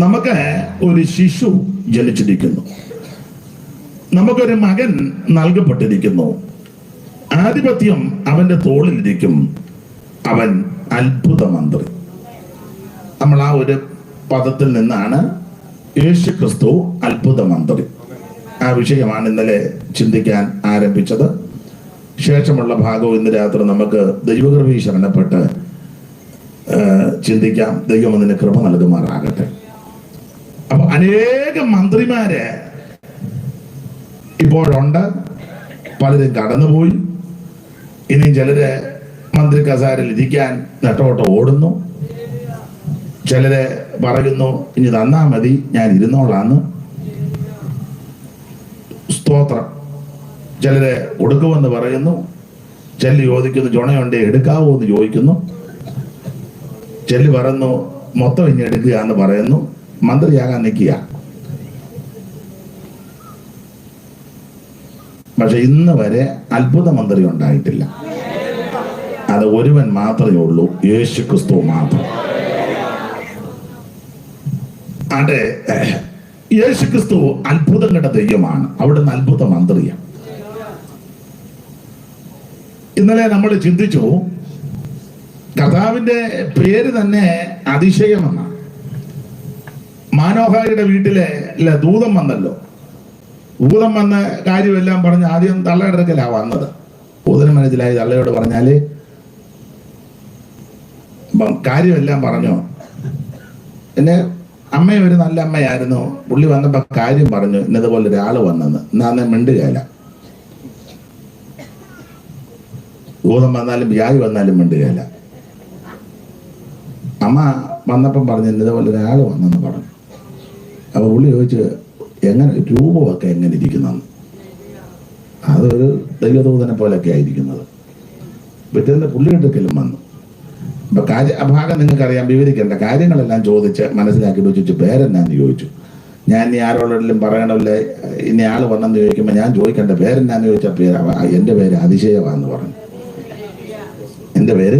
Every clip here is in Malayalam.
നമുക്ക് ഒരു ശിശു ജനിച്ചിരിക്കുന്നു, നമുക്കൊരു മകൻ നൽകപ്പെട്ടിരിക്കുന്നു. ആധിപത്യം അവന്റെ തോളിലിരിക്കും, അവൻ അത്ഭുത മന്ത്രി. നമ്മൾ ആ ഒരു പദത്തിൽ നിന്നാണ് യേശു ക്രിസ്തു അത്ഭുത മന്ത്രി. ആ വിഷയമാണ് ഇന്നലെ ചിന്തിക്കാൻ ആരംഭിച്ചത്. ശേഷമുള്ള ഭാഗവും ഇന്ന് രാത്രി നമുക്ക് ദൈവകൃപയിൽ ശരണപ്പെട്ട് ചിന്തിക്കാം. ദൈവം അതിന് കൃപ നൽകുമാറാകട്ടെ. അപ്പൊ അനേകം മന്ത്രിമാര് ഇപ്പോഴുണ്ട്, പലരും കടന്നുപോയി. ഇനിയും ചിലര് മന്ത്രി കസാരയിൽ ഇരിക്കാൻ നെട്ടോട്ട് ഓടുന്നു. ചിലര് പറയുന്നു ഇനി തന്നാ മതി, ഞാൻ ഇരുന്നോളാന്ന്. സ്തോത്രം. ചിലര് കൊടുക്കുമെന്ന് പറയുന്നു. ചിലർ ചോദിക്കുന്നു ചുണയുണ്ടേ എടുക്കാവോ എന്ന് ചോദിക്കുന്നു. ചിലർ പറയുന്നു മൊത്തം ഇനി എടുക്കുക എന്ന് പറയുന്നു. മന്ത്രിയാകാൻ നിൽക്കുക. പക്ഷെ ഇന്ന് വരെ അത്ഭുത മന്ത്രി ഉണ്ടായിട്ടില്ല. അത് ഒരുവൻ മാത്രമേ ഉള്ളൂ, യേശു ക്രിസ്തു മാത്രം. അതെ, യേശു ക്രിസ്തു അത്ഭുതങ്ങളുടെ ദൈവമാണ്, അവിടുന്ന് അത്ഭുത മന്ത്രിയാണ്. ഇന്നലെ നമ്മൾ ചിന്തിച്ചു, കർത്താവിന്റെ പേര് തന്നെ അതിശയമെന്നാണ്. മാനോഹാരിയുടെ വീട്ടിലെ ദൂതം വന്നല്ലോ. ഭൂതം വന്ന കാര്യമെല്ലാം പറഞ്ഞ് ആദ്യം തള്ളയുടെ അടുക്കലാ വന്നത്. ഭൂതന് മനസ്സിലായി തള്ളയോട് പറഞ്ഞാല് കാര്യമെല്ലാം പറഞ്ഞു. പിന്നെ അമ്മ ഒരു നല്ല അമ്മയായിരുന്നു. പുള്ളി വന്നപ്പോ കാര്യം പറഞ്ഞു, ഇന്നതുപോലെ ഒരാള് വന്നെന്ന്. എന്നാ മിണ്ടുകയില്ല. ഭൂതം വന്നാലും വ്യാധി വന്നാലും മിണ്ടുകയില്ല. അമ്മ വന്നപ്പം പറഞ്ഞു ഇന്നതുപോലെ ഒരാൾ വന്നെന്ന് പറഞ്ഞു. അപ്പൊ പുള്ളി ചോദിച്ചു എങ്ങനെ രൂപമൊക്കെ എങ്ങനെ ഇരിക്കുന്നെന്ന്. അതൊരു ദൈവദൂതനെ പോലെയൊക്കെ ആയിരിക്കുന്നത്. പിറ്റേന്ന് പുള്ളി എടുക്കലും വന്നു. അപ്പൊ ആ ഭാഗം നിങ്ങൾക്കറിയാം, വിവരിക്കേണ്ട കാര്യങ്ങളെല്ലാം ചോദിച്ച് മനസ്സിലാക്കിയിട്ട് ചോദിച്ചു പേരെന്നാന്ന് ചോദിച്ചു. ഞാൻ ഇനി ആരോടെങ്കിലും പറയണമല്ലേ, ഇനി ആള് വന്നെന്ന് ചോദിക്കുമ്പോൾ ഞാൻ ചോദിക്കേണ്ട പേരെന്നാന്ന് ചോദിച്ച പേര് എൻ്റെ പേര് അതിശയമാന്ന് പറഞ്ഞു. എൻ്റെ പേര്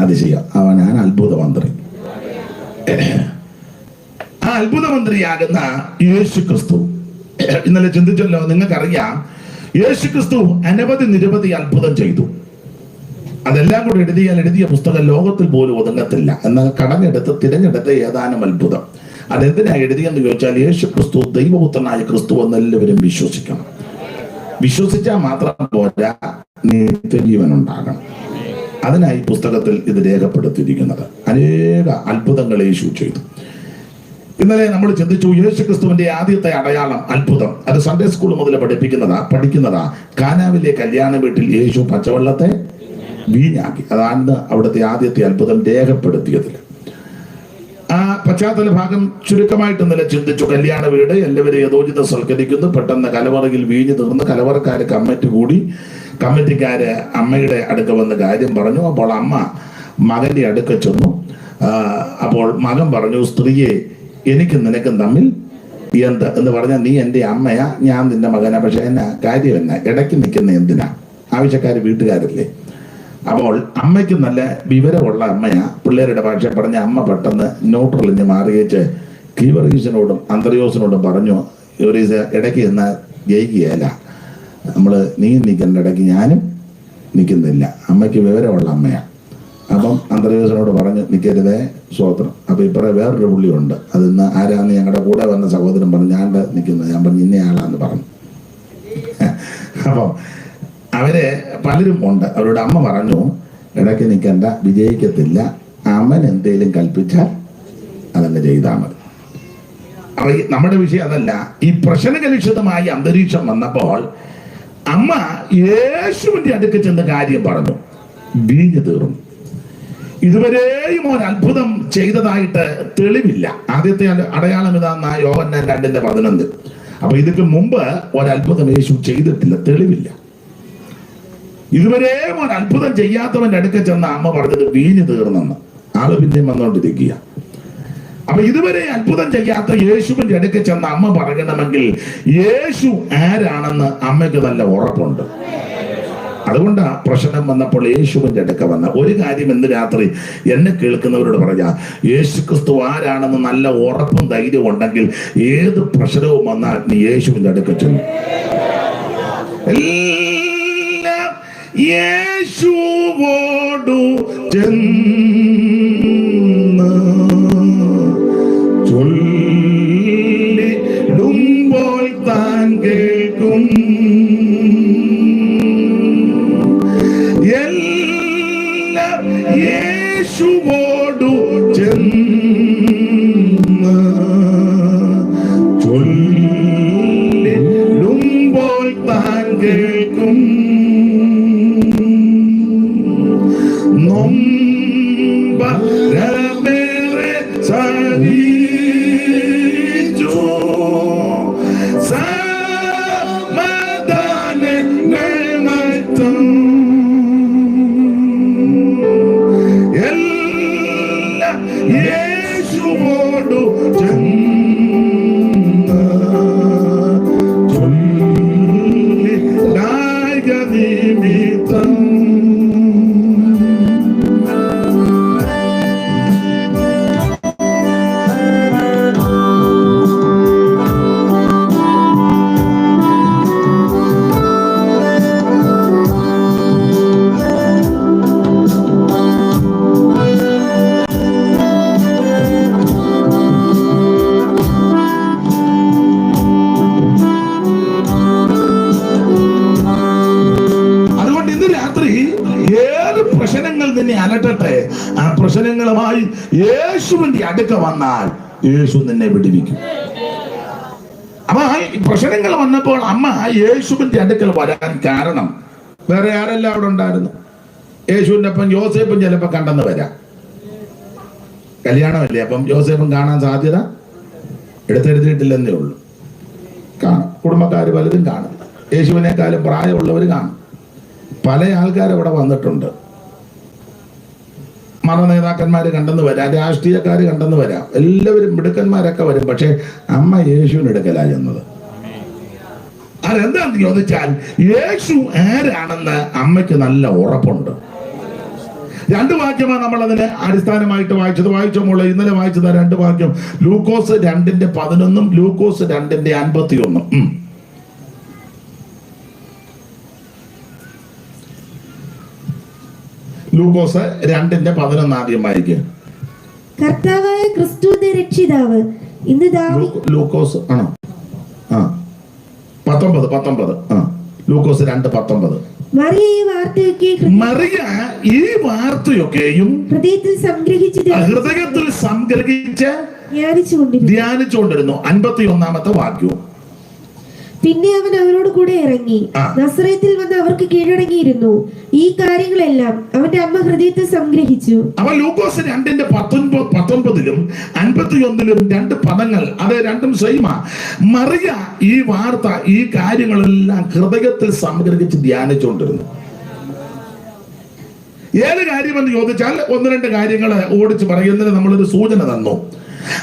അതിശയം. ഞാൻ അത്ഭുത മന്ത്രി. ആ അത്ഭുത മന്ത്രിയാകുന്ന യേശു ക്രിസ്തു ഇന്നലെ ചിന്തിച്ചല്ലോ. നിങ്ങൾക്കറിയാം, യേശു ക്രിസ്തു നിരവധി അത്ഭുതം ചെയ്തു. അതെല്ലാം കൂടെ എഴുതിയ പുസ്തകം ലോകത്തിൽ പോലും ഒതുങ്ങത്തില്ല. എന്നാൽ കടഞ്ഞെടുത്ത് തിരഞ്ഞെടുത്ത ഏതാനും അത്ഭുതം. അതെന്തിനാ എഴുതിയെന്ന് ചോദിച്ചാൽ, യേശു ക്രിസ്തു ദൈവപുത്രനായ ക്രിസ്തു എന്ന് എല്ലാവരും വിശ്വസിക്കണം. വിശ്വസിച്ചാൽ മാത്രം പോരാ, നിത്യജീവൻ ഉണ്ടാകണം. അതിനായി പുസ്തകത്തിൽ ഇത് രേഖപ്പെടുത്തിയിരിക്കുന്നത്. അനേക അത്ഭുതങ്ങൾ യേശു ചെയ്തു. ഇന്നലെ നമ്മൾ ചിന്തിച്ചു, യേശു ക്രിസ്തുവിന്റെ ആദ്യത്തെ അടയാളം അത്ഭുതം. അത് സൺഡേ സ്കൂൾ മുതൽ പഠിക്കുന്നതാ. കാനാവിലെ കല്യാണ വീട്ടിൽ യേശു പച്ചവെള്ളത്തെ വീഞ്ഞാക്കി. അതാണ് അവിടുത്തെ ആദ്യത്തെ അത്ഭുതം രേഖപ്പെടുത്തിയതിൽ. ആ പശ്ചാത്തല ഭാഗം ചുരുക്കമായിട്ട് ഇന്നലെ ചിന്തിച്ചു. കല്യാണ വീട്, എല്ലാവരും യഥോചിത സൽക്കരിക്കുന്നു. പെട്ടെന്ന് കലവറയിൽ വീഞ്ഞു തീർന്ന് കലവറക്കാര് കമ്മിറ്റി കൂടി. കമ്മിറ്റിക്കാര് അമ്മയുടെ അടുക്ക വന്ന് കാര്യം പറഞ്ഞു. അപ്പോൾ അമ്മ മകന്റെ അടുക്ക ചെന്നു. അപ്പോൾ മകൻ പറഞ്ഞു, സ്ത്രീയെ എനിക്കും നിനക്കും തമ്മിൽ എന്ത് എന്ന് പറഞ്ഞാൽ, നീ എൻ്റെ അമ്മയാ, ഞാൻ നിന്റെ മകനാ. പക്ഷെ എന്നാ കാര്യം എന്നാ ഇടയ്ക്ക് നിൽക്കുന്ന എന്തിനാ? ആവശ്യക്കാര് വീട്ടുകാരല്ലേ. അപ്പോൾ അമ്മയ്ക്ക് നല്ല വിവരമുള്ള അമ്മയാ. പിള്ളേരുടെ ഭാഷ പറഞ്ഞ അമ്മ പെട്ടെന്ന് ന്യൂട്രലിഞ്ഞ് മാറിയേച്ച് കീവർഗീസിനോടും അന്ത്രയോസിനോടും പറഞ്ഞു, ഒരു ഇടയ്ക്ക് നിന്ന ജയിക്കുകയല്ല, നീ നിൽക്കേണ്ട ഇടയ്ക്ക് ഞാനും നിൽക്കുന്നില്ല. അമ്മയ്ക്ക് വിവരമുള്ള അമ്മയാ. അപ്പം അന്ത്രയോസിനോട് പറഞ്ഞു നിൽക്കരുതേ, സ്വോത്രം. അപ്പൊ ഇപ്പറേ വേറൊരു പുള്ളിയുണ്ട്, അതിന്ന് ആരാന്ന് ഞങ്ങളുടെ കൂടെ വന്ന സഹോദരൻ പറഞ്ഞു, ഞാൻ നിൽക്കുന്നത്. ഞാൻ പറഞ്ഞു ഇന്നയാളാന്ന് പറഞ്ഞു. അപ്പം അവര് പലരും ഉണ്ട്. അവരുടെ അമ്മ പറഞ്ഞു, ഇടയ്ക്ക് നിൽക്കണ്ട, വിജയിക്കത്തില്ല. അമ്മൻ എന്തേലും കൽപ്പിച്ചാൽ അതന്നെ ചെയ്താൽ മതി. അപ്പൊ നമ്മുടെ വിഷയം അതല്ല. ഈ പ്രശ്നകലുഷിതമായ അന്തരീക്ഷം വന്നപ്പോൾ അമ്മ യേശുവിന്റെ അടുക്ക് ചെന്ന് കാര്യം പറഞ്ഞു. വീഞ്ഞു തീർന്നു. ഇതുവരെയും ഒരു അത്ഭുതം ചെയ്തതായിട്ട് തെളിവില്ല. ആദ്യത്തെ അടയാളം ഇതാന്ന യോഹന്നാൻ 2:11. അപ്പൊ ഇതിക്ക് മുമ്പ് ഒരത്ഭുതം യേശു ചെയ്തിട്ടില്ല, തെളിവില്ല. ഇതുവരെയും ഒരു അത്ഭുതം ചെയ്യാത്തവന്റെ അടുക്ക ചെന്ന അമ്മ പറഞ്ഞത് വീഞ്ഞു തീർന്നെന്ന്. ആള് പിന്നെയും വന്നോണ്ടിരിക്കുക. അപ്പൊ ഇതുവരെ അത്ഭുതം ചെയ്യാത്ത യേശുവിന്റെ അടുക്ക ചെന്ന അമ്മ പറയണമെങ്കിൽ യേശു ആരാണെന്ന് അമ്മയ്ക്ക് നല്ല ഉറപ്പുണ്ട്. അതുകൊണ്ട് ആ പ്രശ്നം വന്നപ്പോൾ യേശുവിന്റെ അടുക്ക വന്ന ഒരു കാര്യം ഇന്ന് രാത്രി എന്നെ കേൾക്കുന്നവരോട് പറഞ്ഞാൽ, യേശു ക്രിസ്തു ആരാണെന്ന് നല്ല ഉറപ്പും ധൈര്യവും ഉണ്ടെങ്കിൽ ഏത് പ്രശ്നവും വന്നാൽ നീ യേശുവിന്റെ അടുക്ക ചെല്ലും. എല്ലാം യേശുവോടു ചെന്ന് ചൊല്ലിടുമ്പോൾ താൻ കേൾക്കും. എല്ലാം യേശുവോടു ചെന്ന് ചൊല്ലിടുമ്പോൾ താൻ കേൾക്കും. നൊമ്പരമേറെ സഹിച്ചു സമാധാനങ്ങൾ മറ്റും എല്ലാം യേശുവോടു ചെന്ന് ചൊല്ലിടായ നിമിത്തം. പ്രശ്നങ്ങൾ നിന്നെ അലട്ടട്ടെ, ആ പ്രശ്നങ്ങളുമായി യേശുവിന്റെ അടുക്ക വന്നാൽ യേശു നിന്നെ വിടുവിക്കും. അപ്പൊ പ്രശ്നങ്ങൾ വന്നപ്പോൾ അമ്മ യേശുവിന്റെ അടുക്കൽ വരാൻ കാരണം വേറെ ആരെല്ലാം അവിടെ ഉണ്ടായിരുന്നു. യേശുവിന്റെ അപ്പം യോസേപ്പും ചിലപ്പോ കണ്ടെന്ന് വരാം. കല്യാണമല്ലേ, അപ്പം യോസേപ്പും കാണാൻ സാധ്യത എടുത്തെഴുതിയിട്ടില്ലെന്നേ ഉള്ളൂ. കാണും, കുടുംബക്കാര് പലരും കാണും, യേശുവിനേക്കാളും പ്രായമുള്ളവർ കാണും. പല ആൾക്കാരവിടെ വന്നിട്ടുണ്ട്. മത നേതാക്കന്മാര് കണ്ടെന്ന് വരാം, രാഷ്ട്രീയക്കാര് കണ്ടെന്ന് വരാം, എല്ലാവരും മിടുക്കന്മാരൊക്കെ വരും. പക്ഷെ അമ്മ യേശുവിന് എടുക്കലായി എന്നത് അതെന്താന്ന് ചോദിച്ചാൽ, യേശു ആരാണെന്ന് അമ്മയ്ക്ക് നല്ല ഉറപ്പുണ്ട്. രണ്ട് വാക്യമാണ് നമ്മൾ അതിന് അടിസ്ഥാനമായിട്ട് വായിച്ചപ്പോൾ ഇന്നലെ വായിച്ചത് രണ്ട് വാക്യം. ലൂക്കോസ് 2:11 ലൂക്കോസ് 2:51. ലൂക്കോസ് 2:11 ആദ്യം വായിക്കുക. കർത്താവായ ക്രിസ്തുവിന്റെ രക്ഷിതാവ് ഇന്ന് ലൂക്കോസ് ആണോ? 19 ലൂക്കോസ് 2:19. മറിയ ഈ വാർത്തയൊക്കെയും ഹൃദയത്തിൽ സംഗ്രഹിച്ച് ധ്യാനിച്ചുകൊണ്ടിരുന്നു. 51 വാക്യവും. പിന്നെ അവൻ അവരോട് കൂടെ ഇറങ്ങി നസറേത്തിൽ വന്ന് അവർക്ക് കീഴടങ്ങിയിരുന്നു. ഈ കാര്യങ്ങളെല്ലാം അവന്റെ അമ്മ ഹൃദയത്തിൽ സംഗ്രഹിച്ചു. അവൻ ലൂക്കോസ് 2:19 51 രണ്ട് പദങ്ങൾ, അത് രണ്ടും സെയിമാ. മറിയ ഈ വാർത്ത, ഈ കാര്യങ്ങളെല്ലാം ഹൃദയത്തിൽ സംഗ്രഹിച്ച് ധ്യാനിച്ചുകൊണ്ടിരുന്നു. ഏത് കാര്യമെന്ന് ചോദിച്ചാൽ 1-2 കാര്യങ്ങൾ ഓടിച്ച് പറയുന്നതിന് നമ്മളൊരു സൂചന തന്നു.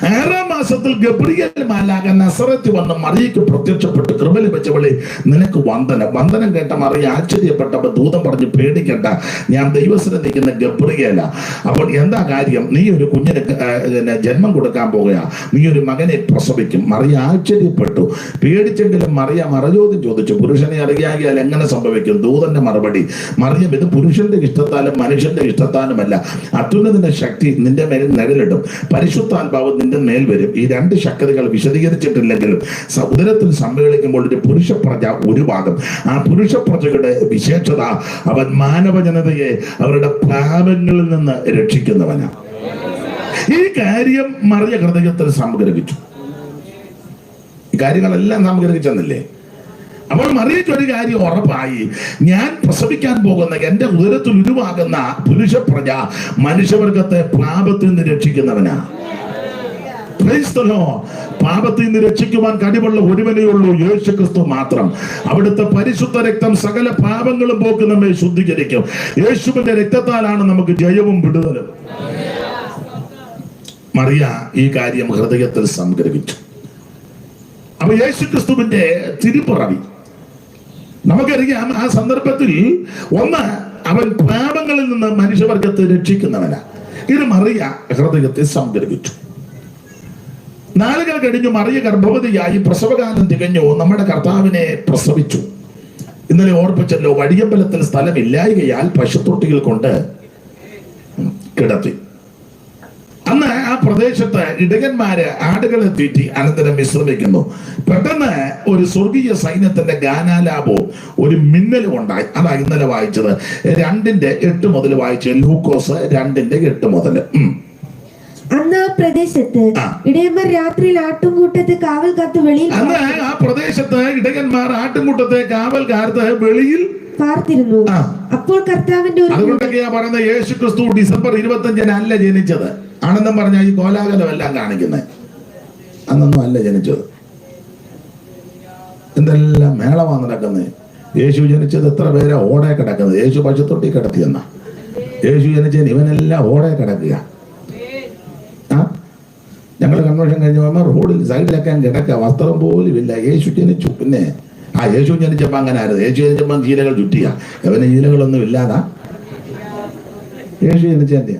6-ാം മാസത്തിൽ ഗബ്രിയേൽ മാലാഖ നസറത്തിൽ വന്ന് മറിയയ്ക്ക് പ്രത്യക്ഷപ്പെട്ട് കൃപ ലഭിച്ചവളെ നിനക്ക് വന്ദനം കേട്ട മറിയ ആശ്ചര്യപ്പെട്ടപ്പോൾ ദൂതൻ പറഞ്ഞു, പേടിക്കണ്ട, ഞാൻ ദൈവസ്ഥനെ നിൽക്കുന്ന ഗബ്രിയേല. അപ്പോൾ എന്താ കാര്യം? നീ ഒരു കുഞ്ഞിന് ജന്മം കൊടുക്കാൻ പോകുക, നീ ഒരു മകനെ പ്രസവിക്കും. മറിയ ആശ്ചര്യപ്പെട്ടു, പേടിച്ചെങ്കിലും മറിയ മറുചോദ്യം ചോദിച്ചു, പുരുഷനെ അറിയാകിയാൽ എങ്ങനെ സംഭവിക്കും? ദൂതന്റെ മറുപടി, മറിയം, ഇത് പുരുഷന്റെ ഇഷ്ടത്താലും മനുഷ്യന്റെ ഇഷ്ടത്താലുമല്ല, അത്യുന്നതിന്റെ ശക്തി നിന്റെ മേൽ നിഴലിടും, പരിശുദ്ധാത്മാവ് നിന്റെ മേൽ വരും. ഈ രണ്ട് ശക്തികൾ വിശദീകരിച്ചിട്ടില്ലെങ്കിലും ഉദരത്തിൽ സമ്മേളിക്കുമ്പോൾ ഒരു പുരുഷ പ്രജ ഒരു ഭാഗം. ആ പുരുഷ പ്രജയുടെ വിശേഷത, അവൻ മാനവ ജനതയെ അവരുടെ പാപങ്ങളിൽ നിന്ന് രക്ഷിക്കുന്നവനാണ്. ഈ കാര്യം മറിയ ഹൃദയത്തിൽ സംഗ്രഹിച്ചു. ഈ കാര്യങ്ങളെല്ലാം സംഗ്രഹിച്ചെന്നില്ലേ? അപ്പോൾ മറിയയ്ക്ക് ഒരു കാര്യം ഉറപ്പായി, ഞാൻ പ്രസവിക്കാൻ പോകുന്ന എന്റെ ഉദരത്തിൽ ഉരുവാകുന്ന പുരുഷ പ്രജ മനുഷ്യവർഗത്തെ പാപത്തിൽ നിന്ന് രക്ഷിക്കുന്നവനാ. പാപത്തിൽ നിന്ന് രക്ഷിക്കുവാൻ കഴിവുള്ള ഒരുവനേ ഉള്ളൂ, യേശു ക്രിസ്തു മാത്രം. അവിടുത്തെ പരിശുദ്ധ രക്തം സകല പാപങ്ങളും പോക്ക് നമ്മെ ശുദ്ധീകരിക്കും. യേശുവിന്റെ രക്തത്താലാണ് നമുക്ക് ജയവും വിടുതലും. മറിയ ഈ കാര്യം ഹൃദയത്തിൽ സംഗ്രഹിച്ചു. അപ്പൊ യേശു ക്രിസ്തുവിന്റെ തിരുപ്പിറവി നമുക്കറിയാം ആ സന്ദർഭത്തിൽ ഒന്ന്, അവൻ പാപങ്ങളിൽ നിന്ന് മനുഷ്യവർഗത്തെ രക്ഷിക്കുന്നവനാ. ഇത് മറിയ ഹൃദയത്തെ സംഗ്രഹിച്ചു. നാളുകൾ കഴിഞ്ഞു മറിയ ഗർഭവതിയായി, പ്രസവകാലം തികഞ്ഞു, നമ്മുടെ കർത്താവിനെ പ്രസവിച്ചു. ഇന്നലെ ഓർപ്പിച്ചല്ലോ, വഴിയമ്പലത്തിൽ സ്ഥലമില്ലായകയാൽ പശുത്തൊട്ടികൾ കൊണ്ട് കിടത്തി. അന്ന് ആ പ്രദേശത്ത് ഇടയന്മാര് ആടുകളെ തീറ്റി അനന്തരം വിശ്രമിക്കുന്നു. പെട്ടെന്ന് ഒരു സ്വർഗീയ സൈന്യത്തിന്റെ ഗാനാലാപവും ഒരു മിന്നലും ഉണ്ടായി. അതാ ഇന്നലെ വായിച്ചത് 2:8 മുതൽ വായിച്ച ലൂക്കോസ് 2:8 മുതൽ. അന്ന് ആ പ്രദേശത്ത് ഇടയന്മാർ രാത്രിയിൽ ആട്ടുംകൂട്ടത്തെ കാവൽ കാത്ത് വെളിയിൽ പാർത്തിരുന്നു. അപ്പോൾ കർത്താവിന്റെ അതുകൊണ്ടൊക്കെയാ പറയുന്നത് യേശു ക്രിസ്തു ഡിസംബർ 25 അല്ല ജനിച്ചത്. ആണെന്നും പറഞ്ഞ ഈ കോലാഹലം എല്ലാം കാണിക്കുന്നത്. അന്നൊന്നും അല്ല ജനിച്ചത്. എന്തെല്ലാം മേളമാണ് നടക്കുന്നത്. യേശു ജനിച്ചത് എത്ര പേരാ ഓടെ കിടക്കുന്നത്. യേശു പശുത്തൊട്ടി കിടത്തിയെന്ന. യേശു ജനിച്ചതിന് ഇവനെല്ലാം ഓടെ കിടക്കുക. ഞങ്ങൾ കൺവെൻഷൻ കഴിഞ്ഞ റോഡിൽ സൈഡിലൊക്കെ കിടക്കുക, വസ്ത്രം പോലും ഇല്ല. യേശു ജനിച്ചു. പിന്നെ യേശു ജനിച്ചപ്പോ അങ്ങനെ ആയിരുന്നു. യേശു ജനിച്ചപ്പോ ശീലകൾ ചുറ്റിയ, അവന് ശീലകളൊന്നും ഇല്ലാതാ യേശു ജനിച്ചതിന്റെ.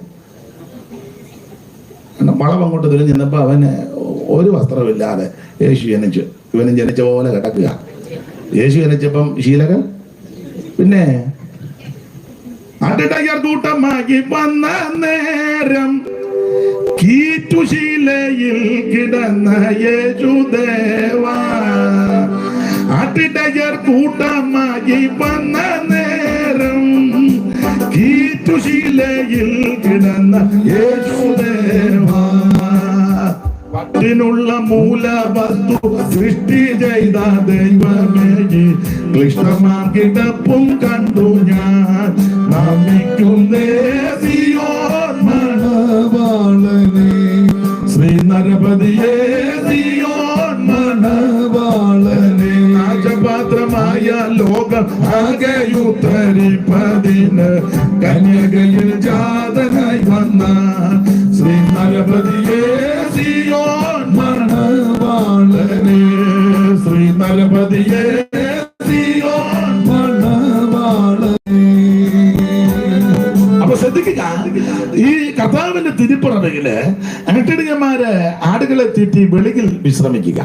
വളം അങ്ങോട്ട് തിരിഞ്ഞപ്പോ അവന് ഒരു വസ്ത്രമില്ലാതെ യേശു ജനിച്ചു. ഇവനും ജനിച്ച പോലെ കിടക്കുക. യേശു ജനിച്ചപ്പം ശീലകൾ. പിന്നെ കൂട്ടമാക്കി വന്ന നേരം കീറ്റുശീലയിൽ കിടന്ന യേശുദേവാ, ആട്ടിടയർ കൂട്ടമായി വന്ന നേരം കീറ്റുശീലയിൽ കിടന്ന യേശുദേവാ, പട്ടിനുള്ള മൂലവസ്തു സൃഷ്ടി ചെയ്ത ദൈവമേ, ക്ലിഷ്ടമാം കിടപ്പും കണ്ടു ഞാൻ നമിക്കുന്നേ സിയോൻ മണവാളനെ, ശ്രീ നരപതിയേ സിയോൻ മണവാളനെ, രാജപാത്രമായ ലോകം ആകെയുത്തരിപ്പതിന് കന്യകയിൽ ജാതനായി വന്ന ശ്രീ നരപതിയേ സിയോൻ മണവാളനെ, ശ്രീ നരപതിയേ സിയോൻ മണവാളനെ. അപ്പൊ ശ്രദ്ധിക്കുക, ഈ കർത്താവിന്റെ തിരുപ്പറവയില് അനട്ടടിയന്മാര് ആടുകളെ തീറ്റി വെളിയിൽ വിശ്രമിക്കുക.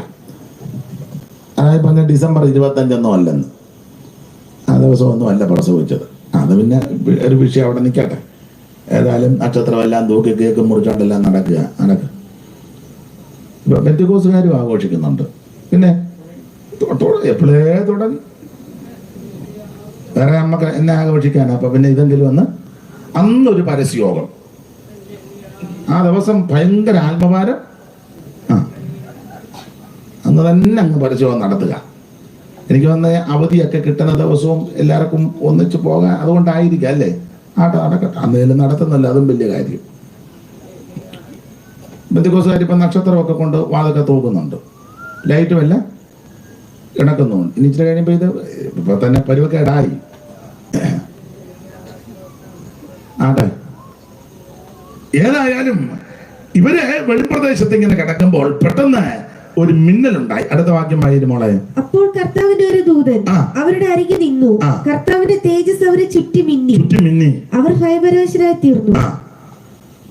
അതായത് പറഞ്ഞ ഡിസംബർ 25 അല്ലെന്ന്, ആ ദിവസം ഒന്നും അല്ല പ്രസവിച്ചത്. അത് പിന്നെ ഒരു വിഷയം അവിടെ നിൽക്കട്ടെ. ഏതായാലും നക്ഷത്രമെല്ലാം തൂക്കി കേക്കും മുറിച്ചോണ്ടെല്ലാം നടക്കുക. ഇപ്പൊ പെന്തിക്കോസുകാരും ആഘോഷിക്കുന്നുണ്ട്. പിന്നെ എപ്പോഴേ തുടങ്ങി. വേറെ നമുക്ക് എന്നെ ആഘോഷിക്കാനാ. അപ്പൊ പിന്നെ ഇതെങ്കിലും വന്ന് അന്നൊരു പരസ്യയോഗം. ആ ദിവസം ഭയങ്കര ആത്മഭാരം. അന്ന് തന്നെ അങ്ങ് പരസ്യയോഗം നടത്തുക. എനിക്ക് വന്ന അവധിയൊക്കെ കിട്ടുന്ന ദിവസവും എല്ലാവർക്കും ഒന്നിച്ച് പോകാൻ അതുകൊണ്ടായിരിക്കും അല്ലേ. നടക്കട്ടെ, അന്നേലും നടത്തുന്നല്ല, അതും വലിയ കാര്യം. ബന്ധുക്കോസുകാർ ഇപ്പം നക്ഷത്രമൊക്കെ കൊണ്ട് വാതൊക്കെ തൂക്കുന്നുണ്ട്, ലൈറ്റുമല്ല ഇണക്കുന്നുണ്ട്. ഇനി ഇച്ചിരി കഴിയുമ്പോൾ ഇത് ഇപ്പൊ തന്നെ പരുവക്കേടായി. ആട്ടെ, ഏതായാലും ഇവര് വെളിപ്രദേശത്ത് ഇങ്ങനെ കിടക്കുമ്പോൾ പെട്ടെന്ന് ഒരു മിന്നലുണ്ടായി. അടുത്ത വാക്യം വായിരും മോളെ. അപ്പോൾ കർത്താവിന്റെ ഒരു ദൂതൻ അവരുടെ അരികെ നിന്നു. കർത്താവിന്റെ തേജസ് അവരെ ചുറ്റി മിന്നി. അവർ ഭയപരവശരായി തീർന്നു.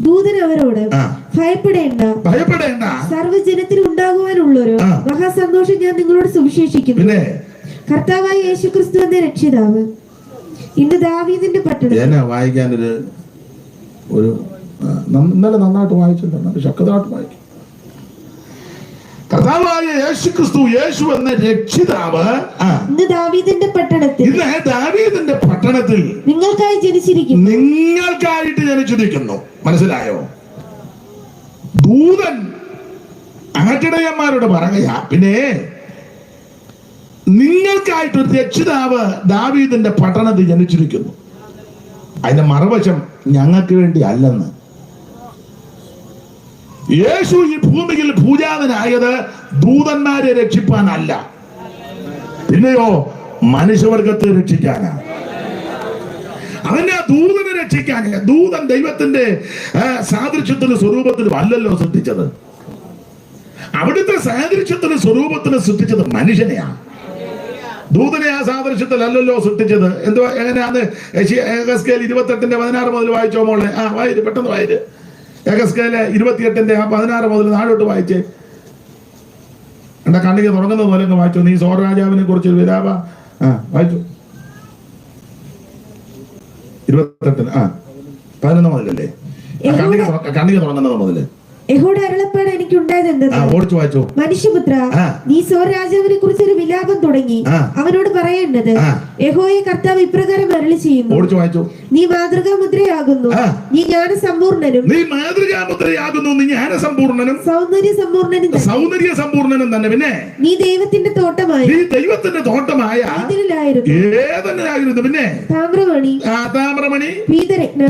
ദൂതൻ അവരോട് ഭയപ്പെടേണ്ട, സർവ്വജനത്തിന് ഉണ്ടാകുവാനുള്ളൊരു മഹാസന്തോഷം ഞാൻ നിങ്ങളോട് സുവിശേഷിക്കുന്നു. കർത്താവായ യേശുക്രിസ്തു എന്ന രക്ഷിതാവ് ഇന്ന് ദാവീദിന്റെ പട്ടണത്തിൽ വായിക്കാനൊരു ഇന്നലെ നന്നായിട്ട് വായിച്ചിട്ടുണ്ട്, ശക്തമായിട്ട് വായിക്കും. കർത്താവായ യേശുക്രിസ്തു, യേശു എന്ന രക്ഷിതാവ് ഇന്ന് ദാവീദിന്റെ പട്ടണത്തിൽ നിങ്ങൾക്കായിട്ട് ജനിച്ചിരിക്കുന്നു. മനസ്സിലായോ? ദൂതൻ ആട്ടിടയന്മാരോട് പറയുക, പിന്നെ നിങ്ങൾക്കായിട്ടൊരു രക്ഷിതാവ് ദാവീദിന്റെ പട്ടണത്തിൽ ജനിച്ചിരിക്കുന്നു. അതിന്റെ മറുവശം ഞങ്ങൾക്ക് വേണ്ടി അല്ലെന്ന്. യേശു ഈ ഭൂമിയിൽ പൂജാതനായത് ദൂതന്മാരെ രക്ഷിപ്പാനല്ല, പിന്നെയോ മനുഷ്യവർഗത്തെ രക്ഷിക്കാനാണ്. അവന്റെ ദൂതനെ രക്ഷിക്കാനില്ല. ദൂതൻ ദൈവത്തിന്റെ സാദൃശ്യത്തിലും സ്വരൂപത്തിലും അല്ലല്ലോ സൃഷ്ടിച്ചത്. അവിടുത്തെ സാദൃശ്യത്തിലും സ്വരൂപത്തിലും സൃഷ്ടിച്ചത് മനുഷ്യനെയാണ്. ദൂതനെ ആ സാദൃശ്യത്തിലല്ലല്ലോ സൃഷ്ടിച്ചത്. എന്തുവാ, എങ്ങനെയാന്ന്? യെഹെസ്കേൽ 28:16 മുതൽ വായിച്ചോ മോളെ? വായിര്, പെട്ടെന്ന് വായിര്. യെഹെസ്കേൽ 28:16 മുതൽ താഴോട്ട് വായിച്ചേ. എന്റെ കണ്ണിക തുടങ്ങുന്നത് പോലെ വായിച്ചു. നീ സോർ രാജാവിനെ കുറിച്ച് വിലാപ വായിച്ചു. 28 11 മുതലല്ലേ? കണ്ണിക തുടങ്ങുന്നത് മുതല് യഹോവയുടെ അരുളപ്പാട് എനിക്ക് ഉണ്ടായതെന്തെന്ന്, മനുഷ്യപുത്ര, നീ സോർ രാജാവിനെ കുറിച്ച് ഒരു വിലാപം തുടങ്ങി അവനോട് പറയേണ്ടത്, യഹോവയെ കർത്താവ് ഇപ്രകാരം അരുളി ചെയ്യുന്നു, നീ മാതൃകാമുദ്രയാകുന്നു, നീ ജ്ഞാനസമ്പൂർണനും സൗന്ദര്യ സമ്പൂർണനും തന്നെ. പിന്നെ നീ ദൈവത്തിന്റെ തോട്ടമായി ഏതെന്നായിരുന്നു? പിന്നെ താമ്രമണി, പീതരത്നം,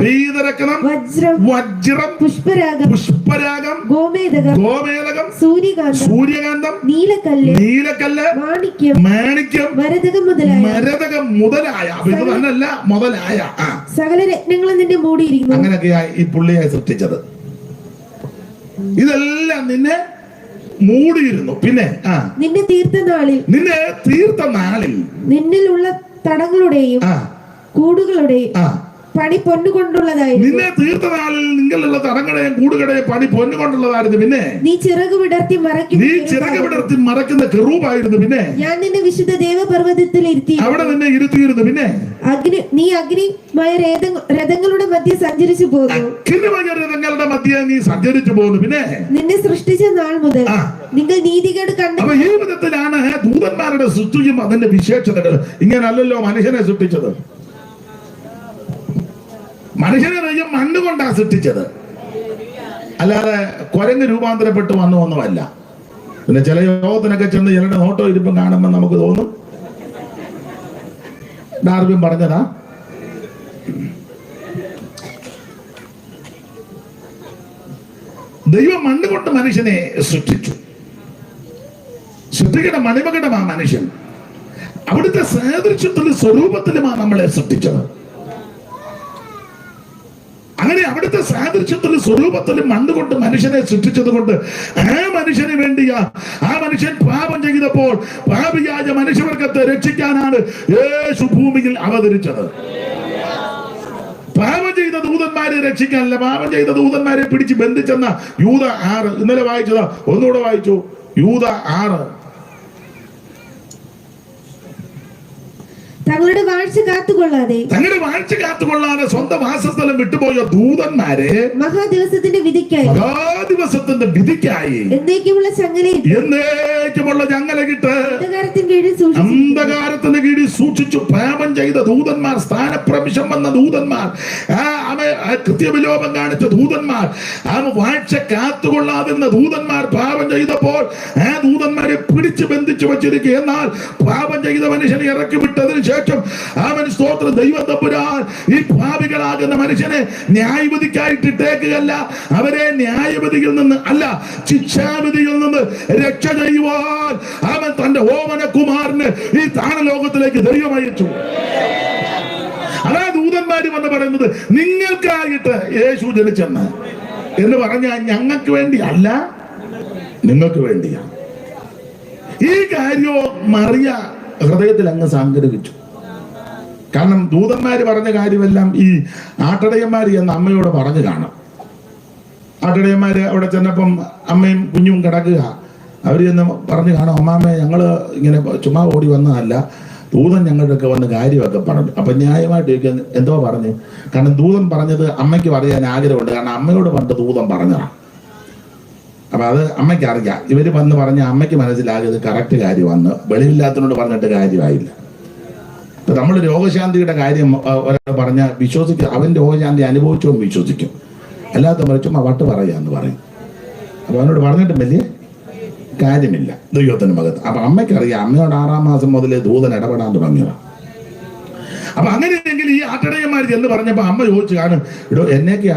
വജ്രം, പുഷ്പരാഗം, ഗോമേദകം, സൂര്യകാന്തം, നീലക്കല്ല്, മാണിക്യം, മരതകം മുതലായ സകല രത്നങ്ങളും നിന്നെ മൂടിയിരിക്കുന്നു. അങ്ങനെയൊക്കെയായി ഈ പുള്ളിയെ സൃഷ്ടിച്ചത്. ഇതെല്ലാം നിന്നെ മൂടിയിരുന്നു. പിന്നെ നിന്നെ തീർത്ത നാളിൽ നിന്നിലുള്ള തടങ്ങളുടെയും കൂടുകളുടെയും പണി പൊന്നുകൊണ്ടുള്ളതായിരുന്നു. നിന്നെ തീർത്ത നാളിൽ നിങ്ങളുള്ള തടങ്ങളുടെയും കൂടുകളുടെയും പണി പൊന്നുകൊണ്ടുള്ളതായിരുന്നു. പിന്നെ നീ ചിറക് വിടർത്തി മറയ്ക്കുന്ന കെറൂബായിരുന്നു. പിന്നെ ഞാൻ നിന്നെ വിശുദ്ധ ദേവപർവ്വതത്തിൽ അവിടെ നിന്നെ ഇരുത്തിയിരുന്നു. പിന്നെ നീ അഗ്നിമയ രഥങ്ങളുടെ മധ്യ സഞ്ചരിച്ചു പോകുന്നു. രഥങ്ങളുടെ മധ്യ നീ സഞ്ചരിച്ചു പോകുന്നു. പിന്നെ നിന്നെ സൃഷ്ടിച്ച നാൾ മുതൽ നിങ്ങൾ നീതികേട് കണ്ട. അപ്പൊ ഈ വിധത്തിലാണ് ദൂതന്മാരുടെ സൃഷ്ടിയും അതിന്റെ വിശേഷതകൾ. ഇങ്ങനല്ലല്ലോ മനുഷ്യനെ സൃഷ്ടിച്ചത്. മനുഷ്യനെ ദൈവം മണ്ണുകൊണ്ടാണ് സൃഷ്ടിച്ചത്, അല്ലാതെ കുരങ്ങ് രൂപാന്തരപ്പെട്ട് വന്നു ഒന്നുമല്ല. പിന്നെ ചില യോഗത്തിനൊക്കെ ചെന്ന് ചിലരുടെ നോട്ടോ ഇരിപ്പം കാണുമ്പോൾ നമുക്ക് തോന്നും ഡാർവിൻ പറഞ്ഞതാ. ദൈവം മണ്ണുകൊണ്ട് മനുഷ്യനെ സൃഷ്ടിച്ചു. സൃഷ്ടിയുടെ മണിമകടമാ മനുഷ്യൻ. അവിടുത്തെ സാദൃശ്യത്തിലും സ്വരൂപത്തിലുമാണ് നമ്മളെ സൃഷ്ടിച്ചത്. അങ്ങനെ അവിടുത്തെ സാദൃശ്യത്തിലും സ്വരൂപത്തിലും മണ്ണുകൊണ്ട് മനുഷ്യനെ സൃഷ്ടിച്ചത് കൊണ്ട് ആ മനുഷ്യന് വേണ്ടിയാ, ആ മനുഷ്യൻ പാപം ചെയ്തപ്പോൾ പാപിയായ മനുഷ്യവർഗത്തെ രക്ഷിക്കാനാണ് യേശു ഭൂമിയിൽ അവതരിച്ചത്. പാപം ചെയ്ത ദൂതന്മാരെ രക്ഷിക്കാനല്ല, പാപം ചെയ്ത ദൂതന്മാരെ പിടിച്ച് ബന്ധിച്ചെന്ന യൂദ 6 ഇന്നലെ വായിച്ചതാ, ഒന്നുകൂടെ വായിച്ചു. യൂദ 6 തങ്ങളുടെ വാഴ്ച കാത്തുകൊള്ളാതെ സ്വന്തം വാസസ്ഥലം വിട്ടുപോയ ദൂതന്മാരെ മഹാദിവസത്തിന്റെ വിധിക്കായി എന്നേക്കുമുള്ള ചങ്ങലകിട്ട് അന്ധകാരത്തിന് കീഴിൽ സൂക്ഷിച്ചു. പാപം ചെയ്ത ദൂതന്മാർ, സ്ഥാനപ്രവിശം വന്ന ദൂതന്മാർ, കൃത്യവിലോപം കാണിച്ച ദൂതന്മാർ, വാഴ്ച കാത്തുകൊള്ളാതിരുന്ന ദൂതന്മാർ പാപം ചെയ്തപ്പോൾ ആ ദൂതന്മാരെ പിടിച്ച് ബന്ധിച്ചു വച്ചിരിക്കുക. എന്നാൽ പാപം ചെയ്ത മനുഷ്യനെ ഇറക്കി വിട്ടതിന് ശേഷം അവൻ സ്തോത്രം ദൈവം തമ്പുരാൻ ഈ പാപികളാകുന്ന മനുഷ്യനെ ന്യായവിധിക്കായിട്ടിട്ടേക്കുകയല്ല, അവരെ ന്യായവിധിയിൽ നിന്ന് അല്ല ശിക്ഷാവിധിയിൽ നിന്ന് രക്ഷ ചെയ്യുവാൻ അവൻ തന്റെ ഓമനകുമാരന് ഈ താണലോകത്തിലേക്ക് ദൈവം അയച്ചു. അതാ ദൂതന്മാര് വന്ന് പറയുന്നത് നിങ്ങൾക്കായിട്ട് യേശു ജനിച്ചെന്ന് എന്ന് പറഞ്ഞാൽ ഞങ്ങൾക്ക് വേണ്ടി അല്ല, നിങ്ങൾക്ക് വേണ്ടിയാണ്. ഈ കാര്യവും മറിയ ഹൃദയത്തിൽ അങ്ങ് സംഗ്രഹിച്ചു. കാരണം ദൂതന്മാര് പറഞ്ഞ കാര്യമെല്ലാം ഈ ആട്ടടയന്മാര് എന്ന് അമ്മയോട് പറഞ്ഞു കാണും. ആട്ടടയന്മാര് അവിടെ ചെന്നപ്പം അമ്മയും കുഞ്ഞും കിടക്കുക. അവര് ചെന്ന് പറഞ്ഞു കാണും, അമ്മാമ്മ ഞങ്ങള് ഇങ്ങനെ ചുമ്മാ ഓടി വന്നതല്ല, ദൂതൻ ഞങ്ങളുടെയൊക്കെ വന്ന് കാര്യമൊക്കെ പറഞ്ഞു. അപ്പൊ ന്യായമായിട്ട് എന്തോ പറഞ്ഞു. കാരണം ദൂതൻ പറഞ്ഞത് അമ്മയ്ക്ക് പറയാൻ ആഗ്രഹമുണ്ട്. കാരണം അമ്മയോട് പണ്ട് ദൂതൻ പറഞ്ഞതാണ്. അപ്പൊ അത് അമ്മയ്ക്ക് അറിയാം. ഇവര് വന്ന് പറഞ്ഞ അമ്മയ്ക്ക് മനസ്സിലാകിയത് കറക്റ്റ് കാര്യമാണ്, വെളിയില്ലാത്തതിനോട് പറഞ്ഞിട്ട് കാര്യമായില്ല. ഇപ്പൊ നമ്മൾ രോഗശാന്തിയുടെ കാര്യം ഒരാൾ പറഞ്ഞാൽ വിശ്വസിക്കും, അവൻ രോഗശാന്തി അനുഭവിച്ചോ വിശ്വസിക്കും. അല്ലാത്ത ചുമ്മാ വട്ട് പറയാന്ന് പറയും. അപ്പൊ അവനോട് പറഞ്ഞിട്ടും വലിയ കാര്യമില്ല ദൈവത്തിന്റെ മകത്ത്. അപ്പൊ അമ്മയ്ക്കറിയാം, അമ്മയോട് 6-ാം മാസം മുതലേ ദൂതൻ ഇടപെടാൻ തുടങ്ങിയതാണ്. അപ്പൊ അങ്ങനെയെങ്കിൽ ഈ ആട്ടടയന്മാർ എന്ന് പറഞ്ഞപ്പോ അമ്മ ചോദിച്ചു കാണും, ഇടോ എന്നേക്ക്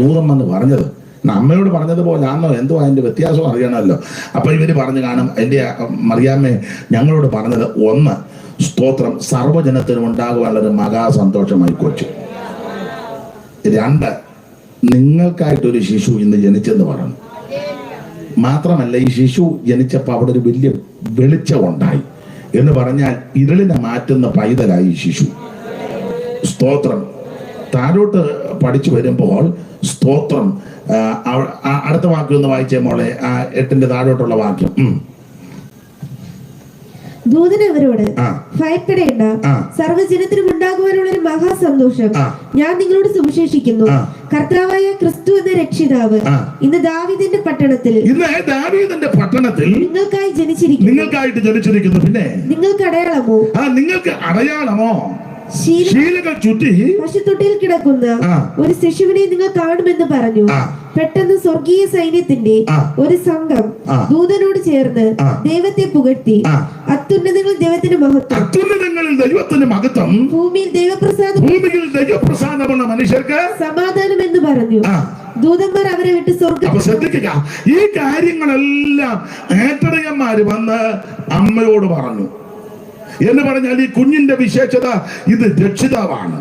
ദൂതൻ വന്ന് പറഞ്ഞത് അമ്മയോട് പറഞ്ഞതുപോലെ ആണോ, എന്തോ അതിന്റെ വ്യത്യാസം അറിയണമല്ലോ. അപ്പൊ ഇവര് പറഞ്ഞു കാണും, എന്റെ മറിയാമ്മേ ഞങ്ങളോട് പറഞ്ഞത്, ഒന്ന് സ്തോത്രം സർവ്വജനത്തിനും ഉണ്ടാകുവാനുള്ളൊരു മഹാസന്തോഷമായി കൊച്ചു. 2 നിങ്ങൾക്കായിട്ടൊരു ശിശു ഇന്ന് ജനിച്ചെന്ന് പറഞ്ഞു. മാത്രമല്ല ഈ ശിശു ജനിച്ചപ്പോൾ അവിടെ ഒരു വലിയ വെളിച്ചം ഉണ്ടായി. എന്ന് പറഞ്ഞാൽ ഇരുളിനെ മാറ്റുന്ന പൈതലായി ശിശു. സ്തോത്രം. താഴോട്ട് പഠിച്ചു വരുമ്പോൾ സ്തോത്രം. അടുത്ത വാക്യം ഒന്ന് വായിച്ചേ മോളെ, 8 താഴോട്ടുള്ള വാക്യം. ദൂതൻ അവരോട്, ഭയപ്പെടേണ്ട, സർവ്വജനത്തിനും ഉണ്ടാകുവാനുള്ള ഒരു മഹാസന്തോഷം ഞാൻ നിങ്ങളോട് സുവിശേഷിക്കുന്നു. കർത്താവായ ക്രിസ്തു എന്ന രക്ഷിതാവ് ഇന്ന് ദാവീദിന്റെ പട്ടണത്തിൽ നിങ്ങൾക്കായിട്ട് ജനിച്ചിരിക്കുന്നു. പിന്നെ നിങ്ങൾക്ക് അടയാളമോ? ശീലകൾ ചുറ്റി പശുത്തൊട്ടിയിൽ കിടക്കുന്ന ഒരു ശിശുവിനെ നിങ്ങൾ കാണുമെന്ന് പറഞ്ഞു. പെട്ടെന്ന് സ്വർഗീയ സൈന്യത്തിന്റെ ഒരു സംഘം ദൂതനോട് ചേർന്ന് ദൈവത്തെ പുകഴ്ത്തി, അത്യുന്നതങ്ങളിൽ ദൈവത്തിന് മഹത്വം, ഭൂമിയിൽ ദൈവപ്രസാദമുള്ള മനുഷ്യർക്ക് സമാധാനം എന്ന് പറഞ്ഞു. ദൂതന്മാർ അവരെ വിട്ട് സ്വർഗ്ഗം. ശ്രദ്ധിക്കുക, ഈ കാര്യങ്ങളെല്ലാം ഏട്ടടയന്മാര് വന്ന് അമ്മയോട് പറഞ്ഞു. എന്ന് പറഞ്ഞാൽ ഈ കുഞ്ഞിന്റെ വിശേഷത ഇത് രക്ഷിതാവാണ്.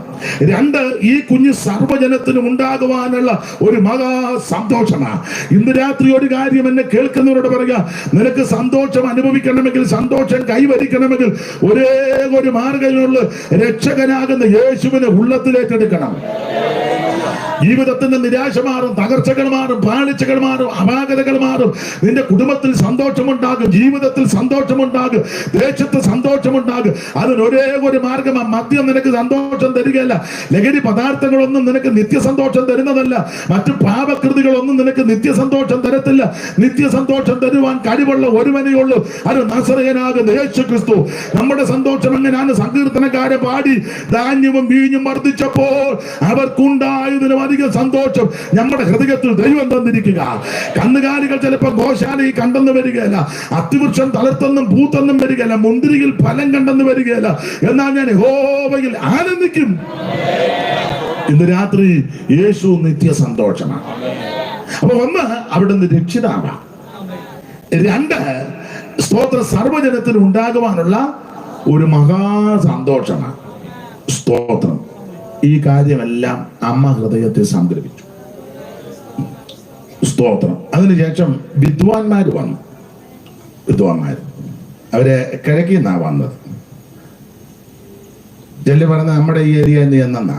2, ഈ കുഞ്ഞ് സർവ്വജനത്തിനും ഉണ്ടാകുവാനുള്ള ഒരു മഹാ സന്തോഷമാണ്. ഇന്ന് രാത്രി ഒരു കാര്യം എന്നെ കേൾക്കുന്നവരോട് പറയുക, നിനക്ക് സന്തോഷം അനുഭവിക്കണമെങ്കിൽ, സന്തോഷം കൈവരിക്കണമെങ്കിൽ ഒരേ ഒരു മാർഗ്ഗമുള്ള രക്ഷകനാകുന്ന യേശുവിനെ ഉള്ളത്തിലേക്കെടുക്കണം. ജീവിതത്തിന്റെ നിരാശ മാറും, തകർച്ചകൾ മാറും, പാളിച്ചകൾ മാറും, അപാകതകൾ മാറും. നിന്റെ കുടുംബത്തിൽ സന്തോഷമുണ്ടാകും, ജീവിതത്തിൽ സന്തോഷമുണ്ടാകും, ദേശത്ത് സന്തോഷമുണ്ടാകും. അതിനൊരേ ഒരു മാർഗമാണ്. മദ്യം നിനക്ക് സന്തോഷം തരികയല്ല, ലഹരി പദാർത്ഥങ്ങളൊന്നും നിനക്ക് നിത്യസന്തോഷം തരുന്നതല്ല, മറ്റു പാപകൃതികളൊന്നും നിനക്ക് നിത്യസന്തോഷം തരത്തില്ല. നിത്യസന്തോഷം തരുവാൻ കഴിവുള്ള ഒരുവനേ ഉള്ളൂ, അത് നസറേയനാകുന്ന യേശു ക്രിസ്തു. നമ്മുടെ സന്തോഷം എങ്ങനെയാണ്? സങ്കീർത്തനക്കാരെ പാടി, ധാന്യവും വീഞ്ഞും വർദ്ധിച്ചപ്പോൾ അവർക്കുണ്ടായതിനും അധികം സന്തോഷം നമ്മുടെ ഹൃദയത്തിൽ ദൈവം തന്നിരിക്കുക. കന്നുകാലികൾ ചിലപ്പോൾ ഗോശാലയിൽ കണ്ടെന്ന് വരികയല്ല, അത്തിവൃക്ഷം തളർത്തെന്നും പൂത്തെന്നും വരികയല്ല, മുന്തിരിയിൽ ഫലം കണ്ടെന്ന് വരികയല്ല. എന്നാൽ ഞാൻ യഹോവയിൽ ആനന്ദിക്കും. ഇന്ന് രാത്രി യേശു നിത്യ സന്തോഷമാണ്. അപ്പൊ 1, അവിടുന്ന് രക്ഷിതാവാണ്. 2, സ്തോത്ര സർവ്വജനത്തിന് ഉണ്ടാകുവാനുള്ള ഒരു മഹാ സന്തോഷമാണ്. സ്തോത്രം. ഈ കാര്യമെല്ലാം അമ്മ ഹൃദയത്തെ സംഗ്രഹിച്ചു. സ്തോത്രം. അതിനുശേഷം വിദ്വാൻമാര് വന്നു. അവരെ കിഴക്കിൽ നിന്നാ വന്നത്. ചെല്ലി പറഞ്ഞ നമ്മുടെ ഈ ഏരിയ എന്നാ,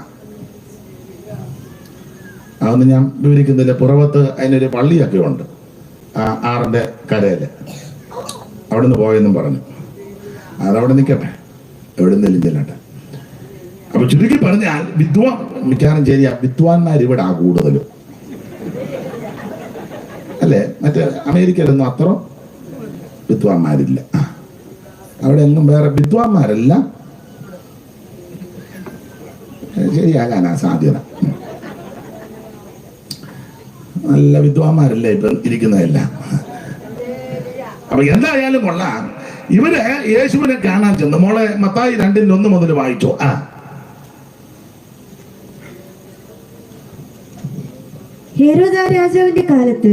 അതൊന്നും ഞാൻ വിവരിക്കുന്നില്ല. പുറവത്ത് അതിനൊരു പള്ളിയൊക്കെ ഉണ്ട്, ആറിന്റെ കരയില്. അവിടെ നിന്ന് പോയെന്നും പറഞ്ഞു. അതവിടെ നിൽക്കട്ടെ, എവിടെ നിന്നെങ്കിലും ചെല്ലട്ടെ. അപ്പൊ ചുരുക്കി പറഞ്ഞാൽ മിക്കാറും ശരിയാ, വിദ്വാൻമാർ ഇവിടെ കൂടുതലും അല്ലേ. മറ്റേ അമേരിക്കയിലൊന്നും അത്ര വിദ്വാൻമാരില്ല. അവിടെ എങ്ങും വേറെ വിദ്വാൻമാരല്ല, ശരിയാകാനാ സാധ്യത. നല്ല വിദ്വാൻമാരല്ലേ ഇപ്പൊ ഇരിക്കുന്നതെല്ലാം. അപ്പൊ എന്തായാലും കൊള്ളാം. ഇവര് യേശുവിനെ കാണാൻ ചെന്നു. മോളെ മത്തായി 2:1 മുതൽ വായിച്ചോ. ഹെരോദാ രാജാവിന്റെ കാലത്ത്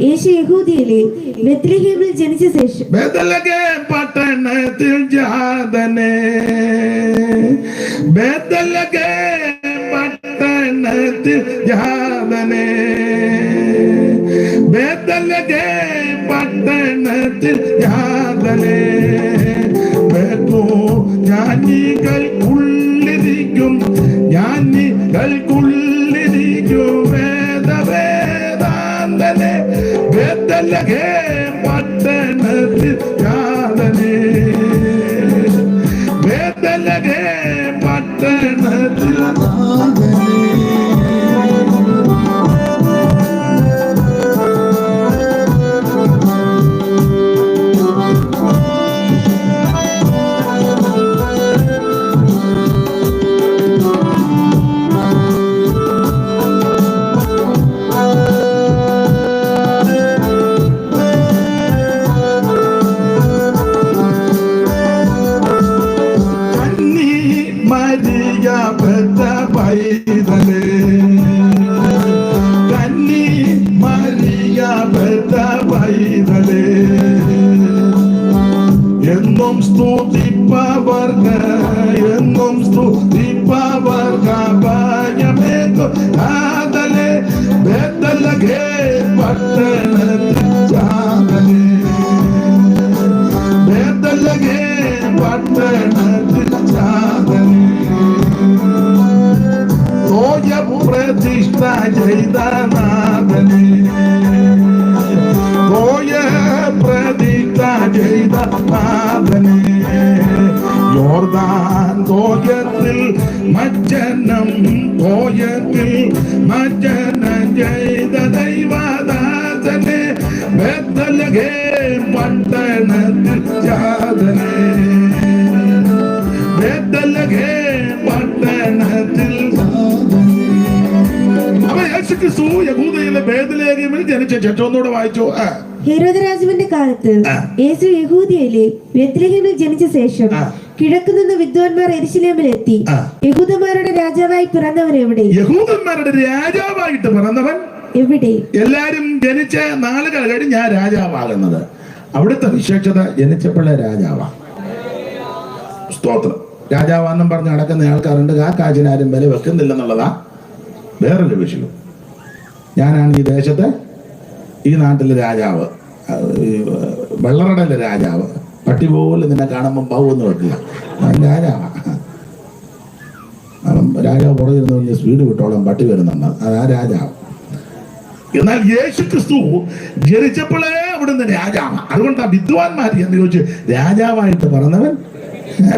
യേശു യഹൂദിയിലെ ബെത്ലഹേമിൽ ജനിച്ച ശേഷം പട്ടണത്തിൽ ജാതനെ, പട്ടണത്തിൽ ജാതനെ, പട്ടണത്തിൽ ജാതനെ, ഞാനികൾക്കുള്ളിരിക്കും, ഞാനികൾക്കുള്ളിരിക്കും വേദവേദാന്തനെ, ബേത്ലഹേം പട്ടണത്തിൽ ജാതനെ, ബേത്ലഹേം പട്ടണത്തിൽ ജാതനെ. എന്നും സ്തുതിപ്പവർക്ക്, എന്നും സ്തുതിപ്പവർക്ക് ഭയമേകും കാതലേ, ബേത്ലഹേം പട്ടണത്തിൽ ജാതലേ, ബേത്ലഹേം ചെയ്ത നാഥനെ, പോയ പ്രതിജ്ഞ ചെയ്ത നാഥനെ, യോർദാൻ തോയത്തിൽ മജ്ജനം, തോയത്തിൽ മജ്ജനം ചെയ്ത ദൈവദാസനെ, ബേത്ലഹേം പട്ടണത്തിൽ ജാതനെ, ബേത്ലഹേം പട്ടണത്തിൽ. അവൻ യേശുക്രിസ്തു യഹൂദയിലെ ബേത്ലഹേമിൽ ജനിച്ച ശേഷം ഒന്നുകൂടെ വായിച്ചു. ഹെരോദ രാജാവിന്റെ കാലത്ത് യേശു യഹൂദയിലെ ബേത്ലഹേമിൽ ജനിച്ച ശേഷം കിഴക്ക് നിന്ന് വിദ്വാൻമാർ യെരൂശലേമിൽ എത്തി, യഹൂദന്മാരുടെ രാജാവായി പിറന്നവൻ എവിടെ? യഹൂദന്മാരുടെ രാജാവായിട്ട് പിറന്നവൻ എവിടെ? എല്ലാരും ജനിച്ച നാളുകൾ കഴിഞ്ഞ് ഞാൻ രാജാവാകുന്നത്. അവിടുത്തെ വിശേഷത ജനിച്ചപ്പോഴേ രാജാവാ. സ്തോത്രം. രാജാവാന്നും പറഞ്ഞ് നടക്കുന്ന ആൾക്കാരുണ്ട്. ആ കാശിനാരും വില വെക്കുന്നില്ലെന്നുള്ളതാ വേറൊരു വിഷയം. ഞാനാണ് ഈ ദേശത്തെ, ഈ നാട്ടിലെ രാജാവ്, വെള്ളറടയിലെ രാജാവ്. പട്ടി പോലെ നിന്നെ കാണുമ്പോൾ പാവെന്ന് വെക്കുക. രാജാവാ. രാജാവ് പുറകിരുന്ന് വലിയ സ്പീഡ് വിട്ടോളം പട്ടി വരുന്നുണ്ട്. അതാ രാജാവ്. എന്നാൽ യേശു ക്രിസ്തു ജനിച്ചപ്പോഴേ അവിടുന്ന് രാജാവ്. അതുകൊണ്ടാ വിദ്വാൻമാർ എന്ന് ചോദിച്ചു രാജാവായിട്ട് പറഞ്ഞവൻ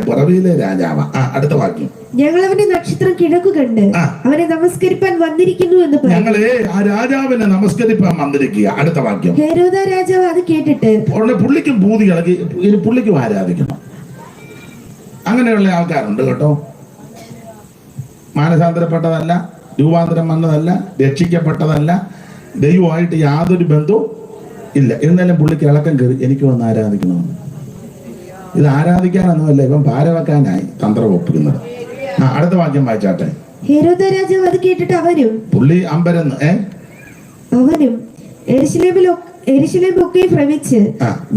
പുറവിയിലെ രാജാവാ. അടുത്ത വാക്യം. ഞങ്ങൾ അവന്റെ നക്ഷത്രം കിഴക്കു കണ്ട് അവനെ നമസ്കരിപ്പാൻ വന്നിരിക്കുന്നു എന്ന് പറഞ്ഞു. ഞങ്ങളെ ആ രാജാവിനെ നമസ്കരിപ്പാൻ വന്നിരിക്കുക. അടുത്ത വാക്യം. ഹെരോദ രാജാവ് അത് കേട്ടിട്ട് പുള്ളിക്കും ഭൂതി ഇളകി. ഇനി പുള്ളിക്കും ആരാധിക്കണം. അങ്ങനെയുള്ള ആൾക്കാരുണ്ട് കേട്ടോ. മാനസാന്തരപ്പെട്ടതല്ല, രൂപാന്തരം വന്നതല്ല, രക്ഷിക്കപ്പെട്ടതല്ല, ദൈവമായിട്ട് യാതൊരു ബന്ധവും ഇല്ല. എന്നാലും പുള്ളിക്ക് ഇളക്കം കയറി എനിക്ക് വന്ന് ആരാധിക്കണമെന്ന്. ഇത് ആരാധിക്കാനൊന്നുമല്ല, ഇവൻ പാര വെക്കാനായി തന്ത്രം ഒപ്പിക്കുന്നത്. അടുത്ത വാക്യം വായിച്ചാട്ടെ. ഹെരോദ രാജാവ് അത് കേട്ടിട്ട് അവനും പുള്ളി അമ്പരന്ന് അവനും യെരൂശലേമൊക്കെ ഭ്രമിച്ച്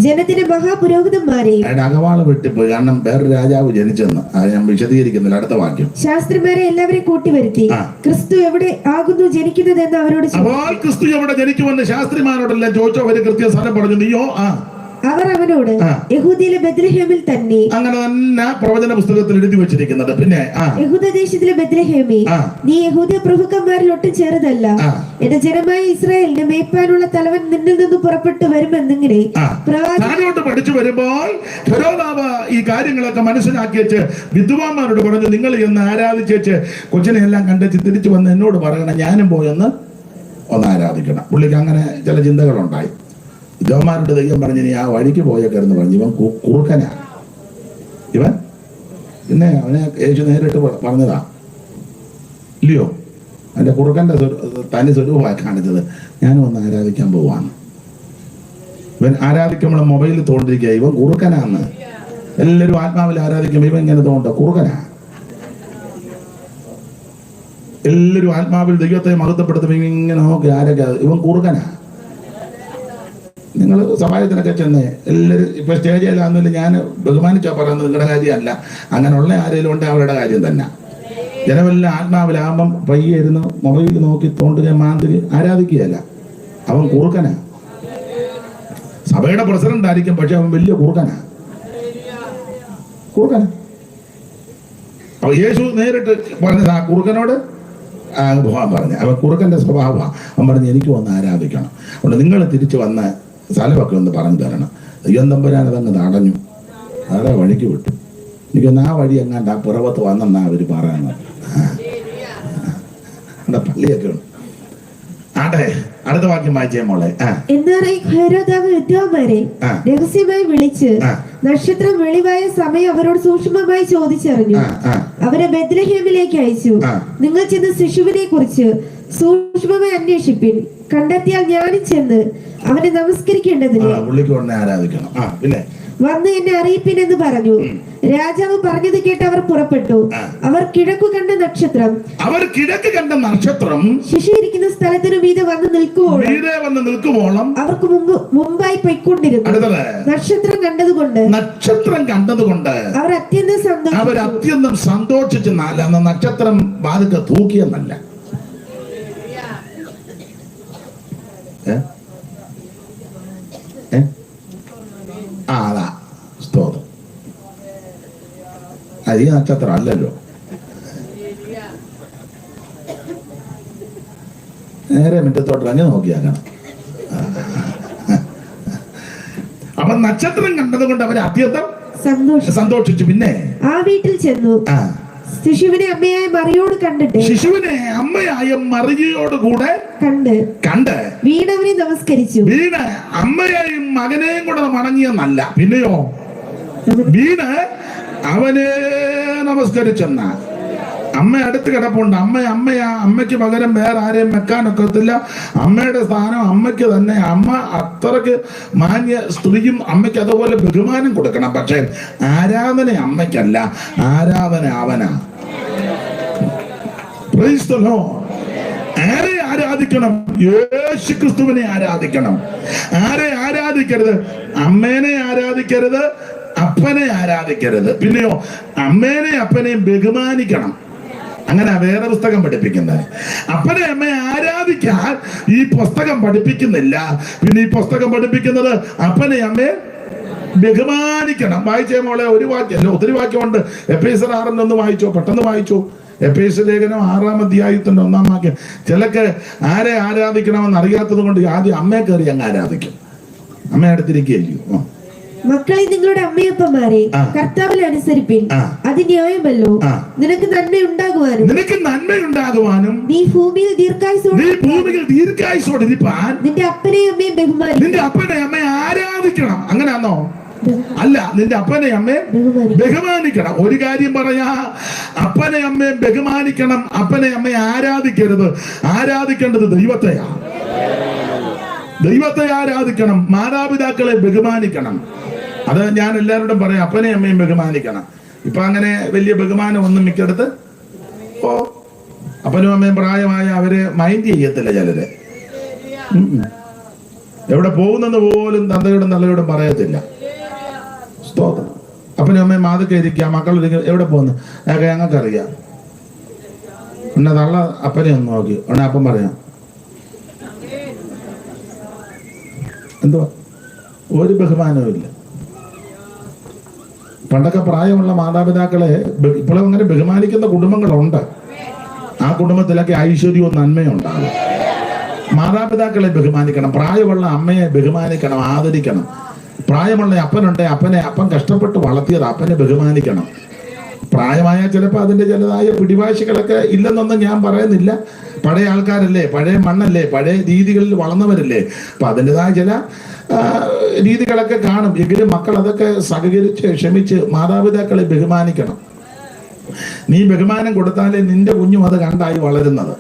ജനത്തിന്റെ മഹാപുരോഹിതന്മാരെയും അകവാള് വിട്ടുപോയി. കാരണം വേറൊരു രാജാവ് ജനിച്ചെന്ന് അത് ഞാൻ വിശദീകരിക്കുന്നില്ല. അടുത്ത വാക്യം. ശാസ്ത്രിമാരെ എല്ലാവരെയും കൂട്ടിവരുത്തി ക്രിസ്തു എവിടെ ആകുന്നു ജനിക്കുന്നത് എന്ന് അവരോട് ചോദിച്ചു. ക്രിസ്തു എവിടെ ജനിക്കുമെന്ന് ശാസ്ത്രിമാരോടെല്ലാം ചോദിച്ചു. അവര് കൃത്യ സ്ഥലം പറഞ്ഞു. നീയോ? അവർ അവനോട് യഹൂദയിലെ ബെത്ലഹേമിൽ തന്നെ. അങ്ങനെ തന്നെ പ്രവചന പുസ്തകത്തിൽ എഴുതി വെച്ചിരിക്കുന്നത്. പിന്നെ യഹൂദദേശത്തിലെ ബെത്ലഹേമി, നീ യഹൂദ പ്രഭുക്കന്മാരിൽ ഒട്ടും ചെറുതല്ല. എന്റെ ജനമായ ഇസ്രായേലിന്റെ മേയ്പ്പാനുള്ള തലവൻ നിന്നിൽ നിന്ന് പുറപ്പെട്ടു വരുമെന്നിങ്ങനെ പ്രവാചകനോട് പഠിച്ചു വരുമ്പോൾ ഫെരോദാവ് ഈ കാര്യങ്ങളൊക്കെ മനസ്സിലാക്കി വെച്ച് വിദ്വാൻമാരോട് പറഞ്ഞു, നിങ്ങൾ എന്ന് ആരാധിച്ചേച്ച് കൊച്ചിനെ എല്ലാം കണ്ടെച്ച് തിരിച്ചു വന്ന് എന്നോട് പറയണം, ഞാനും പോയെന്ന് ഒന്ന് ആരാധിക്കണം. പുള്ളിക്ക് അങ്ങനെ ചില ചിന്തകളുണ്ടായി. വിദ്വാന്മാരുടെ ദൈവം പറഞ്ഞു, നീ ആ വഴിക്ക് പോയേക്കെന്ന് പറഞ്ഞു. ഇവൻ കുറുക്കനാ. ഇവൻ പിന്നെ അവനെ യേശു നേരിട്ട് പറഞ്ഞതാ, ഇല്ലയോ? അവന്റെ കുറുക്കന്റെ തനി സ്വരൂപമായി കാണിച്ചത്. ഞാനും ഒന്ന് ആരാധിക്കാൻ പോവാണ്. ഇവൻ ആരാധിക്കുമ്പോൾ മൊബൈലിൽ തോണ്ടിരിക്കുക. ഇവൻ കുറുക്കനാന്ന്. എല്ലാവരും ആത്മാവിൽ ആരാധിക്കുമ്പോൾ ഇവൻ ഇങ്ങനെ തോണ്ട കുറുക്കനാ. എല്ലാവരും ആത്മാവിൽ ദൈവത്തെ മഹത്വപ്പെടുത്തുമ്പോൾ ഇങ്ങനെ നോക്കി ആരൊക്കെ, ഇവൻ കുറുക്കനാ. നിങ്ങൾ സമാജത്തിനൊക്കെ ചെന്ന് എല്ലാവരും ഇപ്പൊ സ്റ്റേജിലാണെന്നില്ല, ഞാൻ ബഹുമാനിച്ചാ പറയുന്നത് നിങ്ങളുടെ കാര്യമല്ല. അങ്ങനെയുള്ള ആരെങ്കിലും ഉണ്ട് അവരുടെ കാര്യം തന്നെ. ജനമെല്ലാം ആത്മാവിലാകുമ്പം പയ്യെ ഇരുന്ന് മൊബൈൽ നോക്കി തോണ്ടുക, മാന്തി ആരാധിക്കുകയല്ല. അവൻ കുറുക്കനാ. സഭയുടെ പ്രസിഡന്റ് ആയിരിക്കും, പക്ഷെ അവൻ വലിയ കുറുക്കനാ. അപ്പൊ യേശു നേരിട്ട് പറഞ്ഞത് ആ കുറുക്കനോട് ഭഗവാൻ പറഞ്ഞു. അവൻ കുറുക്കന്റെ സ്വഭാവമാണ്. അവൻ പറഞ്ഞു, എനിക്ക് വന്ന് ആരാധിക്കണം. അതുകൊണ്ട് നിങ്ങൾ തിരിച്ചു വന്ന് സ്ഥലമൊക്കെ ഒന്ന് പറഞ്ഞു തരണം. ദൈവം തമ്പുരാൻ അതങ്ങ് തടഞ്ഞു. വേറെ വഴിക്ക് വിട്ടു. എനിക്കൊന്ന് ആ വഴി എങ്ങാണ്ട് ആ പുറവത്ത് വന്നെന്നാ അവര് പറയുന്നത്. അവിടെ പള്ളിയൊക്കെ ഉണ്ട്. ആട്ടെ, അടുത്ത വാക്യം വായിച്ചേ മോളെ. രഹസ്യമായി വിളിച്ച് നക്ഷത്രം വെളിവായ സമയം അവരോട് സൂക്ഷ്മമായി ചോദിച്ചറിഞ്ഞു. അവരെ ബെത്ലഹേമിലേക്ക് അയച്ചു. നിങ്ങൾ ചെന്ന് ശിശുവിനെ കുറിച്ച് സൂക്ഷ്മമായി അന്വേഷിപ്പിൻ. കണ്ടെത്തിയാൽ ഞാനും ചെന്ന് അവനെ നമസ്കരിക്കേണ്ടതിന് ആരാധിക്കണം. പിന്നെ വന്ന് എന്നെ അറിയിപ്പിൻ എന്ന് പറഞ്ഞു. രാജാവ് പറഞ്ഞത് കേട്ട് അവർ പുറപ്പെട്ടു. അവർ കിഴക്കു കണ്ട നക്ഷത്രം ശിശു ഇരിക്കുന്ന സ്ഥലത്തിനു മീതെ വന്ന് നിൽക്കുവോളം അവർക്ക് മുമ്പായി പൊയ്ക്കൊണ്ടിരുന്നു. നക്ഷത്രം കണ്ടതുകൊണ്ട് അവർ അത്യന്തം സന്തോഷിച്ചെന്നല്ല, നക്ഷത്രം വാതിൽക്ക് തൂക്കിയെന്നല്ല. അതാ സ്തോത്രം. അത് ഈ നക്ഷത്രം അല്ലല്ലോ. നേരെ മുറ്റത്തോട്ട് ഇറങ്ങി നോക്കിയാക്കണം. അപ്പൊ നക്ഷത്രം കണ്ടത് കൊണ്ട് അവർ അത്യന്തം സന്തോഷിച്ചു. പിന്നെ ആ വീട്ടിൽ ചെന്നു ശിശുവിനെ അമ്മയായ മറിയോട് കണ്ടിട്ട് ശിശുവിനെ അമ്മയായ മറിയോട് കൂടെ കണ്ട് വീണവനെ നമസ്കരിച്ചു. വീണ് അമ്മയെയും മകനെയും കൂടെ മടങ്ങിയെന്നല്ല, പിന്നെയോ വീണ് അവനെ നമസ്കരിച്ചെന്ന. അമ്മ അടുത്ത് കിടപ്പുണ്ട്. അമ്മയ്ക്ക് പകരം വേറെ ആരെയും വെക്കാനൊക്കത്തില്ല. അമ്മയുടെ സ്ഥാനം അമ്മയ്ക്ക് തന്നെ. അമ്മ അത്രക്ക് മാന്യ സ്ത്രീയും, അമ്മയ്ക്ക് അതുപോലെ ബഹുമാനം കൊടുക്കണം. പക്ഷെ ആരാധന അമ്മയ്ക്കല്ല, ആരാധന അവനാ. Praise the Lord. ആരെ ആരാധിക്കണം? യേശു ക്രിസ്തുവിനെ ആരാധിക്കണം. ആരെ ആരാധിക്കരുത്? അമ്മേനെ ആരാധിക്കരുത്, അപ്പനെ ആരാധിക്കരുത്. പിന്നെയോ അമ്മേനെ അപ്പനെയും ബഹുമാനിക്കണം. അങ്ങനെ വേറെ പുസ്തകം പഠിപ്പിക്കുന്നത്. അപ്പനെ അമ്മയെ ആരാധിക്കാൻ ഈ പുസ്തകം പഠിപ്പിക്കുന്നില്ല. പിന്നെ ഈ പുസ്തകം പഠിപ്പിക്കുന്നത് അപ്പനെ അമ്മയെ ബഹുമാനിക്കണം. വായിച്ചേ മോളെ, ഒരു വാക്യം, ഒത്തിരി വാക്യമുണ്ട്. എഫേസ്യർ 6:1 വായിച്ചോ, പെട്ടെന്ന് വായിച്ചോ. എഫേസ്യ ലേഖനം 6-ാം അധ്യായത്തിന്റെ 1-ാം വാക്യം. ചിലക്ക് ആരെ ആരാധിക്കണമെന്ന് അറിയാത്തത് കൊണ്ട് ആദ്യം അമ്മയെ കയറി അങ്ങ് ആരാധിക്കും. അമ്മ അടുത്തിരിക്കുകയല്ലോ. മക്കളെ, നിങ്ങളുടെ അമ്മയപ്പന്മാരെ കർത്താവിൽ അനുസരിപ്പിൻ, അത് ന്യായമല്ലോ. നിനക്ക് നന്മയുണ്ടാകുവാനും നീ ഭൂമിയിൽ ദീർഘായുസ്സോടെ ഇരിപ്പാൻ നിന്റെ അപ്പനെയും അമ്മയെ ആരാധിക്കണം. അങ്ങനെയാണോ? അല്ല, നിന്റെ അപ്പനെ അമ്മയെ ബഹുമാനിക്കണം. ഒരു കാര്യം പറയാ, അപ്പനെ അമ്മയെ ബഹുമാനിക്കണം. അപ്പനെ അമ്മയെ ആരാധിക്കരുത്. ആരാധിക്കേണ്ടത് ദൈവത്തെ ആരാധിക്കണം. മാതാപിതാക്കളെ ബഹുമാനിക്കണം. അത് ഞാൻ എല്ലാവരോടും പറയാം, അപ്പനെ അമ്മയും ബഹുമാനിക്കണം. ഇപ്പൊ അങ്ങനെ വലിയ ബഹുമാനം ഒന്നും മിക്കടുത്ത് അപ്പനും അമ്മയും പ്രായമായ അവര് മൈൻഡ് ചെയ്യത്തില്ല. ചിലര് എവിടെ പോകുന്നെന്ന് പോലും തന്തയോടും നല്ലയോടും പറയത്തില്ല. സ്തോത്രം. അപ്പനും അമ്മയും മാതൊക്കെ ഇരിക്കുക, മക്കൾ എവിടെ പോകുന്നു ഞങ്ങൾക്കറിയാം. പിന്നെ തള്ള അപ്പനെ ഒന്ന് നോക്കി ഉടനെ അപ്പം പറയാം, എന്തുവാ, ഒരു ബഹുമാനവും ഇല്ല. പണ്ടൊക്കെ പ്രായമുള്ള മാതാപിതാക്കളെ ഇപ്പോഴും അങ്ങനെ ബഹുമാനിക്കുന്ന കുടുംബങ്ങളുണ്ട്. ആ കുടുംബത്തിലൊക്കെ ഐശ്വര്യവും നന്മയും ഉണ്ടാകും. മാതാപിതാക്കളെ ബഹുമാനിക്കണം. പ്രായമുള്ള അമ്മയെ ബഹുമാനിക്കണം, ആദരിക്കണം. പ്രായമുള്ള അപ്പനുണ്ട്, അപ്പൻ കഷ്ടപ്പെട്ട് വളർത്തിയത്, അപ്പനെ ബഹുമാനിക്കണം. പ്രായമായ ചിലപ്പോൾ അതിന്റെ ചിലതായ പിടിവാശികളൊക്കെ ഇല്ലെന്നൊന്നും ഞാൻ പറയുന്നില്ല. പഴയ ആൾക്കാരല്ലേ, പഴയ മണ്ണല്ലേ, പഴയ രീതികളിൽ വളർന്നവരല്ലേ. അപ്പൊ അതിൻ്റെതായ ചില രീതികളൊക്കെ കാണും. എങ്കിലും മക്കൾ അതൊക്കെ സഹകരിച്ച് ക്ഷമിച്ച് മാതാപിതാക്കളെ ബഹുമാനിക്കണം. നീ ബഹുമാനം കൊടുത്താലേ നിന്റെ കുഞ്ഞും അത് കണ്ടായി വളരുന്നത്.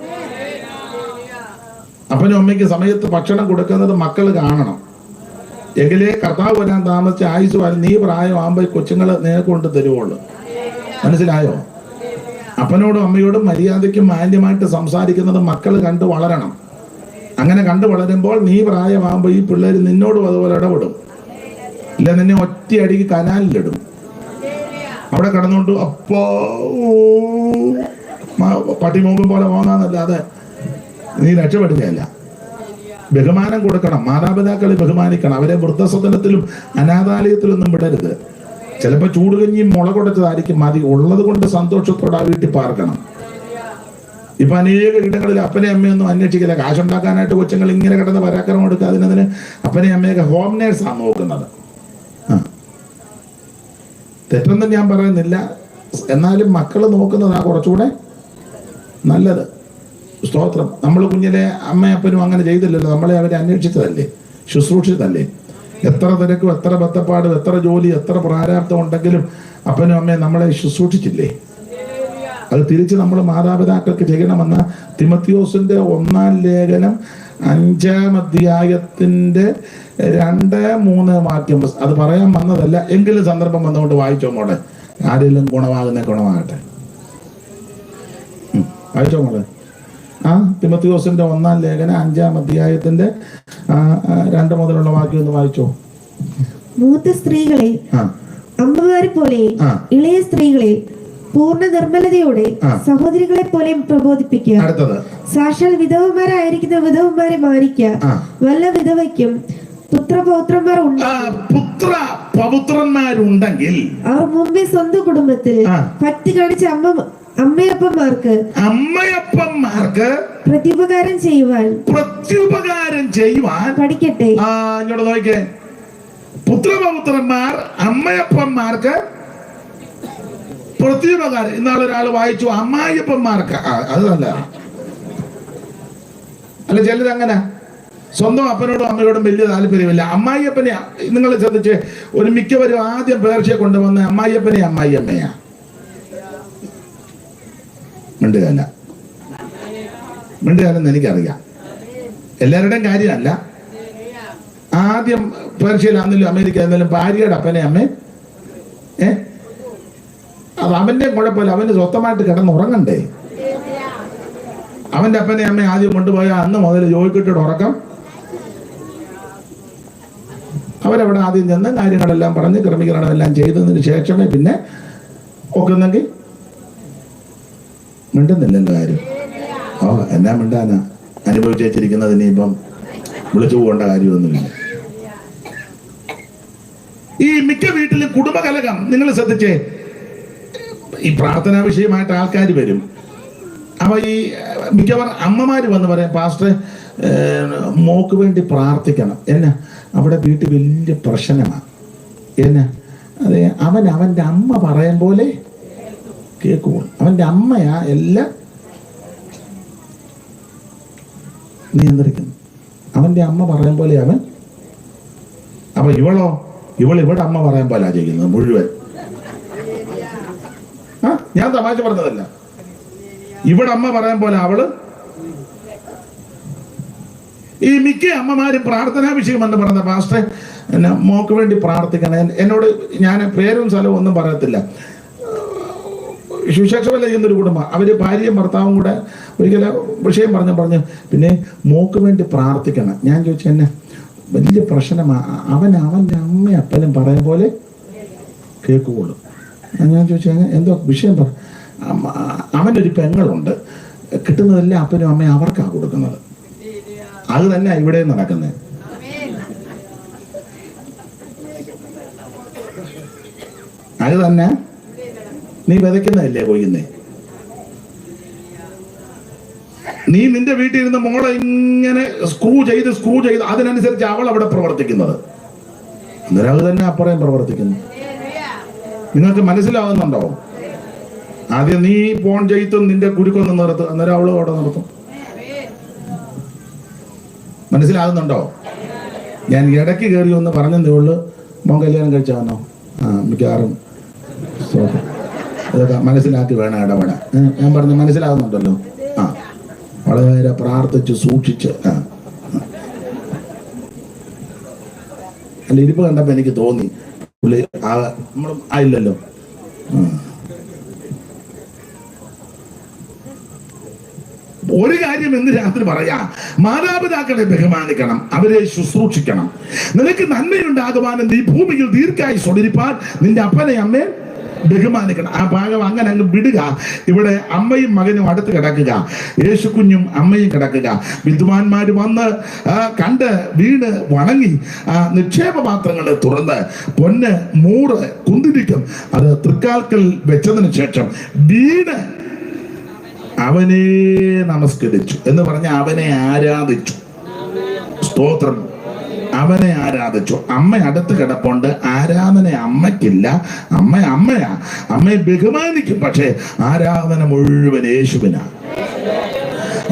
അപ്പനും അമ്മയ്ക്ക് സമയത്ത് ഭക്ഷണം കൊടുക്കുന്നത് മക്കൾ കാണണം. എങ്കിലേ കർത്താവ് വരാൻ താമസിച്ച് ആയുസ് വരും. നീ പ്രായമാകുമ്പോൾ കൊച്ചുങ്ങൾ നിനക്ക് കൊണ്ട് തരുവുള്ളൂ. മനസ്സിലായോ? അപ്പനോടും അമ്മയോടും മര്യാദയ്ക്കും മാന്യമായിട്ട് സംസാരിക്കുന്നത് മക്കൾ കണ്ട് വളരണം. അങ്ങനെ കണ്ടു വളരുമ്പോൾ നീ പ്രായമാകുമ്പോൾ ഈ പിള്ളേർ നിന്നോടും അതുപോലെ ഇടപെടും. ഇല്ല, നിന്നെ ഒറ്റയടിക്ക് കനാലിലിടും. അവിടെ കിടന്നുകൊണ്ട് അപ്പോ പട്ടിമൂക്കും പോലെ പോകാന്നല്ലാതെ നീ രക്ഷപ്പെടുകയല്ല. ബഹുമാനം കൊടുക്കണം. മാതാപിതാക്കളെ ബഹുമാനിക്കണം. അവരെ വൃദ്ധസദനത്തിലും അനാഥാലയത്തിലൊന്നും വിടരുത്. ചിലപ്പോൾ ചൂടുകഞ്ഞിയും മുള കൊടുത്തതായിരിക്കും മതി. ഉള്ളത് കൊണ്ട് സന്തോഷത്തോടെ ആ വീട്ടിൽ പാർക്കണം. ഇപ്പൊ അനേക ഇടങ്ങളിൽ അപ്പനെ അമ്മയൊന്നും അന്വേഷിക്കില്ല. കാശുണ്ടാക്കാനായിട്ട് കൊച്ചുങ്ങൾ ഇങ്ങനെ കിടന്ന് പരാക്രമം എടുക്കുക. അതിനതിന് അപ്പനെ അമ്മയൊക്കെ ഹോം നേഴ്സാണ് നോക്കുന്നത്. തെറ്റൊന്നും ഞാൻ പറയുന്നില്ല. എന്നാലും മക്കൾ നോക്കുന്നതാ കുറച്ചുകൂടെ നല്ലത്. സ്തോത്രം. നമ്മൾ കുഞ്ഞിലെ അമ്മയപ്പനും അങ്ങനെ ചെയ്തില്ലല്ലോ. നമ്മളെ അവരെ അന്വേഷിച്ചതല്ലേ, ശുശ്രൂഷിച്ചതല്ലേ. എത്ര തിരക്കും എത്ര ബത്തപ്പാടും എത്ര ജോലി എത്ര പ്രാരാബ്ദം ഉണ്ടെങ്കിലും അപ്പനും അമ്മയും നമ്മളെ ശുശ്രൂഷിച്ചില്ലേ. അത് തിരിച്ച് നമ്മൾ മാതാപിതാക്കൾക്ക് ചെയ്യണമെന്ന തിമത്തിയോസിന്റെ 1-ാം ലേഖനം 5-ാം അധ്യായത്തിന്റെ 2-3 വാക്യം. അത് പറയാൻ വന്നതല്ല, എങ്കിലും സന്ദർഭം വന്നുകൊണ്ട് വായിച്ചോ മോളെ. ആരെങ്കിലും ഗുണമാകട്ടെ. വായിച്ചോ മോളെ. തിമത്തിയോസിന്റെ 1-ാം ലേഖനം 5-ാം അധ്യായത്തിന്റെ 2 മുതലുള്ള വാക്യം ഒന്ന് വായിച്ചോ. മൂത്ത സ്ത്രീകളെ അമ്മമാരെ പോലെ ഇളയ സ്ത്രീകളെ പൂർണ്ണ നിർമ്മലതയോടെ സഹോദരികളെ പോലെ പ്രബോധിപ്പിക്കുക. സാക്ഷാൽ വിധവന്മാരായിരിക്കുന്ന വിധവന്മാരെ മാനിക്കുക. വല്ല വിധവയ്ക്കും പുത്രപൗത്രന്മാരുണ്ടെങ്കിൽ അവർ മുമ്പേ സ്വന്തം കുടുംബത്തിൽ ഭക്തി കാണിച്ച അമ്മയപ്പന്മാർക്ക് പ്രത്യുപകാരം ചെയ്യുവാൻ പഠിക്കട്ടെ. ഇങ്ങോട്ട് നോക്കിയേ, പുത്രപൗത്രന്മാർ അമ്മയപ്പന്മാർക്ക് പ്രത്യുപകാരം. ഇന്നാളൊരാൾ വായിച്ചു അമ്മായിയപ്പന്മാർക്ക്. അത് നല്ല അല്ല, ചിലരങ്ങനെ സ്വന്തം അപ്പനോടും അമ്മയോടും വലിയ താല്പര്യമില്ല. അമ്മായിയപ്പനെ നിങ്ങൾ ശ്രദ്ധിച്ച്, ഒരു മിക്കവരും ആദ്യം പേർച്ചയെ കൊണ്ടുവന്ന് അമ്മായിയപ്പനെ അമ്മായിയമ്മയാ. മിണ്ടുകാലെന്ന് എനിക്കറിയാം, എല്ലാവരുടെയും കാര്യമല്ല. ആദ്യം പേർഷ്യയിലാണെങ്കിലും അമേരിക്ക ആണെങ്കിലും ഭാര്യയുടെ അപ്പനെ അമ്മ അത് അവന്റെ കുഴപ്പമില്ല, അവന് സ്വന്തമായിട്ട് കിടന്നുറങ്ങണ്ടേ. അവന്റെ അപ്പനെ അമ്മ ആദ്യം കൊണ്ടുപോയ അന്ന് മുതൽ ജോയിക്കിട്ടോട് ഉറക്കം. അവരവിടെ ആദ്യം ചെന്ന് കാര്യങ്ങളെല്ലാം പറഞ്ഞ് ക്രമീകരണം എല്ലാം ചെയ്തതിന് ശേഷമേ പിന്നെ ഒക്കുന്നെങ്കിൽ. മിണ്ടുന്നില്ലല്ലോ കാര്യം. എന്നാ മിണ്ടാനാ, അനുഭവിച്ച് വെച്ചിരിക്കുന്നതിന് ഇപ്പം വിളിച്ചു പോകേണ്ട കാര്യമൊന്നുമില്ല. ഈ മിക്ക വീട്ടിലും കുടുംബകലകം നിങ്ങൾ ശ്രദ്ധിച്ചേ, ഈ പ്രാർത്ഥനാ വിഷയമായിട്ട് ആൾക്കാർ വരും. അപ്പൊ ഈ മിക്കവർ അമ്മമാര് വന്ന് പറയാം, പാസ്റ്റർ മോക്ക് വേണ്ടി പ്രാർത്ഥിക്കണം. എന്നാ അവിടെ വീട്ടിൽ വലിയ പ്രശ്നമാണ്. എന്നാ അതെ, അവന്റെ അമ്മ പറയും പോലെ കേൾക്കുള്ളൂ. അവന്റെ അമ്മയാ എല്ലാം നിയന്ത്രിക്കുന്നു. അവന്റെ അമ്മ പറയും പോലെ അവൻ. അപ്പൊ ഇവിടെ അമ്മ പറയാൻ പോലെ ചെയ്യുന്നത് മുഴുവൻ. ഞാൻ തമാശ പറഞ്ഞതല്ല, ഇവിടെ അമ്മ പറയാൻ പോലെ അവള്. ഈ മിക്ക അമ്മമാരും പ്രാർത്ഥനാ വിഷയം എന്ന് പറഞ്ഞ പാസ്റ്റർ എന്നെ മോക്ക് വേണ്ടി പ്രാർത്ഥിക്കണം. എന്നോട് ഞാൻ പേരും സ്ഥലവും ഒന്നും പറയത്തില്ല. സുശേഷമല്ല ചെയ്യുന്നൊരു കുടുംബം, അവര് ഭാര്യയും ഭർത്താവും കൂടെ ഒരിക്കലും വിഷയം പറഞ്ഞു പിന്നെ മോക്ക് വേണ്ടി പ്രാർത്ഥിക്കണം. ഞാൻ ചോദിച്ചു, എന്നെ വലിയ പ്രശ്നമാണ്, അവന്റെ അമ്മയും അപ്പനും പറയും പോലെ കേൾക്കുകയുള്ളൂ. ഞാൻ ചോദിച്ചു, എന്തോ വിഷയം പറ. അവനൊരു പെങ്ങളുണ്ട്, കിട്ടുന്നതെല്ലാം അപ്പനും അമ്മയും അവർക്കാണ് കൊടുക്കുന്നത്. അത് തന്നെ ഇവിടെ നടക്കുന്നത്. അത് തന്നെ നീ വിതയ്ക്കുന്നതല്ലേ കൊയ്യുന്നേ. നീ നിന്റെ വീട്ടിൽ ഇരുന്ന് മോളെ ഇങ്ങനെ സ്ക്രൂ ചെയ്ത് അതിനനുസരിച്ച് അവൾ അവിടെ പ്രവർത്തിക്കുന്നത്. അന്നേരം അത് തന്നെ അപ്പുറം പ്രവർത്തിക്കുന്നു. നിങ്ങൾക്ക് മനസ്സിലാവുന്നുണ്ടോ? ആദ്യം നീ ഫോൺ ചെയ്തും നിന്റെ കുരുക്കൊന്ന് നിർത്തും, അന്നേരം അവളും അവിടെ നിർത്തും. മനസ്സിലാകുന്നുണ്ടോ? ഞാൻ ഇടയ്ക്ക് കയറി ഒന്ന് പറഞ്ഞതേ ഉള്ളൂ, മോൻ കല്യാണം കഴിച്ചാണോ? മിക്കവാറും അതൊക്കെ മനസ്സിലാക്കി വേണം ഇടപെടാൻ. ഞാൻ പറഞ്ഞു മനസ്സിലാകുന്നുണ്ടല്ലോ. വളരെ പ്രാർത്ഥിച്ച് സൂക്ഷിച്ച്. അല്ല, ഇരിപ്പ് കണ്ടപ്പോ എനിക്ക് തോന്നി പുള്ളി നമ്മളും ആയില്ലല്ലോ. ഒരു കാര്യം എന്ന് രാത്രി പറയാ, മാതാപിതാക്കളെ ബഹുമാനിക്കണം, അവരെ ശുശ്രൂഷിക്കണം. നിനക്ക് നന്മയുണ്ടാകുവാനും നീ ഭൂമിയിൽ ദീർഘായുസ്സോടെ സ്വടിരിപ്പാൻ നിന്റെ അപ്പനെ അമ്മയെ ബഹുമാനിക്കണം. ആ ഭാഗം അങ്ങനെ അങ്ങ് വിടുക. ഇവിടെ അമ്മയും മകനും അടുത്ത് കിടക്കുക, യേശു കുഞ്ഞും അമ്മയും കിടക്കുക. വിദ്വാൻമാര് വന്ന് കണ്ട് വീണ് വണങ്ങി നിക്ഷേപപാത്രങ്ങൾ തുറന്ന് പൊന്ന് മൂറ് കുന്തിരിക്കും അത് തൃക്കാൽക്കൽ വെച്ചതിന് ശേഷം വീണ് അവനെ നമസ്കരിച്ചു എന്ന് പറഞ്ഞ അവനെ ആരാധിച്ചു. സ്തോത്രം. അവനെ ആരാധിച്ചു. അമ്മ അടുത്ത് കിടപ്പുണ്ട്, ആരാധന അമ്മയ്ക്കില്ല. അമ്മയാ, അമ്മയെ ബഹുമാനിക്കും, പക്ഷേ ആരാധന മുഴുവൻ യേശുവിനാണ്.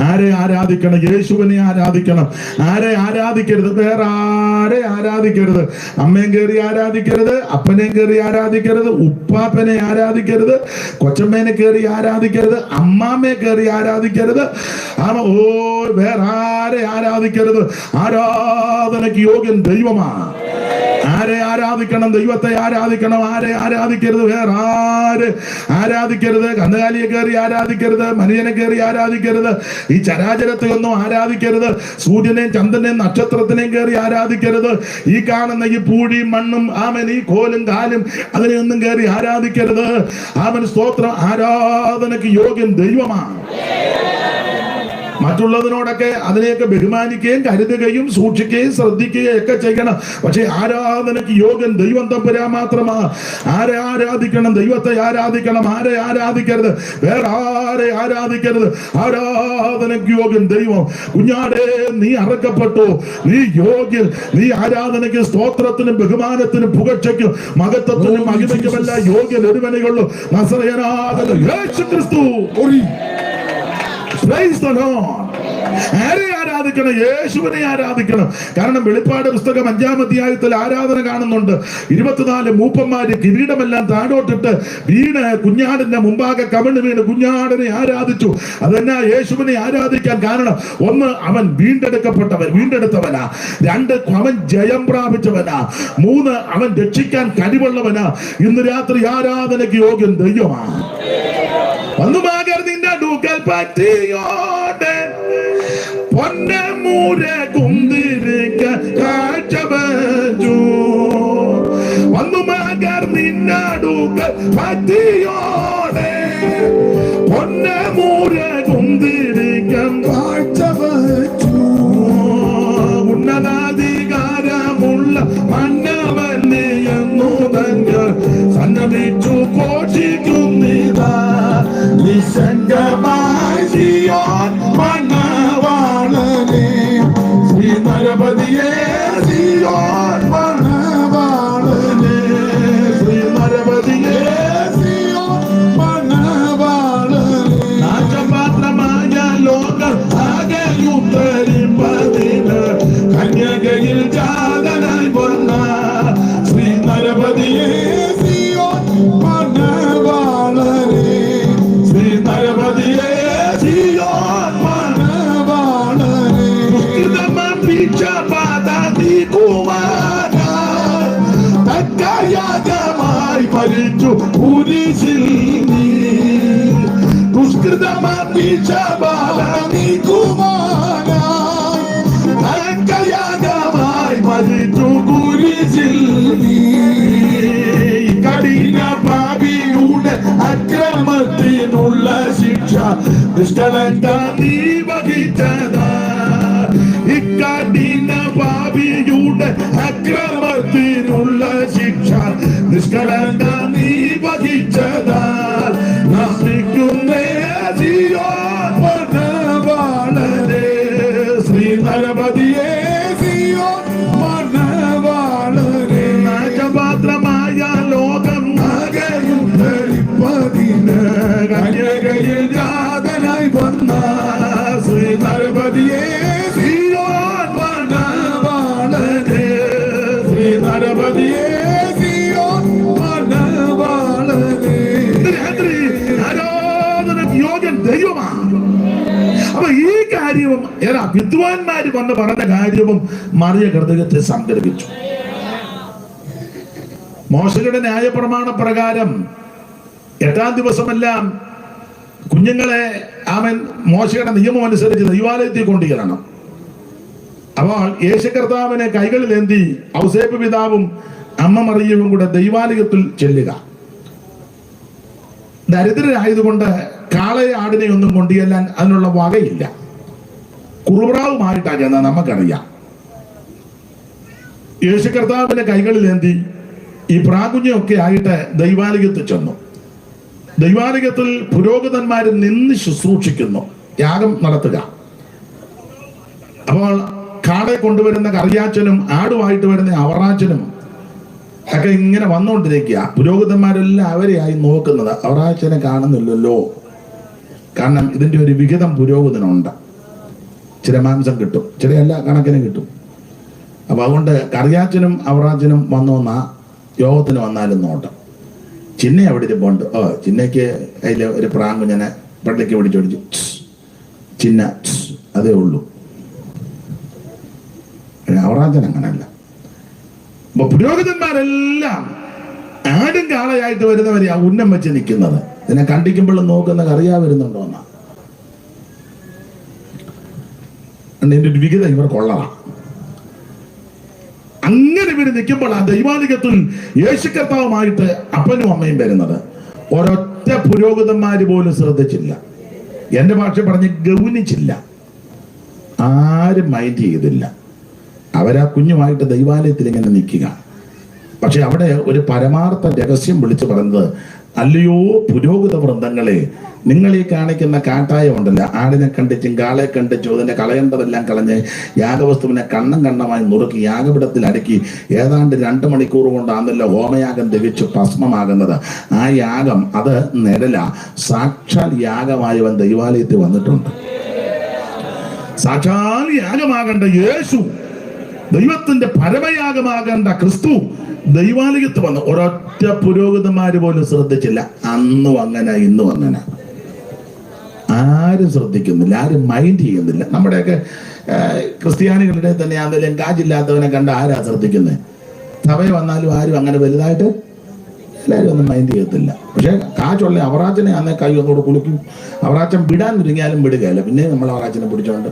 ആരെ ആരാധിക്കണം? യേശുവിനെ ആരാധിക്കണം. ആരെ ആരാധിക്കരുത്? വേറെ ആരെ ആരാധിക്കരുത്. അമ്മയും കയറി ആരാധിക്കരുത്, അപ്പനെയും കയറി ആരാധിക്കരുത്, ഉപ്പാപ്പനെ ആരാധിക്കരുത്, കൊച്ചമ്മേനെ കയറി ആരാധിക്കരുത്, അമ്മാമ്മയെ കയറി ആരാധിക്കരുത്. വേറെ ആരെ ആരാധിക്കരുത്. ആരാധനയ്ക്ക് യോഗ്യൻ ദൈവമാണ്. ആരെ ആരാധിക്കണം? ദൈവത്തെ ആരാധിക്കണം. ആരെ ആരാധിക്കരുത്? വേറെ ആര് ആരാധിക്കരുത്. കന്നുകാലിയെ കയറി ആരാധിക്കരുത്, മനുഷ്യനെ കയറി ആരാധിക്കരുത്, ഈ ചരാചരത്തെ ഒന്നും ആരാധിക്കരുത്, സൂര്യനെയും ചന്ദ്രനെയും നക്ഷത്രത്തിനെയും കയറി ആരാധിക്കരുത്, ഈ കാണുന്ന ഈ പൂഴിയും മണ്ണും ഈ കോലും കാലും അതിനെയൊന്നും കയറി ആരാധിക്കരുത്. സ്തോത്രം. ആരാധനയ്ക്ക് യോഗ്യൻ ദൈവമാണ്. മറ്റുള്ളതിനോടൊക്കെ അതിനെയൊക്കെ ബഹുമാനിക്കുകയും കരുതുകയും സൂക്ഷിക്കുകയും ശ്രദ്ധിക്കുകയും ഒക്കെ ചെയ്യണം. പക്ഷെ ആരാധനയ്ക്ക് യോഗ്യൻ ദൈവം തമ്പുരാൻ മാത്രമാ. ആരെ ആരാധിക്കണം? ദൈവത്തെ ആരാധിക്കണം. ആരെ ആരാധിക്കരുത്? വേറെ ആരെ ആരാധിക്കരുത്. ആരാധനയ്ക്ക് യോഗ്യൻ ദൈവം. കുഞ്ഞാടേ, നീ അറക്കപ്പെട്ടു, നീ യോഗ്യൻ. നീ ആരാധനയ്ക്ക്, സ്തോത്രത്തിനും ബഹുമാനത്തിനും പുകഴ്ചയ്ക്കും മഹത്വത്തിനും മഹിമയ്ക്കുമല്ല യോഗ്യൻ ഒരുവനെയുള്ളൂ, നസറേയനായ യേശുക്രിസ്തു. Praise the Lord. ആരെ ആരാധിക്കണം? യേശുവിനെ ആരാധിക്കണം. കാരണം വെളിപ്പാട് പുസ്തകം 5-ാം അധ്യായത്തിൽ ആരാധന കാണുന്നുണ്ട്. 24 മൂപ്പന്മാര് കിരീടമെല്ലാം താഴോട്ടിട്ട് വീണ് കുഞ്ഞാടിന്റെ മുമ്പാകെ കവിണ് വീണ് കുഞ്ഞാടിനെ ആരാധിച്ചു. അതെന്നാ യേശുവിനെ ആരാധിക്കാൻ കാരണം? ഒന്ന്, അവൻ വീണ്ടെടുത്തവനാ. 2, അവൻ ജയം പ്രാപിച്ചവനാ. 3, അവൻ രക്ഷിക്കാൻ കഴിവുള്ളവനാ. ഇന്ന് രാത്രി ആരാധനയ്ക്ക് യോഗ്യൻ ദൈവമാണ്. വന്നുമാകരുതിന്റെ അടുക്കൽ പറ്റിയോടെ പൊന്നമൂര കുന്തിരിക്ക കാഴ്ച വച്ചു. വന്നുമാകരുതിന്റെ അടുക്കൽ പറ്റിയോടെ പൊന്നമൂര കുന്തിരിക്ക കാഴ്ച വച്ചു. ഉന്നതാധികാരമുള്ള മന്നവനെ എന്നു തങ്ങൾ സന്നമിച്ചു ഘോഷിക്കുന്നിതാ. നിശങ്കമായി സിയോൻ മണവാളനെ, ശ്രീ നരപതിയെ സിയോൻ മണവാളനെ, ശ്രീ നരപതിയെ സിയോൻ മണവാളനെ. നാശപാത്രമായ ലോകം ആകെയും ധരിപ്പതിന് കന്യകയിൽ ജാതനായി വന്ന ശ്രീ നരപതിയെ സിയോൻ മണവാളനെ, ശ്രീ നരപതിയെ സിയോൻ മണവാളനെ. യാഗമായി ഭരിച്ചു കുരിശിൽ നീ. യാഗമായി ഭരിച്ചു കുരിശിൽ നീ. കഠിന പാപിയുടെ അക്രമത്തിനുള്ള ശിക്ഷ നിഷ്കളങ്ക നീ വഹിച്ചതാ. ഇക്കഠിന പാപിയുടെ അക്രമത്തിനുള്ള ശിക്ഷ നിഷ്കളങ്ക നീ വഹിച്ചതാ. നശിക്കുന്നേ സിയോൻ മണവാളനെ, ശ്രീ നരപതിയെ സിയോൻ മണവാളനെ. നാശപാത്രമായ ലോകം ആകെയും ധരിപ്പതിന് കന്യകയിൽ ജാതനായി വന്ന ശ്രീ നരപതിയെ സിയോൻ മണവാളനെ, ശ്രീ നരപതിയെ സിയോൻ മണവാളനെ. ആരാധനയ്ക്ക് യോഗ്യൻ ദൈവമാണ്. അപ്പൊ ഈ കാര്യവും വിദ്വാൻമാര് വന്ന് പറഞ്ഞ കാര്യവും മറിയ ഹൃദയത്തെ സംഗ്രഹിച്ചു. മോശയുടെ ന്യായപ്രമാണ പ്രകാരം 8-ാം ദിവസമെല്ലാം കുഞ്ഞുങ്ങളെ അവൻ മോശയുടെ നിയമം അനുസരിച്ച് ദൈവാലയത്തിൽ കൊണ്ടുചെല്ലണം. അപ്പോൾ യേശു കർത്താവിനെ കൈകളിലേന്തി ഔസേപ്പ് പിതാവും അമ്മ മറിയവും കൂടെ ദൈവാലയത്തിൽ ചെല്ലുക. ദരിദ്രരായതുകൊണ്ട് കാളയെ ആടിനെ ഒന്നും കൊണ്ടുചെല്ലാൻ അതിനുള്ള വകയില്ല. കുറുപ്രാവുമായിട്ടാണ് ചെന്നാൽ നമുക്കറിയാം. യേശു കർത്താവിന്റെ കൈകളിലേന്തി ഈ പ്രാകുഞ്ഞൊക്കെ ആയിട്ട് ദൈവാലയത്തിൽ ചെന്നു. ദൈവാലയത്തിൽ പുരോഹിതന്മാര് നിന്ന് ശുശ്രൂഷിക്കുന്നു, യാഗം നടത്തുക. അപ്പോൾ കാളെ കൊണ്ടുവരുന്ന കറിയാച്ചനും ആടുമായിട്ട് വരുന്ന അവറാച്ചനും ഒക്കെ ഇങ്ങനെ വന്നുകൊണ്ടിരിക്കുക. പുരോഹിതന്മാരെല്ലാം അവരെയായി നോക്കുന്നത്. അവറാച്ചനെ കാണുന്നില്ലല്ലോ, കാരണം ഇതിന്റെ ഒരു വിഹിതം പുരോഹിതനുണ്ട്. ചില മാംസം കിട്ടും, ചില എല്ലാ കണക്കിനും കിട്ടും. അപ്പൊ അതുകൊണ്ട് കറിയാച്ചനും അവറാച്ചനും വന്നോന്നാ യോഗത്തിന് വന്നാലും നോട്ടം. ചിന്ന അവിടെ ഇരിപ്പുണ്ട്. ചിന്നയ്ക്ക് അതിൽ ഒരു പ്രാങ്കുഞ്ഞനെ പള്ളിക്ക് പിടിച്ചോടിച്ചു. ചിന്ന അതേ ഉള്ളൂ. അവറാച്ചൻ അങ്ങനല്ല. അപ്പൊ പുരോഹിതന്മാരെല്ലാം ആടും കാളയായിട്ട് വരുന്നവരെ ആ ഉന്നം വെച്ച് നിൽക്കുന്നത്. ഇതിനെ കണ്ടിക്കുമ്പോഴും നോക്കുന്ന കറിയാ വരുന്നുണ്ടോ എന്നാ. ഇതിന്റെ ഒരു വിഹിതം ഇവർ കൊള്ളണം. അങ്ങനെ ഇവര് നിൽക്കുമ്പോൾ ആ ദൈവാലയത്തിൽ യേശു കർത്താവുമായിട്ട് അപ്പനും അമ്മയും വരുന്നത് ഒരൊറ്റ പുരോഹിതന്മാര് പോലും ശ്രദ്ധിച്ചില്ല. എന്റെ ഭാഷ പറഞ്ഞ് ഗൗനിച്ചില്ല. ആരും മൈൻഡ് ചെയ്തില്ല. അവരാ കുഞ്ഞുമായിട്ട് ദൈവാലയത്തിൽ ഇങ്ങനെ നിൽക്കുക. പക്ഷെ അവിടെ ഒരു പരമാർത്ഥ രഹസ്യം വിളിച്ചു പറഞ്ഞത്, അല്ലയോ പുരോഹിത വൃന്ദങ്ങളെ, നിങ്ങൾ ഈ കാണിക്കുന്ന കാട്ടായം ഉണ്ടല്ലോ, ആടിനെ കണ്ടിച്ചും കാളെ കണ്ടിച്ചും അതിന്റെ കളയേണ്ടതെല്ലാം കളഞ്ഞ് യാഗവസ്തുവിനെ കണ്ണമായി നുറുക്കി യാഗപീഠത്തിൽ അടുക്കി ഏതാണ്ട് 2 മണിക്കൂർ കൊണ്ടാണല്ലോ ഹോമയാഗം തികച്ചു ഭസ്മമാകുന്നത്. ആ യാഗം അത് നിഴല. സാക്ഷാൽ യാഗമായവൻ ദൈവാലയത്തിൽ വന്നിട്ടുണ്ട്. സാക്ഷാൽ യാഗമാകേണ്ട യേശു, ദൈവത്തിന്റെ പരമയാഗമാകേണ്ട ക്രിസ്തു ദൈവാലയത്ത് വന്നു. ഒരൊറ്റ പുരോഹിതന്മാര് പോലും ശ്രദ്ധിച്ചില്ല. അന്നും അങ്ങനെ, ഇന്നും അങ്ങനെ. ആരും ശ്രദ്ധിക്കുന്നില്ല, ആരും മൈൻഡ് ചെയ്യുന്നില്ല. നമ്മുടെയൊക്കെ ക്രിസ്ത്യാനികളുടെ തന്നെ ആണെങ്കിലും കാജില്ലാത്തവനെ കണ്ട ആരാ ശ്രദ്ധിക്കുന്നത്? സഭയിൽ വന്നാലും ആരും അങ്ങനെ വലുതായിട്ട് എല്ലാവരും ഒന്നും മൈൻഡ് ചെയ്യത്തില്ല. പക്ഷെ കാശുള്ള അവറാച്ചനെ അന്നേ കൈ ഒന്നുകൂടെ കുളിക്കും. അവറാച്ചൻ വിടാൻ ഒരുങ്ങിയാലും വിടുകയല്ല. പിന്നെ നമ്മൾ അവറാച്ചനെ പിടിച്ചോണ്ട്,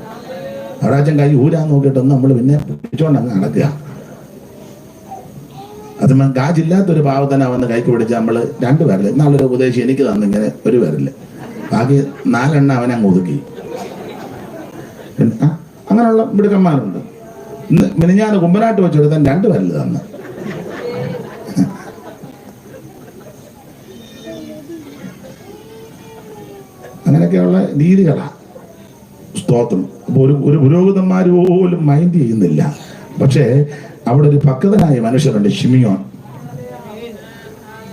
അവറാച്ചൻ കൈ ഊരാൻ നോക്കിയിട്ടൊന്നും നമ്മൾ പിന്നെ പിടിച്ചോണ്ട് അങ്ങ് നടക്കുക. അത് കാജില്ലാത്തൊരു പാവത്തനെ വന്ന് കൈക്ക് പിടിച്ചാൽ നമ്മൾ 2 പേരില്ല. നാളൊരു ഉപദേശം എനിക്ക് തന്നിങ്ങനെ 1 പേരില്ല, ബാക്കി 4 എണ്ണം അവനങ്ങ് ഒതുക്കി. അങ്ങനെയുള്ള മിടുക്കന്മാരുണ്ട്. മിനിഞ്ഞാന്ന് കുമ്പനാട്ട് വെച്ചെടുത്താൻ 2 പേരിൽ തന്നു. അങ്ങനെയൊക്കെയുള്ള രീതികളാണ്. സ്തോത്രം. അപ്പോൾ ഒരു പുരോഹിതന്മാർ പോലും മൈൻഡ് ചെയ്യുന്നില്ല. പക്ഷേ അവിടെ ഒരു ഭക്തനായ മനുഷ്യരുണ്ട്, ശിമിയോൻ.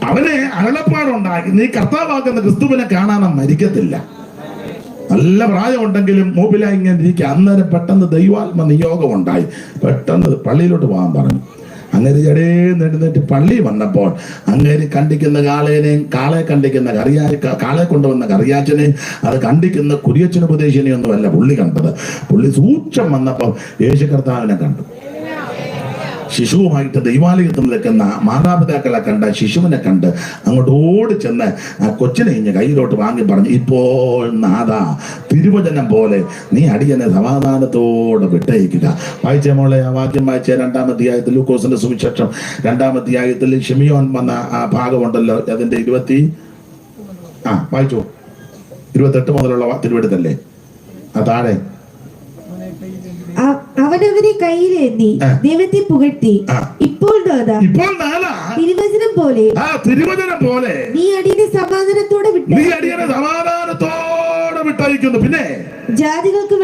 അവനെ അരുളപ്പാടുണ്ടാക്കി, നീ കർത്താവാക്കുന്ന ക്രിസ്തുവിനെ കാണാൻ മരിക്കത്തില്ല. നല്ല പ്രായമുണ്ടെങ്കിലും മൂപ്പിലായി ഇങ്ങനെ ഇരിക്കുക. അന്നേരം പെട്ടെന്ന് ദൈവാത്മ നിയോഗം ഉണ്ടായി. പെട്ടെന്ന് പള്ളിയിലോട്ട് പോകാൻ പറഞ്ഞു. അങ്ങനെ എഴുന്നേറ്റ് പള്ളി വന്നപ്പോൾ അങ്ങേര് കണ്ടിക്കുന്ന കാളേനെയും കാളെ കണ്ടിക്കുന്ന കാളെ കൊണ്ടുവന്ന കറിയാച്ചനെയും അത് കണ്ടിക്കുന്ന കുരിയച്ചനുപദേശിനെയും ഒന്നുമല്ല പുള്ളി കണ്ടത്. പുള്ളി സൂക്ഷം വന്നപ്പോൾ യേശു കർത്താവിനെ കണ്ടു. ശിശുവുമായിട്ട് ദൈവാലയത്തിൽ നിൽക്കുന്ന മാതാപിതാക്കളെ കണ്ട ശിശുവിനെ കണ്ട് അങ്ങോട്ട് ഓടി ചെന്ന് ആ കൊച്ചിനെ ഇഞ്ഞ് കയ്യിലോട്ട് വാങ്ങി പറഞ്ഞു, ഇപ്പോൾ നാഥാ തിരുവചനം പോലെ നീ അടിയനെ സമാധാനത്തോടെ വിട്ടയക്കുക. വായിച്ച മോളെ ആ വാക്യം വായിച്ച 2-ാം അധ്യായത്തിൽ, ലൂക്കോസിന്റെ സുവിശേഷം 2-ാം അധ്യായത്തിൽ ശിമിയോൻ വന്ന ആ ഭാഗമുണ്ടല്ലോ, അതിന്റെ 28 മുതലുള്ള തിരുവെടുത്തല്ലേ ആ താഴെ. അവനവനെ കയ്യിലേന്തി ദൈവത്തെ പുകഴ്ത്തി, ഇപ്പോൾ തിരുവചനം പോലെ നീ അടിയനെ സമാധാനത്തോടെ വിട്ടയക്കുന്നു. പിന്നെ ജാതികൾക്ക്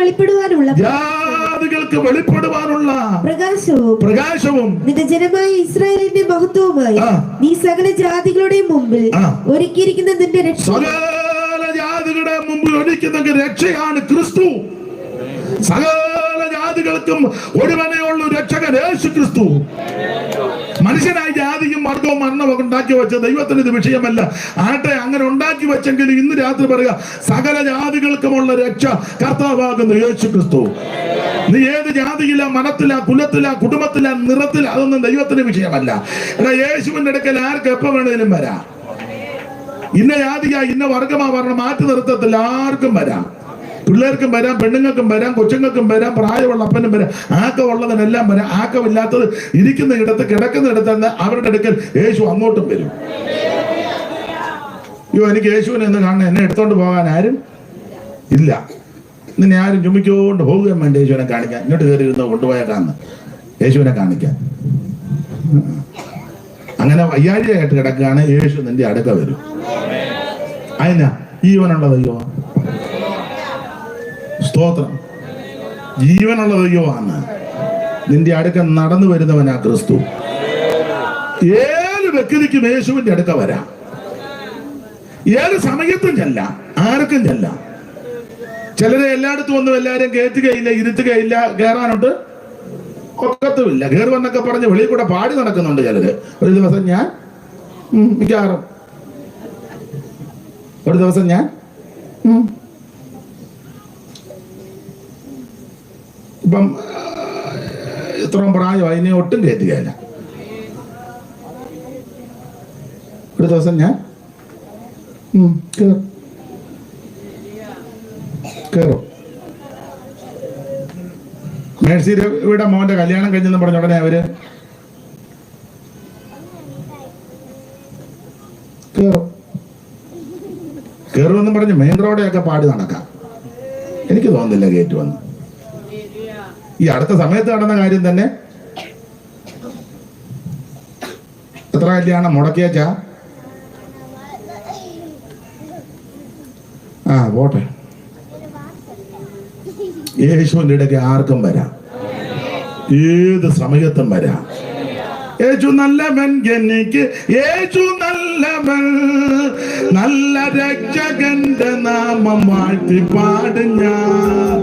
വെളിപ്പെടുവാനുള്ള പ്രകാശവും നിന്റെ ജനമായ ഇസ്രായേലിന്റെ മഹത്വവുമായി നീ സകല ജാതികളുടെയും മുമ്പിൽ ഒരുക്കിയിരിക്കുന്ന നിന്റെ രക്ഷയാണ് ക്രിസ്തു. സകല ജാതികൾക്കും ഒരുവനെയുള്ള രക്ഷകൻ യേശു ക്രിസ്തു. മനുഷ്യനായി ജാതിയും വർഗവും മരണവും ഉണ്ടാക്കി വെച്ച ദൈവത്തിന് ഇത് വിഷയമല്ല. ആട്ടെ, അങ്ങനെ ഉണ്ടാക്കി വെച്ചെങ്കിൽ ഇന്ന് രാത്രി പറയുക, സകല ജാതികൾക്കുമുള്ള രക്ഷ കർത്താവാകുന്ന യേശു ക്രിസ്തു. നീ ഏത് ജാതിയില, മനത്തില, കുലത്തില, കുടുംബത്തില, നിറത്തില, അതൊന്നും ദൈവത്തിന് വിഷയമല്ല. എന്നാ യേശുവിന്റെ അടുക്കൽ ആർക്ക് എപ്പോ വേണേലും വരാം. ഇന്ന ജാതിയാ ഇന്ന വർഗമാ പറഞ്ഞ മാറ്റി നിർത്തത്തില്ല. ആർക്കും വരാം. പിള്ളേർക്കും വരാം, പെണ്ണുങ്ങൾക്കും വരാം, കൊച്ചുങ്ങൾക്കും വരാം, പ്രായമുള്ള അപ്പനും വരാം. ആക്കമുള്ളതിനെല്ലാം വരാം. ആക്കമില്ലാത്തത് ഇരിക്കുന്ന ഇടത്ത് കിടക്കുന്ന ഇടത്ത് അവരുടെ അടുക്കൽ യേശു അങ്ങോട്ടും വരും. എനിക്ക് യേശുവിനെ ഒന്ന് കാണണം, എന്നെ എടുത്തോണ്ട് പോകാൻ ആരും ഇല്ല. നിന്നെ ആരും ചുമിക്കൊണ്ട് പോകുകയും വേണ്ട യേശുവിനെ കാണിക്കാൻ. ഇങ്ങോട്ട് കയറി ഇരുന്ന് കൊണ്ടുപോയേക്കാന്ന് യേശുവിനെ കാണിക്കാൻ. അങ്ങനെ വയ്യാഴിയായിട്ട് കിടക്കുകയാണ്, യേശു നിന്റെ അടുക്ക വരും. അതിനാ ജീവനുള്ള ദൈവം. സ്തോത്രം. ജീവനുള്ള ദൈവമാണ്. നിന്റെ അടുക്ക നടന്നു വരുന്നവനാ ക്രിസ്തു. ഏത് വ്യക്തിക്കും യേശുവിന്റെ അടുക്ക വരാം. ഏത് സമയത്തും ചെല്ലാം, ആർക്കും ചെല്ലാം. ചിലരെ എല്ലായിടത്തും ഒന്നും എല്ലാവരും കയറ്റുകയില്ല, ഇരുത്തുകയില്ല, കയറാനോട്ട് ഒക്കത്തുമില്ല. കയറുവെന്നൊക്കെ പറഞ്ഞ് വെളിയിൽ കൂടെ പാടി നടക്കുന്നുണ്ട് ചിലര്. ഒരു ദിവസം ഞാൻ മിക്കവാറും ഇപ്പം ഇത്രയും പ്രായമായി, ഇനി ഒട്ടും കയറ്റുകയില്ല. ഒരു ദിവസം ഞാൻ കയറും. മേഴ്സിയുടെ ഇവിടെ മോന്റെ കല്യാണം കഴിഞ്ഞെന്ന് പറഞ്ഞ ഉടനെ അവര് കയറുമെന്നും പറഞ്ഞ് മെയിൻ റോഡെയൊക്കെ പാടി നടക്കാം. എനിക്ക് തോന്നുന്നില്ല കയറ്റുവന്ന്. ഈ അടുത്ത സമയത്ത് നടന്ന കാര്യം തന്നെ. എത്ര കല്യാണം മുടക്കിയച്ചാ? പോട്ടെ. യേശുവിന്റെ ഇടയ്ക്ക് ആർക്കും വരാം, ഏത് സമയത്തും വരാം. യേശു നല്ലവൻ, എനിക്ക് യേശു നല്ലവൻ, നല്ല രക്ഷകന്റെ നാമം വാഴ്ത്തി പാടും ഞാൻ.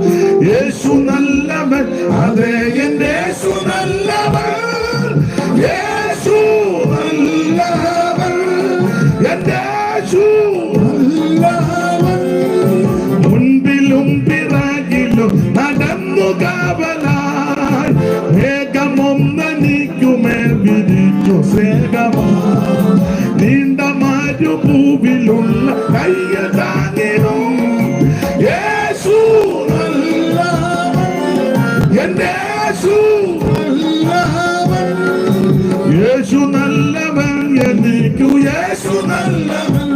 യേശു നല്ലവൻ, അതെ എന്റെ യേശു നല്ലവൻ, യേശു നല്ലവൻ, എന്റെ യേശു നല്ലവൻ. മുൻപിലും പിറകിലും നടന്നു കാവലായി, മേഘമൊന്നെനിക്കുമേൽ വിരിച്ചു സ്നേഹമായി. നീണ്ട മരുഭൂവിലുള്ള കയ്യ താങ്ങിടും യേശു നല്ലവൻ, എന്റെ യേശു നല്ലവൻ, യേശു നല്ലവൻ, എനിക്കു യേശു നല്ലവൻ.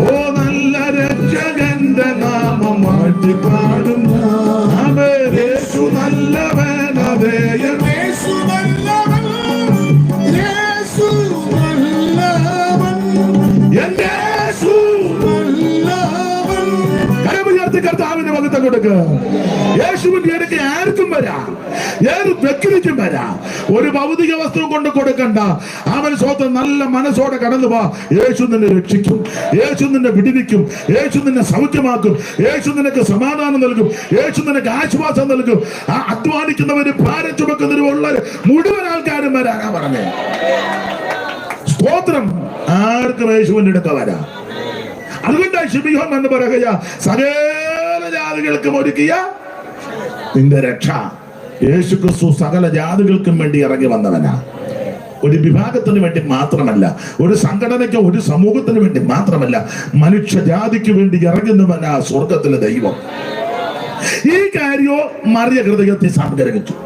ഓ നല്ല രക്ഷകന്റെ നാമം വാഴ്ത്തി പാടും ഞാൻ. യേശു നല്ലവൻ, അതേ യേശു നല്ലവൻ, യേശു നല്ലവൻ, എന്റെ യേശു നല്ലവൻ. കരമുയർത്തി കർത്താവിന്റെ മഹത്വം കൊടുക്കുക. യേശുവിന്റെ ഇടയ്ക്ക് ആർക്കും വരാം, ഏത് വ്യക്തിക്കും വരാം. ഒരു ഭൗതിക വസ്തുവും കൊണ്ട് കൊടുക്കണ്ട. അവൻ സ്വന്തം നല്ല മനസ്സോടെ കടന്നു പോ. യേശു നിന്നെ രക്ഷിക്കും, യേശു നിന്നെ വിടുവിക്കും, യേശു നിന്നെ സൗഖ്യമാക്കും, യേശു നിനക്ക് സമാധാനം നൽകും, യേശു നിനക്ക് ആശ്വാസം നൽകും. ആ അധ്വാനിക്കുന്നവര്, ഭാരം ചുമക്കുന്നവരുള്ള മുഴുവൻ ആൾക്കാരും വരാനാ പറഞ്ഞേ. സ്തോത്രം. ആർക്കും യേശുവിന്റെ അടുക്ക വരാം. അതുകൊണ്ടാണ് ശിബിയോൻ എന്ന് പറയുക, സകല ജാതികൾക്കും ഒരുക്കിയ നിന്റെ രക്ഷ. യേശു ക്രിസ്തു സകല ജാതികൾക്കും വേണ്ടി ഇറങ്ങി വന്നവനാ. ഒരു വിഭാഗത്തിന് വേണ്ടി മാത്രമല്ല, ഒരു സംഘടനയ്ക്കോ ഒരു സമൂഹത്തിന് വേണ്ടി മാത്രമല്ല, മനുഷ്യജാതിക്ക് വേണ്ടി ഇറങ്ങുന്നവനാ സ്വർഗത്തിലെ ദൈവം. ഈ കാര്യോ മറിയ ഹൃദയത്തെ സംഗ്രഹിച്ചു.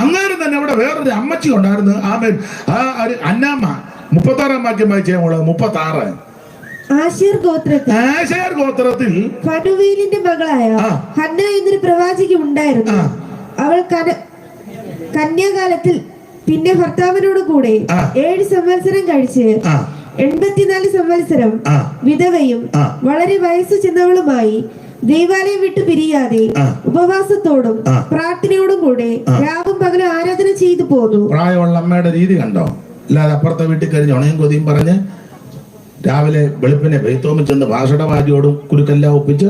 അങ്ങനെ തന്നെ അവിടെ വേറൊരു അമ്മച്ചി ഉണ്ടായിരുന്നു. ആമേൻ. അന്നാമ്മ 36 വാക്യം വായിച്ചേ. 36. ആശേർ ഗോത്രത്തിൽ ഫനുവേലിന്റെ മകളായ ഹന്ന എന്നൊരു പ്രവാചകി ഉണ്ടായിരുന്നു. അവൾ കന്യാകാലത്തിൽ പിന്നെ ഭർത്താവിനോട് കൂടെ 7 സംവത്സരം കഴിച്ച് 84 സംവത്സരം വിധവയും വളരെ വയസ്സു ചെന്നവളുമായി ദൈവാലയം വിട്ടു പിരിയാതെ ഉപവാസത്തോടും പ്രാർത്ഥനയോടും കൂടെ രാവും പകലും ആരാധന ചെയ്തു പോന്നു. പ്രായമുള്ള അമ്മയുടെ രീതി കണ്ടോ? അല്ലാതെ അപ്പുറത്തെ വീട്ടിൽ കഴിഞ്ഞ് ഉണയും കൊതിയും പറഞ്ഞ് രാവിലെ വെളുപ്പിനെ ബെയ്ത്തോമിൽ ചെന്ന് ഭാഷണവാദിയോടും കുരുക്കെല്ലാം ഒപ്പിച്ച്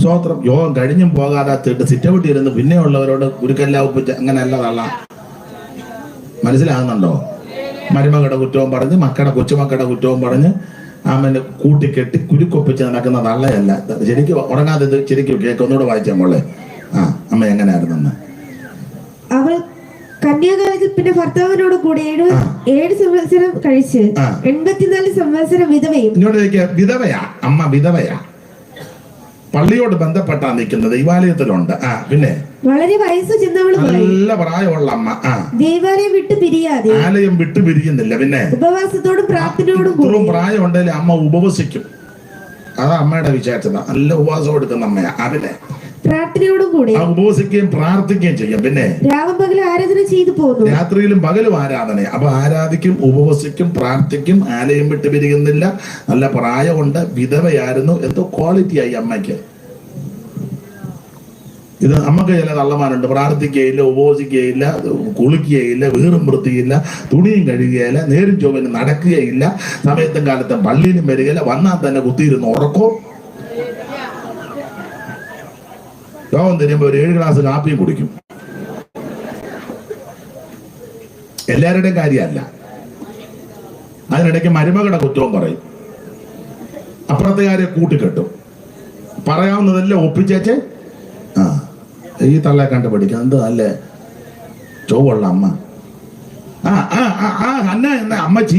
സ്വോത്രം യോഗം കഴിഞ്ഞും പോകാതെ സിറ്റൗട്ടി ഇരുന്ന് പിന്നെ ഉള്ളവരോട് കുരുക്കെല്ലാം ഒപ്പിച്ച് അങ്ങനെയല്ല തള്ള. മനസ്സിലാകുന്നുണ്ടോ? മരുമകളുടെ കുറ്റവും പറഞ്ഞ്, മക്കളുടെ കൊച്ചുമക്കളുടെ കുറ്റവും പറഞ്ഞ് ആമന് കൂട്ടിക്കെട്ടി കുരുക്കൊപ്പിച്ച് നടക്കുന്ന തള്ളയല്ല. ശരിക്കും ഉറങ്ങാതെ ശരിക്കും കേൾക്കൊന്നുകൂടെ വായിച്ചാൽ മോളെ. അമ്മ എങ്ങനെയായിരുന്നു? അവൾ കന്യാകാലത്തിൽ പിന്നെ ഭർത്താവിനോട് കൂടെ 7 സംവത്സരം കഴിച്ച് 84 സംവത്സരം വിധവയും. വിധവയാ അമ്മ, വിധവയാ. പള്ളിയോട് ബന്ധപ്പെട്ടാ നിൽക്കുന്നത്, ദൈവാലയത്തിലുണ്ട്. പിന്നെ വളരെ വയസ്സ് ചെന്നവളുമായി നല്ല പ്രായമുള്ള അമ്മ ദൈവാലയം വിട്ടു പിരിയാതെ, ആലയം വിട്ടു പിരിയുന്നില്ല. പിന്നെ ഉപവാസത്തോടും പ്രാർത്ഥനയോടും കൂടി പ്രായം ഉണ്ടെങ്കിൽ അമ്മ ഉപവസിക്കും. അതാ അമ്മയുടെ വിശേഷത. നല്ല ഉപവാസം എടുക്കുന്ന അമ്മയാ. അതിനെ പ്രാർത്ഥനയോടും കൂടി ഉപവസിക്കുകയും പ്രാർത്ഥിക്കുകയും ചെയ്യും. പിന്നെ രാവും പകലും ആരാധന ചെയ്തു പോകുന്നു. രാത്രിയിലും പകലും ആരാധന. അപ്പൊ ആരാധിക്കും, ഉപവസിക്കും, പ്രാർത്ഥിക്കും, ആലയം വിട്ടു പിരിയുന്നില്ല. നല്ല പ്രായമുണ്ട്, വിധവയായിരുന്നു. എന്തോ ക്വാളിറ്റി ആയി അമ്മയ്ക്ക്. ഇത് നമുക്ക് ചില തള്ളമാരുണ്ട്, പ്രാർത്ഥിക്കുകയില്ല, ഉപവസിക്കുകയില്ല, കുളിക്കുകയില്ല, വീറും വൃത്തിയില്ല, തുണിയും കഴുകുകയില്ല, നേരും ചൊവ്വന് നടക്കുകയില്ല, സമയത്തും കാലത്തും പള്ളിയിലും വരികയില്ല, വന്നാൽ തന്നെ കുത്തിയിരുന്ന് ഉറക്കോ. രോഗം തരുമ്പോ ഒരു 7 ഗ്ലാസ് കാപ്പിയും കുടിക്കും. എല്ലാവരുടെയും കാര്യമല്ല. അതിനിടയ്ക്ക് മരുമകളുടെ കുറ്റവും പറയും, അപ്പുറത്തുകാരെ കൂട്ടിക്കെട്ടും. പറയാവുന്നതെല്ലാം ഒപ്പിച്ചേച്ച് ഈ തള്ളെ കണ്ട് പഠിക്കാം. എന്ത് നല്ല ചൊവ്വുള്ള അമ്മ. അന്ന എന്ന അമ്മച്ചി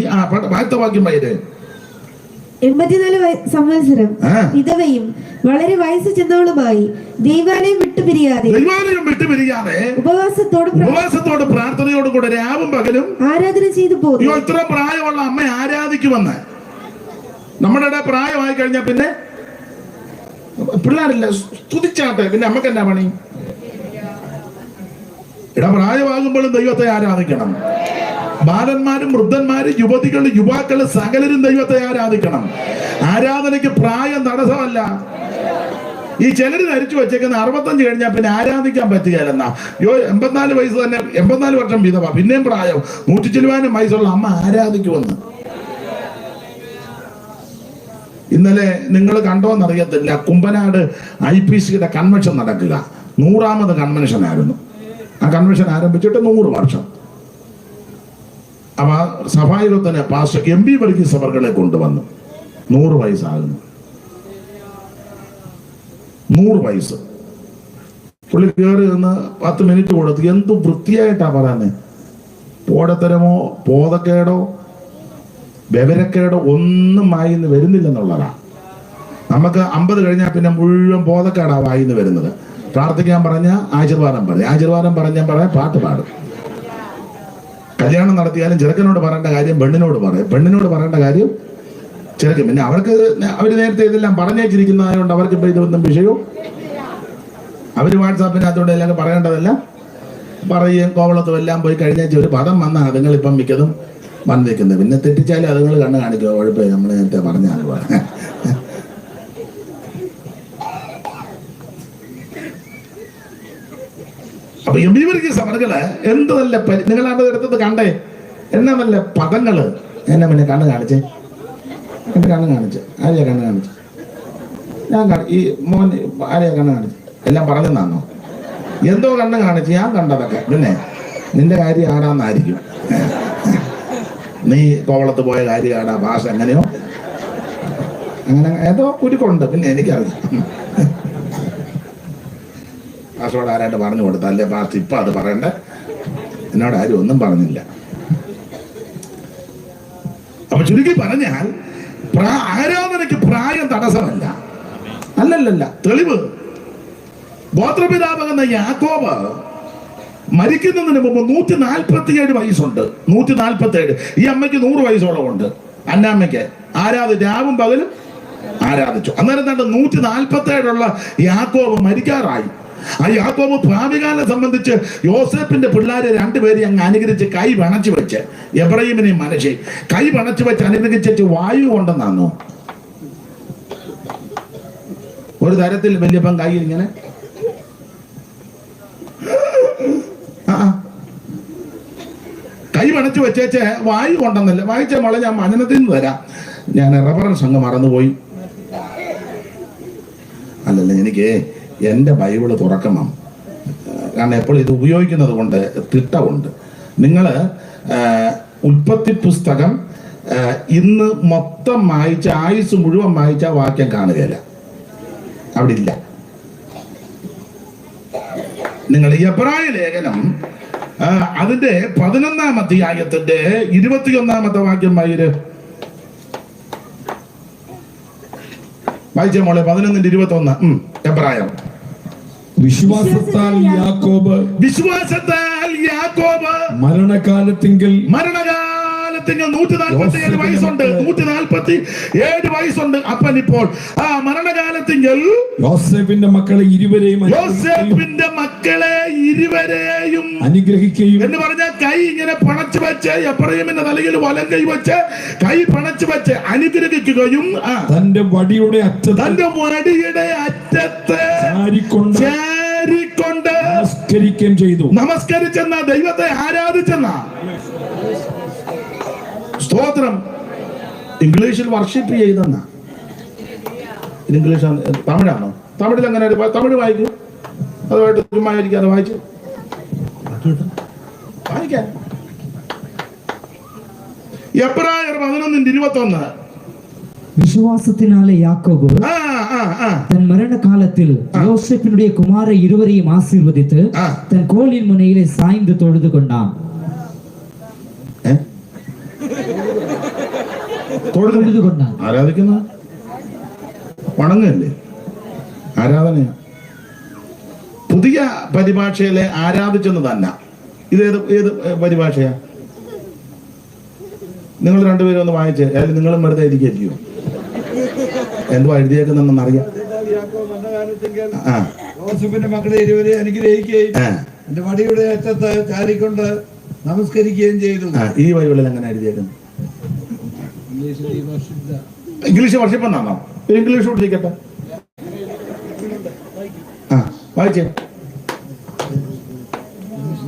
വാക്യം വൈര് 84 സംവത്സരം വിധവയും വളരെ വയസ്സ് ചെന്നവളുമായി ദൈവാലയം വിട്ടുപിരിയാതെ ഉപവാസത്തോടും പ്രാർത്ഥനയോടും കൂടെ രാവും പകലും ആരാധന ചെയ്തു പോകുന്നു. ഇത്ര പ്രായമുള്ള അമ്മ ആരാധിക്കുമെന്ന്. നമ്മുടെ പ്രായമായി കഴിഞ്ഞാൽ പിന്നെ പിള്ളേരില്ല, സ്തുതിച്ചാട്ടെ, പിന്നെ നമുക്ക് എന്നാ പണി? ഇട പ്രായമാകുമ്പോഴും ദൈവത്തെ ആരാധിക്കണം. ബാലന്മാരും വൃദ്ധന്മാരും യുവതികളും യുവാക്കളും സകലരും ദൈവത്തെ ആരാധിക്കണം. ആരാധനയ്ക്ക് പ്രായം തടസ്സമല്ല. ഈ ചിലര് ധരിച്ചു വെച്ചേക്കുന്ന 65 കഴിഞ്ഞാൽ പിന്നെ ആരാധിക്കാൻ പറ്റുകയല്ലെന്നാ. 84 വയസ്സ് തന്നെ, 84 വർഷം വിധവ, പിന്നെയും പ്രായം, 100 ചിലവാനും വയസ്സുള്ള അമ്മ ആരാധിക്കുമെന്ന്. ഇന്നലെ നിങ്ങൾ കണ്ടോന്നറിയത്തില്ല, കുമ്പനാട് IPCയുടെ കൺവെൻഷൻ നടക്കുക. 100ാമത് കൺവെൻഷൻ ആയിരുന്നു. ആ കൺവെൻഷൻ ആരംഭിച്ചിട്ട് 100 വർഷം. അപ്പൊ സഭായുഗത്തിന് പാസ്റ്റർ MB വർഗീസ് അവർകളെ കൊണ്ടുവന്നു. 100 വയസ്സാകുന്നു. 100 വയസ്സ്. പുള്ളി കയറി നിന്ന് 10 മിനിറ്റ് കൊടുത്തു. എന്ത് വൃത്തിയായിട്ടാ പറയുന്നത്. പോടത്തരമോ ബോധക്കേടോ വിവരക്കേടോ ഒന്നും വായിന്ന് വരുന്നില്ലെന്നുള്ളതാ. നമുക്ക് 50 കഴിഞ്ഞാൽ പിന്നെ മുഴുവൻ ബോധക്കേടാ വായിന്ന് വരുന്നത്. പ്രാർത്ഥിക്കാൻ പറഞ്ഞ ആശീർവാദം പറയും, ആശീർവാദം പറഞ്ഞാൽ പറയാൻ പാട്ട് പാടും. കല്യാണം നടത്തിയാലും ചെറുക്കനോട് പറയേണ്ട കാര്യം പെണ്ണിനോട് പറയും, പെണ്ണിനോട് പറയേണ്ട കാര്യം ചെറുക്കൻ. പിന്നെ അവർക്ക് നേരത്തെ ഇതെല്ലാം പറഞ്ഞേച്ചിരിക്കുന്നതായതുകൊണ്ട് അവർക്ക് ഇപ്പൊ ഇതൊന്നും വിഷയവും. അവര് വാട്സാപ്പിനകത്തോടെ എല്ലാം പറയേണ്ടതെല്ലാം പറയുകയും കോവളത്തും എല്ലാം പോയി കഴിഞ്ഞേച്ച് ഒരു പദം വന്നാൽ അതുങ്ങൾ ഇപ്പം മിക്കതും വന്നിരിക്കുന്നത്. പിന്നെ തെറ്റിച്ചാലും അതുങ്ങൾ കണ്ണ് കാണിക്കുക, കുഴപ്പമില്ല, നമ്മൾ നേരത്തെ പറഞ്ഞാൽ. അപ്പൊ MB വർഗീസ് അവർകള് എന്ത് നല്ല നിങ്ങളാണ്ട് എടുത്തത് കണ്ടേ, എന്നാ നല്ല പദങ്ങള്. എന്നെ പിന്നെ കണ്ണ് കാണിച്ചേ, എന്റെ കണ്ണ് കാണിച്ച്. ആരെയാ കണ്ണ് കാണിച്ചു? ഞാൻ ഈ മോൻ ആരെയാ കണ്ണ് കാണിച്ചു? എല്ലാം പറഞ്ഞെന്നാണോ? എന്തോ കണ്ണ് കാണിച്ച് ഞാൻ കണ്ടതൊക്കെ. പിന്നെ നിന്റെ കാര്യം ആടാന്നായിരിക്കും. നീ കോവളത്ത് പോയ കാര്യം ആടാ, ഭാഷ എങ്ങനെയോ അങ്ങനെ ഏതോ കുരുക്കുണ്ട്. പിന്നെ എനിക്കറിയാം. ഭാഷയോട് ആരായിട്ട് പറഞ്ഞു കൊടുത്ത അല്ലേ ഭാഷ ഇപ്പൊ അത് പറയണ്ടേ? എന്നോട് ആരും ഒന്നും പറഞ്ഞില്ല. അപ്പൊ ചുരുക്കി പറഞ്ഞാൽ ആരാധനയ്ക്ക് പ്രായം തടസ്സമല്ല. അല്ലല്ല, തെളിവ് ഗോത്രപിതാവാകുന്ന യാക്കോബ് മരിക്കുന്നതിന് മുമ്പ് 147 വയസ്സുണ്ട്. 147. ഈ അമ്മയ്ക്ക് 100 വയസ്സോളം ഉണ്ട്. അന്നാമ്മയ്ക്ക് രാവും പകലും ആരാധിച്ചു. അന്നേരം തന്നെ 147 യാക്കോബ് മരിക്കാറായി. ആ യാക്കോബ് ഭാവികാലം സംബന്ധിച്ച് യോസേപ്പിന്റെ പിള്ളേരെ 2 പേരെ അങ്ങ് അനുഗ്രഹിച്ച് കൈ പണച്ചു വെച്ച്, എബ്രഹീമിനെയും മനശ്ശെയും കൈ പണച്ചു വെച്ച് അനുഗ്രഹിച്ചു വായു കൊണ്ടെന്നാന്നോ ഒരു തരത്തിൽ വല്യപ്പൻ കൈ ഇങ്ങനെ കൈ പണച്ചു വെച്ചേച്ച് വായു കൊണ്ടെന്നല്ല. വായിച്ച മോളെ ഞാൻ മനനത്തിൽ നിന്ന് തരാം. ഞാൻ റെഫറൻസ് അങ്ങ് മറന്നുപോയി. അല്ലല്ല, എനിക്ക് എൻ്റെ ബൈബിള് തുറക്കണം. കാരണം എപ്പോഴും ഇത് ഉപയോഗിക്കുന്നത് കൊണ്ട് തിട്ടമുണ്ട്. നിങ്ങൾ ഉൽപ്പത്തി പുസ്തകം ഇന്ന് മൊത്തം വായിച്ച ആയുസ് മുഴുവൻ വായിച്ച വാക്യം കാണുകയില്ല, അവിടെ ഇല്ല. നിങ്ങൾ എബ്രായ ലേഖനം അതിന്റെ 11-ാം അധ്യായത്തിന്റെ 21-ാമത്തെ വാക്യം വായിച്ച മോളെ. 11-21 എബ്രായം. വിശ്വാസത്താൽ യാക്കോബ് മരണകാലത്തിങ്കൽ 147 വയസ്സുണ്ട്. 147 വയസ്സുണ്ട് അപ്പൻ ഇപ്പോൾ. ആ മരണകാലത്തിങ്കൽ യോസേപ്പിന്റെ മക്കളെ ഇരുവരെയും അനുഗ്രഹിക്കുകയും എന്ന് പറഞ്ഞാൽ കൈ ഇങ്ങനെ പണച്ചു വെച്ച് എബ്രഹീമിന്റെ തലയിൽ വലം കൈ വെച്ച് കൈ പണച്ചു വെച്ച് അനുഗ്രഹിക്കുകയും തന്റെ വടിയുടെ അറ്റത്ത് ചാരിക്കൊണ്ട് നമസ്കരിക്കുകയും ചെയ്തു. നമസ്കരിച്ചെന്ന ദൈവത്തെ ആരാധിച്ചെന്ന സ്തോത്രം. ഇംഗ്ലീഷിൽ വർഷിപ്പ് ചെയ്തെന്ന. ഇംഗ്ലീഷ് തമിഴാണോ? തമിഴിൽ അങ്ങനെ തമിഴ് വായിക്കും. അതുമായിട്ട് ചുമ്മായിരിക്കാതെ വായിച്ചു വായിക്കാൻ. എബ്രായർ 11-21. விசுவாசத்தினாலே யாக்கோபு தன் மரண காலத்தில் யோசேப்பினுடைய குமார இருவரையும் ஆசீர்வதித்து தன் கோலின் முனையிலே சாய்ந்து தொழுது கொண்டான். തൊഴുതു കൊണ്ടാണ് ആരാധിക്കുന്ന വണങ്ങല്ലേ? ആരാധനയാ. പുതിയ പരിഭാഷയിലെ ആരാധിച്ചെന്ന് തന്നെ. ഏത് പരിഭാഷയാ? നിങ്ങൾ രണ്ടുപേരും ഒന്ന് വായിച്ച്, നിങ്ങളും വെറുതെ ഇരിക്കുമോ? എന്തുവാ എഴുതിയേക്കുന്നെന്ന് അറിയാം. യോസേഫിന്റെ മക്കളെ ഇരുവരെ അനുഗ്രഹിക്കുകയും എന്റെ വടിയുടെ അറ്റത്ത് ചാരിക്കൊണ്ട് നമസ്കരിക്കുകയും ചെയ്തു. ഈ ബൈബിളിൽ എങ്ങനെ എഴുതിയേക്കുന്നു? ഇംഗ്ലീഷ് വർഷിപ്പെന്നാണോ? ഇംഗ്ലീഷ് പഠിക്കട്ടെ. വായിച്ചേ.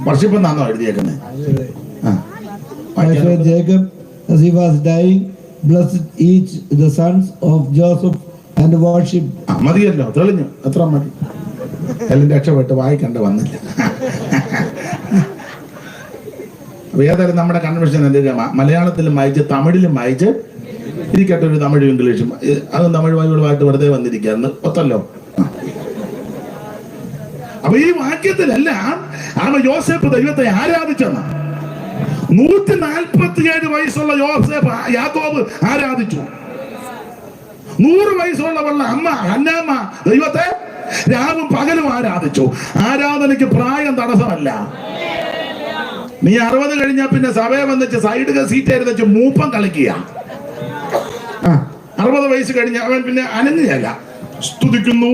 വർഷിപ്പെന്നാണോ എഴുതിയേക്കുന്നത്? Jacob, as he was dying, blessed each the sons of Joseph and worshiped. മതിയല്ലോ, തെളിഞ്ഞു. എത്ര മതി? എല്ലാം രക്ഷപ്പെട്ട് വായിക്കണ്ട വന്നില്ല. ഏതായാലും നമ്മുടെ കൺവെൻഷൻ മലയാളത്തിലും വായിച്ച് തമിഴിലും വായിച്ച് ഇരിക്കട്ടെ. ഒരു തമിഴും ഇംഗ്ലീഷും അതും തമിഴ് ബൈബിളുമായിട്ട് വെറുതെ വന്നിരിക്കുകയെന്ന് ഒത്തല്ലോ. അപ്പൊ ഈ വാക്യത്തിലെല്ലാം യോസേഫ് ദൈവത്തെ ആരാധിച്ചെന്ന 147 വയസ്സുള്ള യോസേഫ് യാക്കോബ് ആരാധിച്ചു. 100 വയസ്സുള്ളവള്ള അമ്മ ഹന്നാമ്മ ദൈവത്തെ രാവും പകലും ആരാധിച്ചു. ആരാധനയ്ക്ക് പ്രായം തടസ്സമല്ല. നീ 60 കഴിഞ്ഞാൽ പിന്നെ സഭയെ വന്നിച്ച് സൈഡ് സീറ്റ് വെച്ച് മൂപ്പം കളിക്കുക. 60 വയസ്സ് കഴിഞ്ഞ അവൻ പിന്നെ അനങ്ങുകയല്ല. സ്തുതിക്കുന്നു.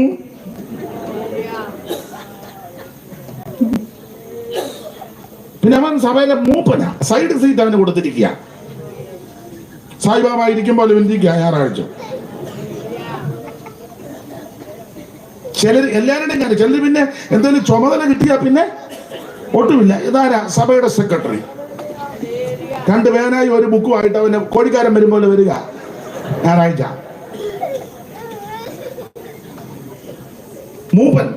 പിന്നെ അവൻ സഭയിലെ മൂപ്പന സൈഡ് സീറ്റ് അവന് കൊടുത്തിരിക്കുക. സായിബാബ ഇരിക്കുമ്പോൾ ഇരിക്കുക ഞായറാഴ്ച. ചിലർ എല്ലാവരുടെയും കാര്യം, ചിലർ പിന്നെ എന്തെങ്കിലും ചുമതല കിട്ടിയാൽ പിന്നെ ഒട്ടുമില്ല. ഇതാരാ? സഭയുടെ സെക്രട്ടറി. 2 പേനായി ഒരു ബുക്കുമായിട്ട് അവന് കോഴിക്കാരൻ വരുമ്പോൾ വരിക ഞായറാഴ്ച. മൂപ്പൻ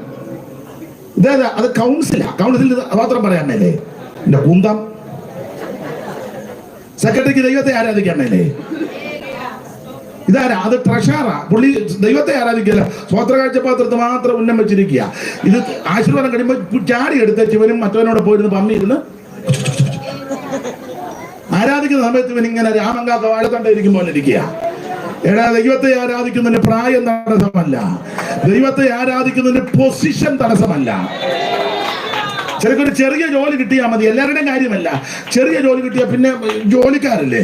ഇതേതാ? അത് കൗൺസിലാ. കൗൺസിൽ മാത്രം പറയാൻ മേലേ എന്റെ കുന്തം. സെക്രട്ടറിക്ക് ദൈവത്തെ ആരാധിക്കാൻ മേലേ. ഇതാരാ? അത് ട്രഷറാ. പുള്ളി ദൈവത്തെ ആരാധിക്കില്ല, സ്വോത്ര കാഴ്ചപാത്രത്തെ മാത്രം ഉന്നം വെച്ചിരിക്കുക. ഇത് ആശീർവാദം കഴിയുമ്പോൾ ചാടി എടുത്ത് ശിവനും മറ്റവനോട് പോയിരുന്ന് പമ്മിയിരുന്ന് ആരാധിക്കുന്ന സമയത്ത് ഇവനിങ്ങനെ രാമങ്കാത്ത വാഴത്തണ്ട ഇരിക്കും പോലെ ഇരിക്കുക. എടാ, ദൈവത്തെ ആരാധിക്കുന്നതിന് പ്രായം തടസ്സമല്ല. ദൈവത്തെ ആരാധിക്കുന്നതിന് പൊസിഷൻ തടസ്സമല്ല. ചിലക്കൊരു ചെറിയ ജോലി കിട്ടിയാൽ മതി. എല്ലാവരുടെയും കാര്യമല്ല. ചെറിയ ജോലി കിട്ടിയാൽ പിന്നെ ജോലിക്കാരല്ലേ.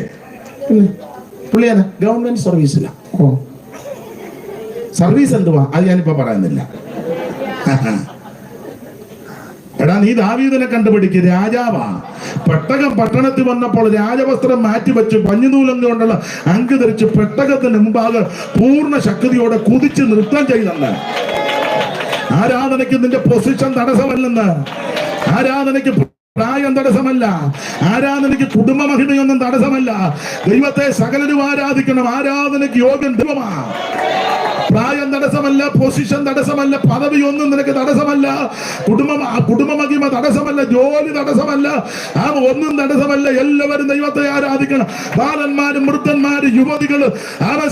പുള്ളിയാണ് ഗവൺമെന്റ് സർവീസില. സർവീസ് എന്തുവാ അത് ഞാനിപ്പോ പറയുന്നില്ല. എടാ, നീ ദാവീദിനെ കണ്ടുപിടിക്കുക. രാജാവാ. പെട്ടകം പട്ടണത്തിൽ വന്നപ്പോൾ രാജവസ്ത്രം മാറ്റിവെച്ച് പഞ്ഞുനൂലം കൊണ്ടുള്ള അങ്ക് ധരിച്ച് പെട്ടകത്തിന് മുമ്പാകെ പൂർണ്ണ ശക്തിയോടെ കുതിച്ച് നൃത്തം ചെയ്തെന്ന്. ആരാധനയ്ക്ക് നിന്റെ പൊസിഷൻ തടസ്സമല്ലെന്ന്. ആരാധനയ്ക്ക് പ്രായം തടസ്സമല്ല. ആരാധനയ്ക്ക് കുടുംബ മഹിമയൊന്നും തടസ്സമല്ല. ദൈവത്തെ സകലരും ആരാധിക്കണം. ആരാധനയ്ക്ക് യോഗ്യൻ ദൈവമാ. പ്രായം തടസ്സമല്ല, പൊസിഷൻ തടസ്സമല്ല, പദവിയൊന്നും നിനക്ക് തടസ്സമല്ല, കുടുംബ മഹിമ തടസ്സമല്ല, ജോലി തടസ്സമല്ല, ഒന്നും തടസ്സമല്ല. എല്ലാവരും ദൈവത്തെ ആരാധിക്കണം. ബാലന്മാരും വൃദ്ധന്മാരും യുവതികൾ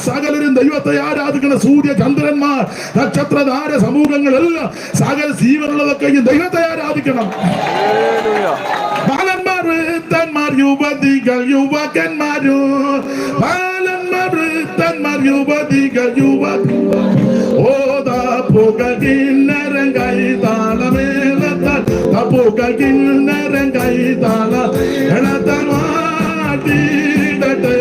സകലരും ദൈവത്തെ ആരാധിക്കണം. സൂര്യ ചന്ദ്രന്മാർ നക്ഷത്രധാര സമൂഹങ്ങളെല്ലാം സകല ജീവനുള്ളതൊക്കെ ദൈവത്തെ ആരാധിക്കണം. ബാലന്മാർ വൃദ്ധന്മാർ യുവതികൾ യുവകന്മാരും ബാലന്മാർ വൃദ്ധന്മാർ യുവതികൾ യുവതികൾ പുകകിന്നരം കൈതാളമേളത്താൽ പുകകിന്നരം കൈതാള എളത്താൽ മാറ്റിയിടട്ടെ.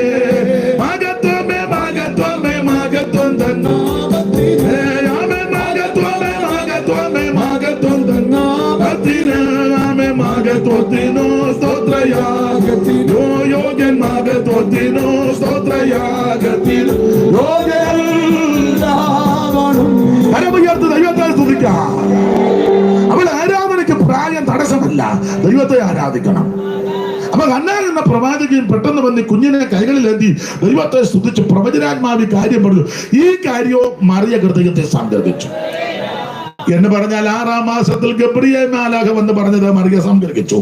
മകത്വമേ മകത്വമേ മകത്വം തന്നാമത്തിനേ മകത്വമേ മകത്വമേ മകത്വം തന്നാമത്തിനേ മകത്വത്തിനോ സ്തോത്രയാഗത്തിനോ യോഗ്യൻ മകത്വത്തിനോ സ്തോത്രയാഗത്തിനോ പരമയർത്ത് ദൈവത്തെ സ്തുതിക്കാം. അവൾ ആരാധനയ്ക്ക് പ്രായം തടസ്സമല്ല. ദൈവത്തെ ആരാധിക്കണം. അപ്പൊ ഹന്നാ എന്ന പ്രവാചകൻ പെട്ടെന്ന് വന്ന് കുഞ്ഞിനെ കൈകളിലേന്തി ദൈവത്തെ സ്തുതിച്ച് പ്രവചനാത്മാവി കാര്യം പറഞ്ഞു. ഈ കാര്യവും മറിയ ഹൃദയത്തെ സംഗ്രഹിച്ചു. എന്ന് പറഞ്ഞാൽ 6-ാം മാസത്തിൽ ഗബ്രിയേൽ മാലാഖ വന്ന് പറഞ്ഞത് മറിയ സംഗ്രഹിച്ചു.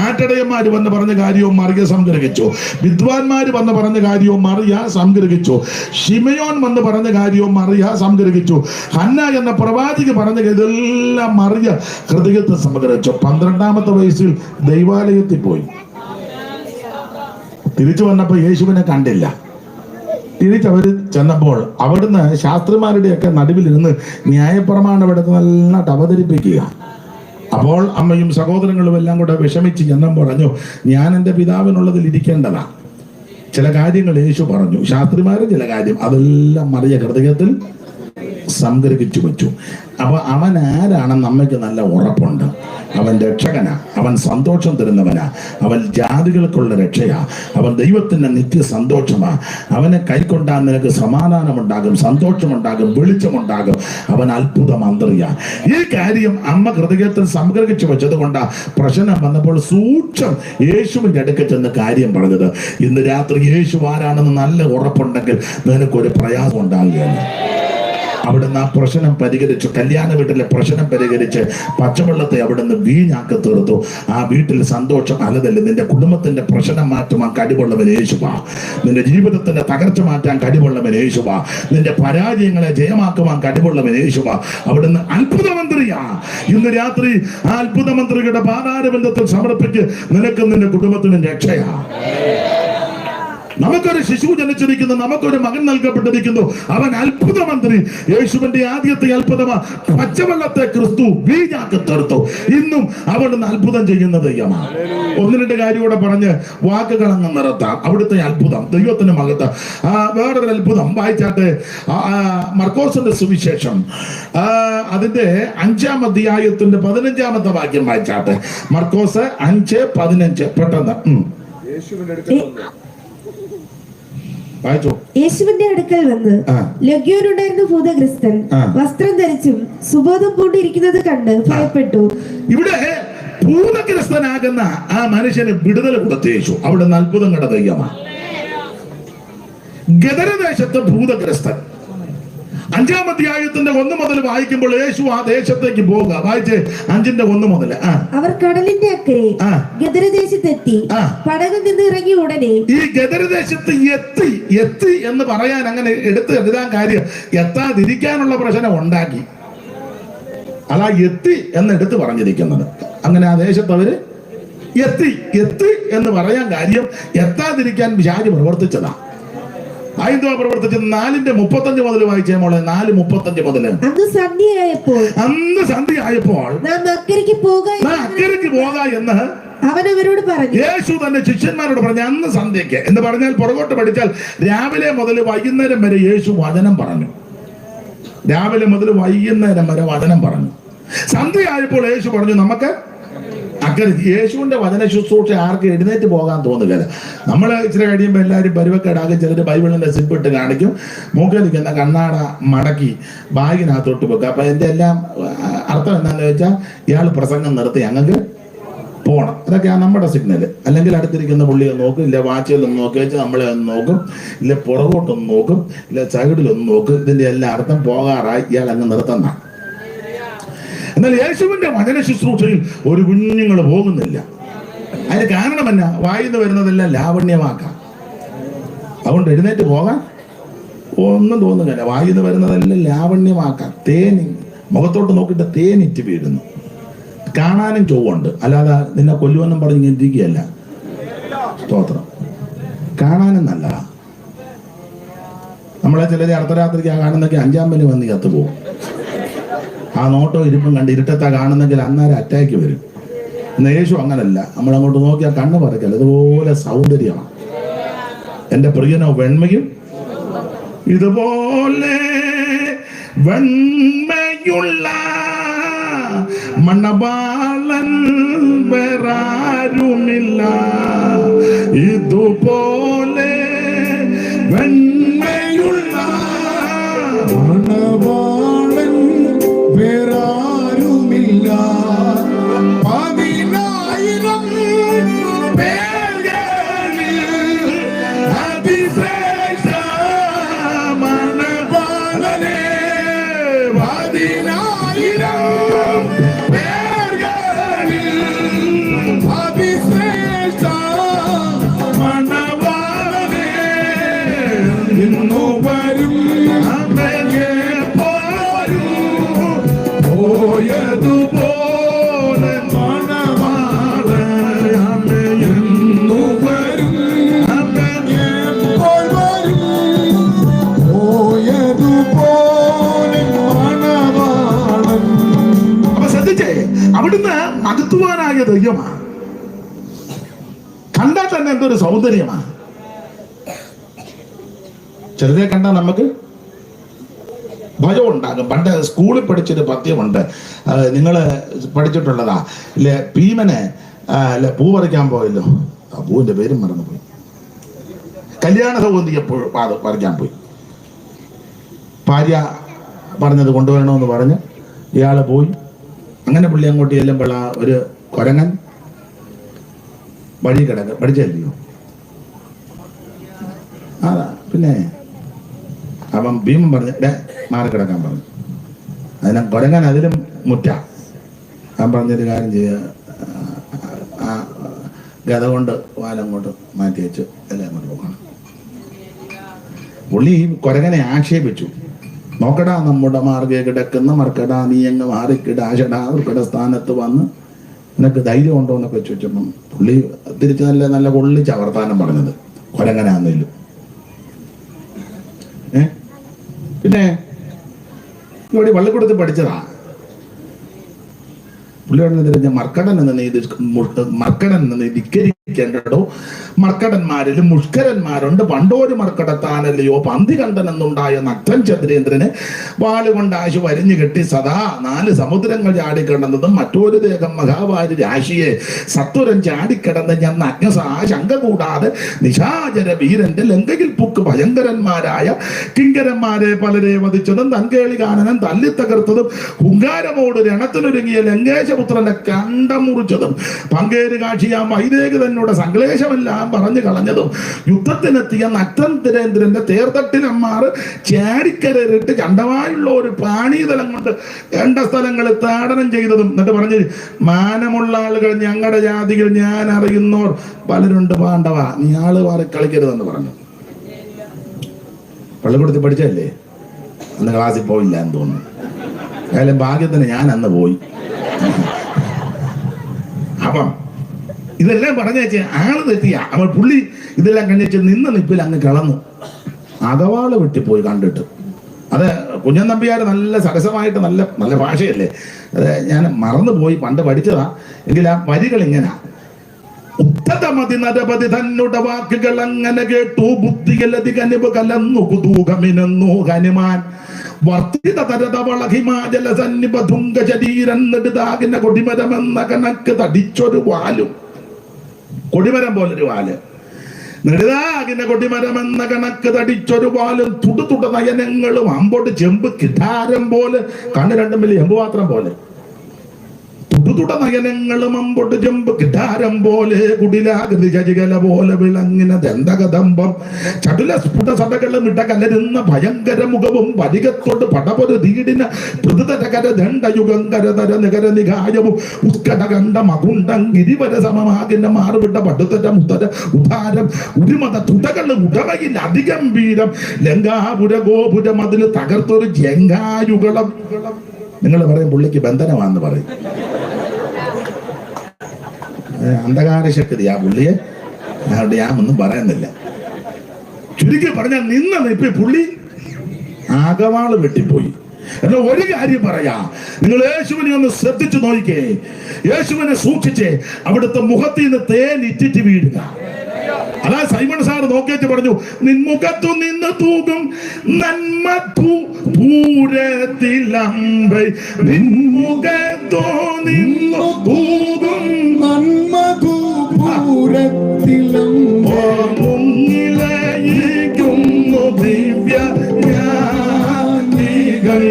ആട്ടിടയന്മാര് വന്ന് പറഞ്ഞ കാര്യവും മറിയ സംഗ്രഹിച്ചു. വിദ്വാൻമാര് വന്ന് പറഞ്ഞ കാര്യവും മറിയ സംഗ്രഹിച്ചു. ശിമയോൻ വന്ന് പറഞ്ഞ കാര്യവും മറിയ സംഗ്രഹിച്ചു. ഹന്ന എന്ന പ്രവാചക പറഞ്ഞ ഇതെല്ലാം മറിയ ഹൃദയത്തെ സംഗ്രഹിച്ചു. 12-ാമത്തെ വയസ്സിൽ ദൈവാലയത്തിൽ പോയി. തിരിച്ചു വന്നപ്പോ യേശുവിനെ കണ്ടില്ല. തിരിച്ചവർ ചെന്നപ്പോൾ അവിടുന്ന് ശാസ്ത്രിമാരുടെയൊക്കെ നടുവിലിരുന്ന് ന്യായപ്രമാണം എടുത്ത് നന്നായിട്ട് അവതരിപ്പിക്കുക. അപ്പോൾ അമ്മയും സഹോദരങ്ങളും എല്ലാം കൂടെ വിഷമിച്ച് ചെന്നപ്പോൾ പറഞ്ഞു, ഞാൻ എൻ്റെ പിതാവിനുള്ളതിൽ ഇരിക്കേണ്ടതാ. ചില കാര്യങ്ങൾ യേശു പറഞ്ഞു. ശാസ്ത്രിമാരും ചില കാര്യം അതെല്ലാം മറിയ ഹൃദയത്തിൽ സംഗ്രഹിച്ചു വെച്ചു. അപ്പൊ അവൻ ആരാണെന്ന് നമ്മയ്ക്ക് നല്ല ഉറപ്പുണ്ട്. അവൻ രക്ഷകനാ, അവൻ സന്തോഷം തരുന്നവനാ, അവൻ ജാതികൾക്കുള്ള രക്ഷയാ, അവൻ ദൈവത്തിന്റെ നിത്യ സന്തോഷമാ. അവനെ കൈക്കൊണ്ടാൽ നിനക്ക് സമാധാനമുണ്ടാകും, സന്തോഷമുണ്ടാകും, വെളിച്ചമുണ്ടാകും. അവൻ അത്ഭുത മന്ത്രിയാ. ഈ കാര്യം അമ്മ ഹൃദയത്തിൽ സംഗ്രഹിച്ചു വെച്ചത് കൊണ്ടാ പ്രശ്നം വന്നപ്പോൾ സൂക്ഷം യേശുവിന്റെ അടുക്കൽ ചെന്ന് കാര്യം പറഞ്ഞത്. ഇന്ന് രാത്രി യേശു ആരാണെന്ന് നല്ല ഉറപ്പുണ്ടെങ്കിൽ നിനക്കൊരു പ്രയാസം ഉണ്ടാകുകയാണ്. അവിടുന്ന് ആ പ്രശ്നം പരിഹരിച്ചു. കല്യാണ വീട്ടിലെ പ്രശ്നം പരിഹരിച്ച് പച്ചവെള്ളത്തെ അവിടുന്ന് വീഞ്ഞാക്കി തീർത്തു. ആ വീട്ടിൽ സന്തോഷം അലതല്ല. നിന്റെ കുടുംബത്തിന്റെ പ്രശ്നം മാറ്റുവാൻ കഴിവുള്ളവൻ യേശുവാ. നിന്റെ ജീവിതത്തിന്റെ തകർച്ച മാറ്റാൻ കഴിവുള്ളവൻ യേശുവാ. നിന്റെ പരാജയങ്ങളെ ജയമാക്കുവാൻ കഴിവുള്ളവൻ യേശുവാ. അവിടുന്ന് അത്ഭുതമന്ത്രിയാ. ഇന്ന് രാത്രി ആ അത്ഭുതമന്ത്രിയുടെ പാതാരബന്ധത്തിൽ സമർപ്പിച്ച് നിനക്കും നിന്റെ കുടുംബത്തിനും രക്ഷയാ. നമുക്കൊരു ശിശു ജനിച്ചിരിക്കുന്നു, നമുക്കൊരു മകൻ നൽകപ്പെട്ടിരിക്കുന്നു. അവൻ അത്ഭുതമന്ത്രി. യേശുവിന്റെ ആദ്യത്തെ അത്ഭുതമാ പച്ചവെള്ളത്തെ ക്രിസ്തു വീഞ്ഞാക്കി തീർത്തു. ഇന്നും അവിടുന്ന് അത്ഭുതം ചെയ്യുന്ന ദൈവമാണ്. ഒന്ന് രണ്ട് കാര്യം കൂടെ പറഞ്ഞ് വാക്കുകളങ്ങ് നിർത്താം. അവിടുത്തെ അത്ഭുതം, ദൈവത്തിന് മഹത്വം. വേറൊരു അത്ഭുതം വായിച്ചാട്ടെ. മർക്കോസിന്റെ സുവിശേഷം അതിന്റെ 5-ാം അധ്യായത്തിന്റെ 15-ാമത്തെ വാക്യം വായിച്ചാട്ടെ. മർക്കോസ് 5:15. പെട്ടെന്ന് യേശുവിന്റെ അടുക്കൽ വന്ന് ലഗ്യോനുണ്ടായിരുന്ന ഭൂതഗ്രസ്തൻ വസ്ത്രം ധരിച്ചും സുബോധം പൂണ്ടിരിക്കുന്നത് കണ്ട് ഭയപ്പെട്ടു. ഇവിടെ ഭൂതഗ്രസ്തനാകുന്ന ആ മനുഷ്യന് വിടുതൽ കൊടുത്ത യേശു അവിടുന്ന് അത്ഭുതം കണ്ട ദൈവമാണ്. ഗദരദേശത്ത് ഭൂതഗ്രസ്തൻ 5-ാം അധ്യായത്തിന്റെ 1 മുതൽ വായിക്കുമ്പോൾ യേശു ആ ദേശത്തേക്ക് പോകുക. വായിച്ച് 5:1 മുതൽ. അവർ കടലിന്റെ അക്കരെ ഗദരദേശത്തെത്തി. പടകിൽ നിന്ന് ഇറങ്ങി ഉടനെ ഈ ഗദരദേശത്ത് എത്തി എന്ന് പറയാൻ അങ്ങനെ എടുത്ത് എഴുതാൻ കാര്യം എത്താതിരിക്കാനുള്ള പ്രശ്നം ഉണ്ടാക്കി. അതാ എത്തി എന്ന് എടുത്ത് പറഞ്ഞിരിക്കുന്നത്. അങ്ങനെ ആ ദേശത്ത് അവര് എത്തി എന്ന് പറയാൻ കാര്യം എത്താതിരിക്കാൻ പിശാച് പ്രവർത്തിച്ചതാ. ആയുധ പ്രവർത്തിച്ചത് 4:35 മുതൽ വായിച്ചേ മോളെ. 4:35 മുതൽ. അന്ന് സന്ധ്യയായപ്പോൾ നാം അക്കരയ്ക്ക് പോകാ എന്ന് അവൻ അവരോട് പറഞ്ഞു. യേശു തന്നെ ശിഷ്യന്മാരോട് പറഞ്ഞു. അന്ന് സന്ധ്യയ്ക്ക് എന്ന് പറഞ്ഞാൽ പുറകോട്ട് പഠിച്ചാൽ രാവിലെ മുതൽ വൈകുന്നേരം വരെ യേശു വചനം പറഞ്ഞു. രാവിലെ മുതൽ വൈകുന്നേരം വരെ വചനം പറഞ്ഞു. സന്ധ്യയായപ്പോൾ യേശു പറഞ്ഞു നമുക്ക് അക്കരെ. യേശുവിന്റെ വചന ശുശ്രൂഷ ആർക്ക് എഴുന്നേറ്റ് പോകാൻ തോന്നുകയില്ല. നമ്മൾ ഇച്ചിരി കഴിയുമ്പോൾ എല്ലാവരും പരുവക്കേടാകും. ചിലർ ബൈബിളിന്റെ സിപ്പിട്ട് കാണിക്കും, മൂക്കിലിരിക്കുന്ന കണ്ണാട മടക്കി ബാഗിനകത്തോട്ട് വെക്കുക. അപ്പൊ എന്റെ എല്ലാം അർത്ഥം എന്താണെന്ന് ചോദിച്ചാൽ ഇയാൾ പ്രസംഗം നിർത്തി ഞങ്ങൾക്ക് പോകണം. അതൊക്കെയാണ് നമ്മുടെ സിഗ്നൽ. അല്ലെങ്കിൽ അടുത്തിരിക്കുന്ന പുള്ളിയെ നോക്കും, ഇല്ല വാച്ചുകളൊന്ന് നോക്കി വെച്ച് നമ്മളെ ഒന്ന് നോക്കും, ഇല്ല പുറകോട്ടൊന്ന് നോക്കും, ഇല്ല സൈഡിലൊന്ന് നോക്കും. ഇതിന്റെ എല്ലാ അർത്ഥം പോകാറായി ഇയാൾ അങ്ങ് നിർത്തുന്ന. എന്നാൽ യേശുവിന്റെ വചന ശുശ്രൂഷയിൽ ഒരു കുഞ്ഞുങ്ങൾ പോകുന്നില്ല. അതിന് കാരണം എന്നാ? വായിന്ന് വരുന്നതെല്ലാം ലാവണ്യമാക്കാം. അതുകൊണ്ട് എഴുന്നേറ്റ് പോകാൻ ഒന്നും തോന്നുന്നില്ല. വായിന്ന് വരുന്നതെല്ലാം ലാവണ്യമാക്കാം. തേനി മുഖത്തോട്ട് നോക്കിയിട്ട് തേനിറ്റ് വീഴുന്നു. കാണാനും ചൊവ്വുണ്ട്, അല്ലാതെ നിന്നെ കൊല്ലുവെന്നും പറഞ്ഞ് ഇരിക്കുകയല്ല. സ്തോത്രം. കാണാനും നല്ലതാ. നമ്മളെ ചിലരെ അർദ്ധരാത്രിക്ക് കാണുന്നെങ്കിൽ 5-ാം ബലി വന്ന് കത്ത് പോകും. ആ നോട്ടോ ഇരിപ്പും കണ്ട് ഇരുട്ടത്താ കാണുന്നെങ്കിൽ അന്നേരം അറ്റാക്ക് വരും. യേശു അങ്ങനല്ല. നമ്മളങ്ങോട്ട് നോക്കിയാൽ കണ്ണ് പറക്കല്ല, ഇതുപോലെ സൗന്ദര്യമാണ്. എന്റെ പ്രിയനോ വെണ്മയും ഇതുപോലെ വെണ്മയുള്ള മണവാളൻ വേറാരുമില്ല. ഇതുപോലെ വെണ്മയുള്ള മണവാളൻ വേറാരുമില്ല. 10,000 പേർകളിൽ അതിശ്രേഷ്ഠ മണവാളനെ. 10,000 പേർകളിൽ അതിശ്രേഷ്ഠ മണവാളനെ. ഇന്നു വരും പോയതുപോലെ മണവാളൻ എന്നു വരും. എപ്പോൾ വരും? പോയതുപോലെ മണവാളൻ. അപ്പൊ ശ്രദ്ധിച്ചേ, അവിടുന്ന് മഹത്വവാനായ ദൈവമാണ്. കണ്ടാൽ തന്നെ എന്തൊരു സൗന്ദര്യമാണ്. ചിലരെ കണ്ടാൽ നമുക്ക് ഭയം ഉണ്ടാകും. പണ്ട് സ്കൂളിൽ പഠിച്ചൊരു പദ്യമുണ്ട്, നിങ്ങൾ പഠിച്ചിട്ടുള്ളതാ. ഇല്ലേ, ഭീമനെ പൂ പറിക്കാൻ പോയല്ലോ, ആ പൂവിന്റെ പേരും മറന്നുപോയി. കല്യാണ സൗകര്യം എപ്പോഴും പറിക്കാൻ പോയി. ഭാര്യ പറഞ്ഞത് കൊണ്ടുവരണമെന്ന് പറഞ്ഞ് ഇയാള് പോയി. അങ്ങനെ പുള്ളി അങ്ങോട്ട് ചെല്ലുമ്പോൾ ഒരു കുരങ്ങൻ വഴി കിടക്കുക. പഠിച്ചല്ലയോ? അതാ പിന്നെ അപ്പം ഭീമൻ പറഞ്ഞു മാറി കിടക്കാൻ പറഞ്ഞു. അതിനെ കുരങ്ങൻ അതിലും മുറ്റ. ഞാൻ പറഞ്ഞൊരു കാര്യം ചെയ്യുക, ആ ഗത കൊണ്ട് വാലം കൊണ്ട് മാറ്റി വെച്ച് എല്ലാം കൊണ്ട് പോകണം. പുള്ളി കുരങ്ങനെ ആക്ഷേപിച്ചു. നോക്കടാ, നമ്മുടെ മാർഗെ കിടക്കുന്ന മർക്കടാ, നീ അങ്ങ് മാറിക്കിടാശടാ ഉൾക്കട സ്ഥാനത്ത് വന്ന് നിനക്ക് ധൈര്യം ഉണ്ടോ എന്നൊക്കെ ചോദിച്ചപ്പം പുള്ളി തിരിച്ച് നല്ല നല്ല കൊള്ളിച്ച വർത്താനം പറഞ്ഞത് കുരങ്ങനാന്നില്ല. പിന്നെ ഇവിടെ പള്ളിക്കൂടത്തിൽ പഠിച്ചതാ. പുള്ളിയോട് മർക്കടൻ എന്ന് നീ ധിക്കരിക്കേണ്ടോ, മർക്കടന്മാരിലും മുഷ്കരന്മാരുണ്ട്. പണ്ടോര് മർക്കടത്താനല്ലയോ പന്തി കണ്ടനെന്നുണ്ടായ നക്തൻ ചന്ദ്രേന്ദ്രന് വാളുകൊണ്ട് ആശു വരിഞ്ഞു കെട്ടി സദാ 4 സമുദ്രങ്ങൾ ചാടിക്കിടന്നതും മറ്റൊരു ദേഹം മഹാവാരി രാശിയെ സത്വരം ചാടിക്കിടന്ന് ഞാൻ ശങ്ക കൂടാതെ നിശാചര വീരന്റെ ലങ്കയിൽ പുക്ക് ഭയങ്കരന്മാരായ കിങ്കരന്മാരെ പലരെ വധിച്ചതും തൻകേളി കാനനം തല്ലി തകർത്തതും ഹുങ്കാരമോട് രണത്തിനൊരുങ്ങിയ ലങ്കേശപുത്രനെ കണ്ടം മുറിച്ചതും പങ്കേര് കാക്ഷിയാം വൈദേകി തന്നോട് സംക്ലേശമെല്ലാം പറഞ്ഞു കളഞ്ഞതും യുദ്ധത്തിനെത്തിയ നക്തന്ദ്രേന്ദ്രന്റെ തേർത്തട്ടിലന്മാർ ചാടിക്കരയിട്ട് ചണ്ടമായുള്ള ഒരു പാണീതലം കൊണ്ട് 2 സ്ഥലങ്ങളിൽ താടനം ചെയ്തതും. എന്നിട്ട് പറഞ്ഞു, മാനമുള്ള ആളുകൾ ഞങ്ങളുടെ ജാതിയിൽ ഞാൻ അറിയുന്നോർ പലരുണ്ട്, പാണ്ഡവ നീ ആള് മാറി കളിക്കരുതെന്ന് പറഞ്ഞു. പള്ളിക്കൂടത്തിൽ പഠിച്ചല്ലേ, അന്ന് ക്ലാസ്സിൽ പോയില്ല എന്ന് തോന്നുന്നു. ഏതായാലും ഭാഗ്യത്തിന് ഞാൻ അന്ന് പോയി. അപ്പം ഇതെല്ലാം പറഞ്ഞേച്ച് ആള് തെറ്റിയ അവൾ പുള്ളി ഇതെല്ലാം കഴിഞ്ഞേച്ച് നിന്ന നിപ്പിൽ അങ്ങ് കളന്നു. അകവാള് വെട്ടിപ്പോയി കണ്ടിട്ട്. അത് കുഞ്ഞൻ നമ്പ്യാർ നല്ല സരസമായിട്ട് നല്ല നല്ല ഭാഷയല്ലേ, അത് ഞാൻ മറന്നുപോയി, പണ്ട് പഠിച്ചതാ. എങ്കിൽ ആ വരികൾ ഇങ്ങനെ: ഉത്തമതി നരപതി തന്നുടെ വാക്കുകൾ അങ്ങനെ കേട്ടു, ബുദ്ധിയലതി കനിവ് കലന്നു കുതൂഹമിനന്നു ഹനുമാൻ വർത്തിത തരതവള ഹിമാചല സന്നിപ തുങ്ക ശരീരൻ നെടുതാകിന കൊടിമരമെന്ന കണക്ക് തടിച്ചൊരു വാലും, കൊടിമരം പോലൊരു വാല്, നെടുതാകിന കൊടിമരമെന്ന കണക്ക് തടിച്ചൊരു വാലും, തുട നയനങ്ങളും അമ്പോട്ട് ചെമ്പ് കിടാരം പോലെ, കണ്ണ് രണ്ടും വലിയ എമ്പുപാത്രം പോലെ, തുട നയനങ്ങളും അമ്പോട്ട് ചെമ്പ് കിടാരം പോലെ, കുടിലാകൃതി ചരികല പോലെ വിളങ്ങിന ദന്തകദമ്പം, ചടുല സ്ഫുട സടകളും ഇട്ട കലരുന്ന ഭയങ്കര മുഖവും, പരികത്തോട് പടപൊരു തീടിന പൃഥുതരകര ദണ്ഡയുഗങ്കരതര നികര നികായവും, ഉത്കടകണ്ഠ മകുണ്ടം ഗിരിവര സമമാകിന മാറുവിട്ട പടുത്തര മുത്തര ഉദാരം, ഉരുമത തുടകൾ ഉടമയിൽ അതിഗംഭീരം, ലങ്കാപുര ഗോപുരം അതിൽ തകർത്തൊരു ജങ്കായുഗളം. നിങ്ങൾ പറയും പുള്ളിക്ക് ബന്ധനമാണെന്ന് പറയും. അന്ധകാര ശക്തി ആ പുള്ളിയെ, അതുകൊണ്ട് ഞാൻ ഒന്നും പറയുന്നില്ല. ചുരുക്കി പറഞ്ഞാൽ നിന്ന നിപ്പി പുള്ളി ആകവാള് വെട്ടിപ്പോയി. എന്നാൽ ഒരു കാര്യം പറയാ, നിങ്ങൾ യേശുവിനെ ഒന്ന് ശ്രദ്ധിച്ചു നോക്കിക്കേ, യേശുവിനെ സൂക്ഷിച്ചേ, അവിടുത്തെ മുഖത്തിൽ നിന്ന് തേൻ ഇറ്റിറ്റ് വീഴുക. അതാ സൈമൺ സാർ നോക്കിയിട്ട് പറഞ്ഞു, നിൻമുഖത്തു നിന്ന് തൂകും നന്മ പൂരത്തിലമ്പൈ, നിൻമുഖത്തോ നിന്നു തൂകും നന്മ പൂരത്തിലമ്പൈ, മുങ്ങിലയിക്കുന്നു ദിവ്യ ജ്ഞാനികൾ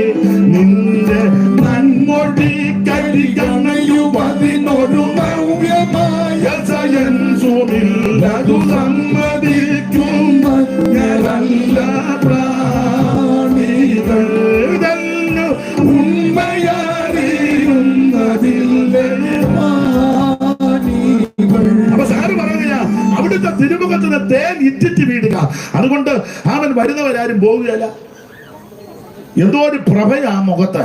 നിന്റെ നന്മൊഴി കരികണയുവതിനൊരു നവ്യമായ സയൻസുമില്ലതു സമ്മതിക്കും മഞ്ഞരല്ല പ്രാണികൾ ഉണ്മയറിയുന്നതില്ലേ. അപ്പൊ സാറ് പറയുക, അവിടുത്തെ തിരുമുഖത്തിന് തേൻ ഇറ്റിറ്റ് വീടുക. അതുകൊണ്ട് അവൻ വരുന്നവരാരും പോവുകയല്ല. എന്തോ ഒരു പ്രഭയാ മുഖത്ത്.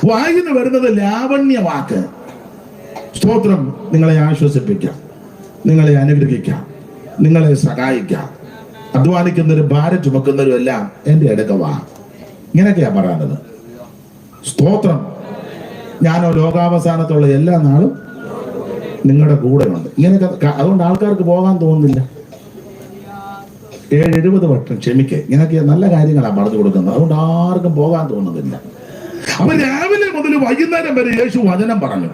വായിന്ന് വരുന്നത് ലാവണ്യ വാക്ക്. സ്തോത്രം. നിങ്ങളെ ആശ്വസിപ്പിക്കാം, നിങ്ങളെ അനുഗ്രഹിക്കാം, നിങ്ങളെ സഹായിക്കാം. അധ്വാനിക്കുന്നവരും ഭാരം ചുമക്കുന്നവരും എല്ലാം എന്റെ അടുക്ക വാ. ഇങ്ങനെയൊക്കെയാ പറയുന്നത്. സ്തോത്രം. ഞാനോ ലോകാവസാനത്തുള്ള എല്ലാ നാളും നിങ്ങളുടെ കൂടെ ഉണ്ട്. ഇങ്ങനെയൊക്കെ. അതുകൊണ്ട് ആൾക്കാർക്ക് പോകാൻ തോന്നുന്നില്ല. 70 വട്ടം ക്ഷമിക്കേ. ഇങ്ങനെയൊക്കെ നല്ല കാര്യങ്ങളാണ് പറഞ്ഞു കൊടുക്കുന്നത്. അതുകൊണ്ട് ആർക്കും പോകാൻ തോന്നുന്നില്ല. അപ്പൊ രാവിലെ മുതൽ വൈകുന്നേരം വരെ യേശു വചനം പറഞ്ഞു,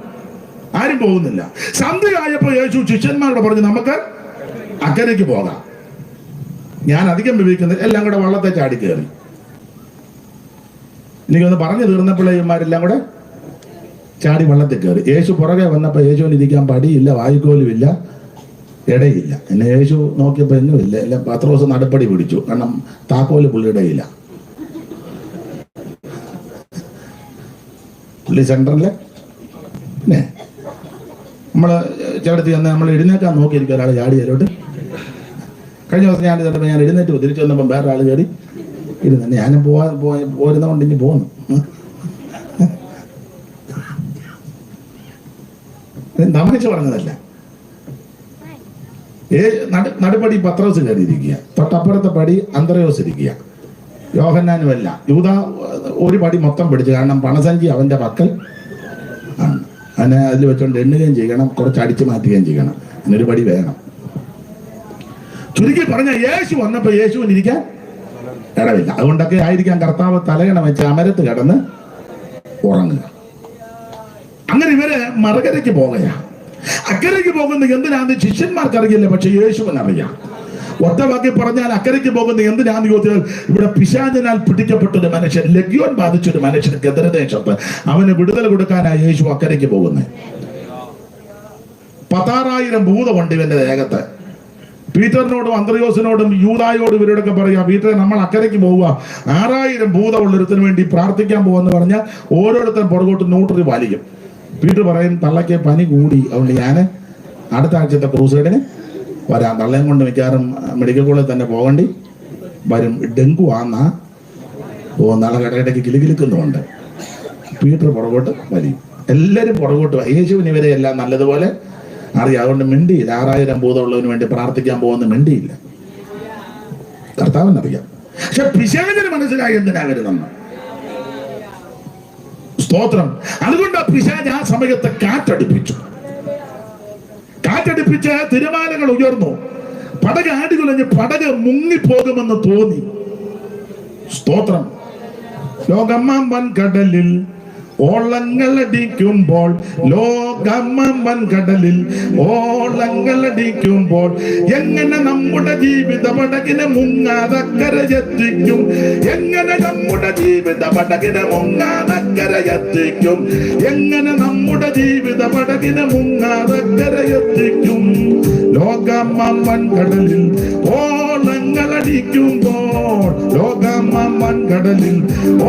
ആരും പോകുന്നില്ല. സന്ധ്യയായപ്പോ യേശു ശിഷ്യന്മാരോട് പറഞ്ഞു, നമുക്ക് അക്കരയ്ക്ക് പോകാം. ഞാൻ അധികം വിവരിക്കുന്നത് എല്ലാം കൂടെ വള്ളത്തെ ചാടി കയറി. എനിക്കൊന്ന് പറഞ്ഞു തീർന്നപ്പോഴേമാരെല്ലാം കൂടെ ചാടി വള്ളത്തിൽ കയറി. യേശു പുറകെ വന്നപ്പോ യേശുവിന് ഇരിക്കാൻ പടിയില്ല, വായുക്കോലുമില്ല, ഇടയില്ല. എന്നെ യേശു നോക്കിയപ്പോ എങ്ങുമില്ല. എല്ലാം പത്രോസ് നടപ്പടി പിടിച്ചു, കാരണം താക്കോല് പുള്ളിയുടെ ഇല്ല. പുള്ളി സെന്ററിലെ പിന്നെ നമ്മള് ചേട്ടത്തി ചെന്ന് നമ്മൾ എഴുന്നേക്കാൻ നോക്കിയിരിക്കും ഒരാൾ ചാടി തരോട്ട്. കഴിഞ്ഞ ദിവസം ഞാൻ ചെന്നപ്പോൾ ഞാൻ എഴുന്നേറ്റ് തിരിച്ചു വന്നപ്പോൾ വേറെ ആൾ കയറി ഇരുന്നു. ഞാനും പോരുന്നതുകൊണ്ട് ഇനി പോന്നു. തമാശ പറഞ്ഞതല്ല. നടുപടി പത്രോസ് കയറിയിരിക്കുക, തൊട്ടപ്പുറത്തെ പടി അന്ത്രയോസ് ഇരിക്കുക, യോഹന്നാനുമല്ല. യൂദാ ഒരു പടി മൊത്തം പിടിച്ചു, കാരണം പണസഞ്ചി അവന്റെ പക്കൽ ആണ്. അതിനെ അതിൽ വെച്ചോണ്ട് എണ്ണുകയും ചെയ്യണം, കുറച്ച് അടിച്ചു മാറ്റുകയും ചെയ്യണം. അതിനൊരു പടി വേണം. ചുരുക്കി പറഞ്ഞ യേശു വന്നപ്പോ യേശുവിന് ഇരിക്കാൻ ഇടവില്ല. അതുകൊണ്ടൊക്കെ ആയിരിക്കാം കർത്താവ് തലകണ വെച്ച് അമരത്ത് കിടന്ന് ഉറങ്ങുക. അങ്ങനെ ഇവര് മറുകരയ്ക്ക് പോകുകയാ. അക്കരയ്ക്ക് പോകുന്നത് എന്തിനാന്ന് ശിഷ്യന്മാർക്ക് അറിയില്ല, പക്ഷെ യേശുവിന് അറിയാം. ഒറ്റ വാക്കി പറഞ്ഞാൽ അക്കരയ്ക്ക് പോകുന്നത് എന്തിനാന്ന് ചോദിച്ചാൽ, ഇവിടെ പിശാചിനാൽ പിടിക്കപ്പെട്ടൊരു മനുഷ്യൻ, ലഗ്യോൻ ബാധിച്ചൊരു മനുഷ്യന് ഗദരദേശത്ത്, അവന് വിടുതൽ കൊടുക്കാനായി യേശു അക്കരയ്ക്ക് പോകുന്നത്. 16,000 ഭൂതമുണ്ട് ഇവന്റെ ദേഹത്ത്. പീറ്ററിനോടും അന്ത്രയോസിനോടും യൂദായോടും ഇവരോടൊക്കെ പറയുക, പീറ്ററെ നമ്മൾ അക്കരയ്ക്ക് പോവുക, 6,000 ഭൂതമുള്ളൊരുത്തിന് വേണ്ടി പ്രാർത്ഥിക്കാൻ പോവാന്ന് പറഞ്ഞാൽ ഓരോരുത്തരും പുറകോട്ട് ന്യൂട്രി വലിക്കും. പീറ്റർ പറയും, തള്ളയ്ക്ക് പനി കൂടി, അതുകൊണ്ട് ഞാൻ അടുത്ത ആഴ്ചത്തെ ക്രൂസൈഡിന് വരാം. തള്ളയും കൊണ്ട് മിക്കവാറും മെഡിക്കൽ കോളേജിൽ തന്നെ പോകേണ്ടി വരും. ഡെങ്കു ആന്നാ നാളെ ഇടയ്ക്കിടയ്ക്ക് കിലുകിലുക്കുന്നുണ്ട്. പീറ്റർ പുറകോട്ട് വലിയും. എല്ലാവരും പുറകോട്ട്. യേശുവിന് ഇവരെ എല്ലാം നല്ലതുപോലെ അറിയാം. അതുകൊണ്ട് മിണ്ടിയില്ല. 6,000 ഭൂതമുള്ളതിന് വേണ്ടി പ്രാർത്ഥിക്കാൻ പോകുന്ന മിണ്ടിയില്ല. കർത്താവിനറിയാം. പക്ഷെ പിശാചിന് മനസ്സിലായി എന്തിനാ വരുന്നെന്ന്. സ്തോത്രം. അതുകൊണ്ട് പിശാച് ആ സമയത്ത് കാറ്റടിപ്പിച്ചു. കാറ്റടിപ്പിച്ച് തിരമാലകൾ ഉയർന്നു. പടക് ആടികുലഞ്ഞ് പടക് മുങ്ങിപ്പോകുമെന്ന് തോന്നി. സ്തോത്രം. ലോകമാം വൻകടലിൽ ഓളങ്ങളടിക്കുമ്പോൾ, ലോകമാം കടലിൽ ഓളങ്ങളടിക്കുമ്പോൾ, എങ്ങനെ നമ്മുടെ ജീവിത പടകിനെ മുങ്ങാതക്കരയെത്തിക്കും, എങ്ങനെ നമ്മുടെ ജീവിത പടകിനെ മുങ്ങാതക്കരയെത്തിക്കും, എങ്ങനെ നമ്മുടെ ജീവിത പടകിനെ മുങ്ങാതക്കരയെത്തിക്കും. ലോകമാം കടലിൽ ഓളങ്ങളടിക്കുമ്പോൾ, ലോകമാം കടലിൽ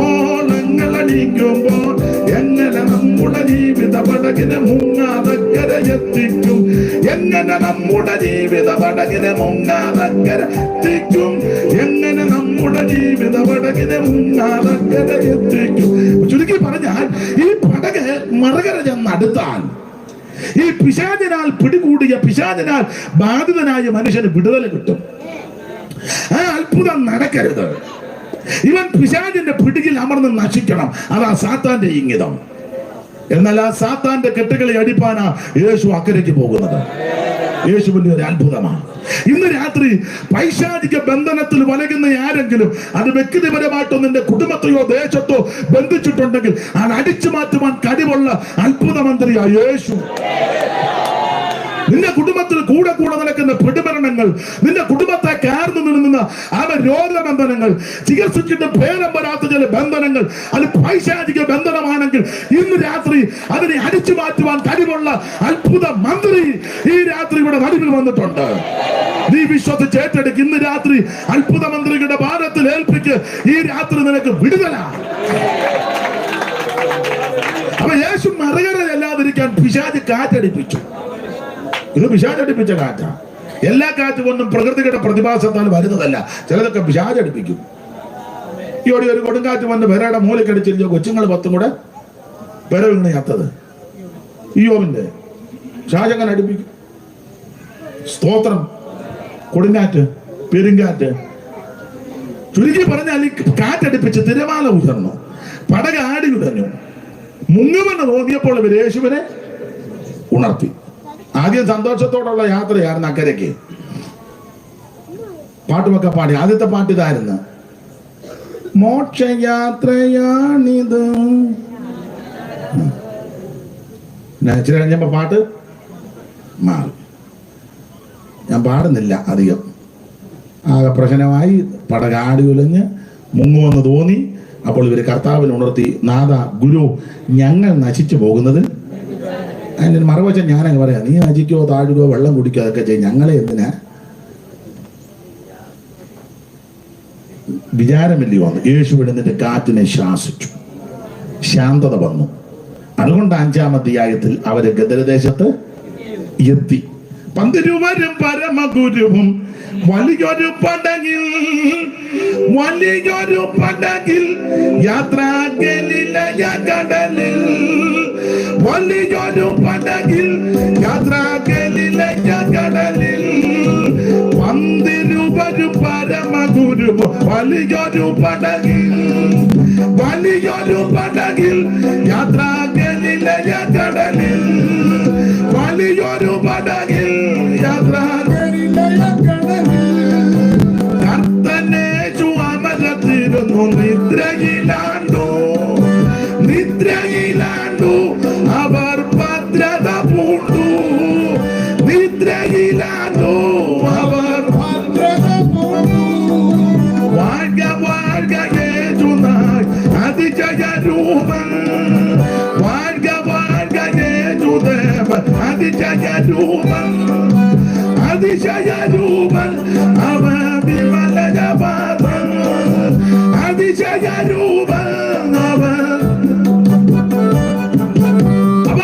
ഓളങ്ങളടിക്കുമ്പോൾ, എങ്ങനെ നമ്മുടെ ജീവിത പടകിനെ മുങ്ങാതക്കരയെത്തിക്കും, എങ്ങനെ നമ്മുടെ ജീവിത പടകിനെ മുങ്ങാതക്കരയെത്തിക്കും, എങ്ങനെ നമ്മുടെ ജീവിത പടകിനെ മുങ്ങാതക്കരയെത്തിക്കും. ചുരുക്കി പറഞ്ഞാൽ ഈ പടക് മറുകര ചെന്നടുത്താൽ ഈ പിശാചിനാൽ പിടികൂടിയ, പിശാചിനാൽ ബാധിതനായ മനുഷ്യന് വിടുതൽ കിട്ടും. ആ അത്ഭുതം നടക്കരുത്. ഇവൻ പിശാചിന്റെ പിടിയിൽ അമർന്ന് നശിക്കണം. അതാ സാത്താന്റെ ഇംഗിതം. എന്നാൽ ആ സാത്താന്റെ കെട്ടുകളെ അടിപ്പാനാ യേശു അക്കരയ്ക്ക് പോകുന്നത്. യേശുവിന്റെ ഒരു അത്ഭുതമാണ്. ഇന്ന് രാത്രി പൈശാചിക ബന്ധനത്തിൽ വലകുന്ന ആരെങ്കിലും, അത് വ്യക്തിപരമായിട്ടോ നിന്റെ കുടുംബത്തെയോ ദേശത്തോ ബന്ധിച്ചിട്ടുണ്ടെങ്കിൽ അത് അടിച്ചു മാറ്റുവാൻ കഴിവുള്ള അത്ഭുതമന്ത്രിയാ യേശു. നിന്റെ കുടുംബത്തിൽ കൂടെ നടക്കുന്ന പിടിമരണങ്ങൾ, നിന്റെ കുടുംബത്തെ കാർന്നു നിൽക്കുന്ന രോഗബന്ധനങ്ങൾ, ചികിത്സിച്ചിട്ട് ഭേദം വരാത്ത ചില ബന്ധനങ്ങൾ, അത് പൈശാചിക ബന്ധനമാണെങ്കിൽ ഇന്ന് രാത്രി അതിനെ അടിച്ചു മാറ്റുവാൻ കഴിവുള്ള അത്ഭുത മന്ത്രി ഈ രാത്രി ഇവിടെ നടുവിൽ വന്നിട്ടുണ്ട്. നീ വിശ്വസിച്ച് ഏറ്റെടുക്ക്. ഇന്ന് രാത്രി അത്ഭുത മന്ത്രിയുടെ ഭാരത്തിൽ ഏൽപ്പിക്ക്. ഈ രാത്രി നിനക്ക് വിടുതലാ. അപ്പൊ യേശു മറുകരയല്ലാതിരിക്കാൻ പിശാച് കാറ്റടിപ്പിച്ചു. ഇത് പിശാചടിപ്പിച്ച കാറ്റാ. എല്ലാ കാറ്റും ഒന്നും പ്രകൃതിയുടെ പ്രതിഭാസത്താൽ വരുന്നതല്ല. ചിലതൊക്കെ പിശാചടിപ്പിക്കും. ഈ ഒരു കൊടുങ്കാറ്റ് വന്ന് പെരയുടെ മൂലക്കടിച്ചിരിക്കോ, കൊച്ചുങ്ങൾ 10 കൂടെ പെര വീണ് ചത്തത്. യോബിന്റെ ഷാജങ്ങനെ അടുപ്പിക്കും. സ്തോത്രം. കൊടുങ്കാറ്റ്, പെരുങ്കാറ്റ്. ചുരുക്കി പറഞ്ഞാൽ ഈ കാറ്റടിപ്പിച്ച് തിരമാല ഉയർന്നു, പടക് ആടി ഉടഞ്ഞു. മുങ്ങുമെന്ന് തോന്നിയപ്പോൾ ഇവർ യേശുവിനെ ഉണർത്തി. ആദ്യം സന്തോഷത്തോടുള്ള യാത്രയായിരുന്നു അക്കരയ്ക്ക്. പാട്ടുമൊക്കെ പാടി. ആദ്യത്തെ പാട്ട് ഇതായിരുന്നു, മോക്ഷയാത്രയാണിത്. ഇച്ചിരി കഴിഞ്ഞപ്പോ പാട്ട് മാറി. ഞാൻ പാടുന്നില്ല അധികം, ആകെ പ്രശ്നമായി, പടകാടി ഉലഞ്ഞ് മുങ്ങുമെന്ന് തോന്നി. അപ്പോൾ ഇവര് കർത്താവിനെ ഉണർത്തി, നാഥ ഗുരു, ഞങ്ങൾ നശിച്ചു പോകുന്നത്. അതിന് മറുവശം ഞാനങ്ങ് പറയാം, നീ നശിക്കോ താഴുകയോ വെള്ളം കുടിക്കോ അതൊക്കെ ചെയ്യും, ഞങ്ങളെ എന്തിനാ വിചാരമില്ലയോ വന്നു. യേശു വിടുന്നിട്ട് കാറ്റിനെ ശാസിച്ചു, ശാന്തത വന്നു. അതുകൊണ്ട് 5-ാം അധ്യായത്തിൽ അവര് ഗദരദേശത്ത് എത്തി. പന്തിരുവരും പരമഗുരുവും വലിയൊരു പടകിൽ യാത്രാ ഗലീലയ കടലിൽ, വലിയൊരു പടകിൽ യാത്രാ ഗലീലയ കടലിൽ. പന്തിരുവരും പരമഗുരുവും വലിയൊരു പടകിൽ യാത്രാ ഗലീലയ കടലിൽ, വലിയൊരു പടകിൽ യാത്രാ ഗലീലയ കടലിൽ. കർത്തനേശു അമരത്തിരുന്നു, നിദ്രയിലാണ്ടു അവർ ഭദ്രത പൂണ്ടു, നിദ്രയിലാണ്ടു അവർ ഭദ്രത പൂണ്ടു. വാഴ്ക വാഴ്ക യേശുനാഥ് അതിജയരൂപൻ, വാഴ്ക വാഴ്ക യേശുദേവൻ അതിജയരൂപൻ, അതിശയരൂപൻ അവ വിമലജപാദൻ, അതിശയരൂപൻ അവ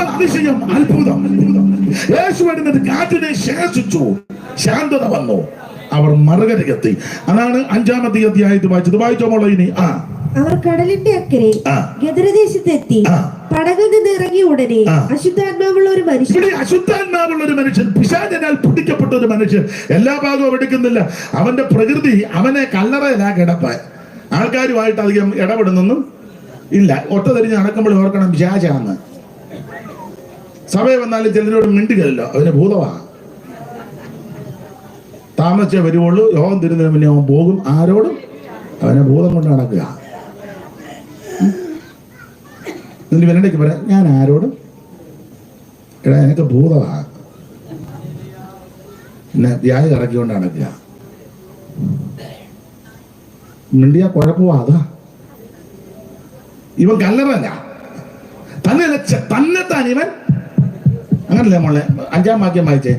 അതിശയം, അത്ഭുതം. യേശു വരുന്നത് കാറ്റിനെ ശാസിച്ചു, ശാന്തത വന്നു, അവർ മറുകരയ്ക്കെത്തി. അതാണ് 5-ാം അധ്യായത്തിൽ വായിച്ചത്. വായിച്ചോ മോളെ ഇനി. അവർ കടലിന്റെ അക്കരെ ഗദരദേശത്തെത്തി. പടകിൽ നിന്ന് ഇറങ്ങിയ ഉടനെ അശുദ്ധാത്മാവുള്ള ഒരു മനുഷ്യൻ, പിശാചിനാൽ പിടിക്കപ്പെട്ട ഒരു മനുഷ്യൻ, എല്ലാ ഭാഗവും എടുക്കുന്നില്ല. അവന്റെ പ്രകൃതി അവനെ കല്ലറയിലാ കിടപ്പ്. ആൾക്കാരുമായിട്ട് അധികം ഇടപെടുന്നൊന്നും ഇല്ല. ഒറ്റ തിരിഞ്ഞ് നടക്കുമ്പോൾ ഓർക്കണം പിശാചാന്ന്. സഭയെ വന്നാലും ചിലരോട് മിണ്ടുകയല്ലോ, അവന് ഭൂതമാ. താമസിച്ചേ വരുവുള്ളൂ, യോഗം തിരുന്നതിന് മുന്നേ അവൻ പോകും. ആരോടും അവനെ ഭൂതം കൊണ്ട് നടക്കുക. എന്നിട്ട് ഇവനിടയ്ക്ക് പറയാം, ഞാൻ ആരോടും എടാ എനിക്ക് ഭൂതമാ, പിന്നെ വ്യാജ ഇറക്കിക്കൊണ്ട് നടക്കുക. മിണ്ടിയ കുഴപ്പമാ. അതാ ഇവൻ കല്ലറല്ല, തന്നെത്താൻ ഇവൻ അങ്ങനല്ലേ മോളെ. 5-ാം വാക്യം വായിച്ചേ.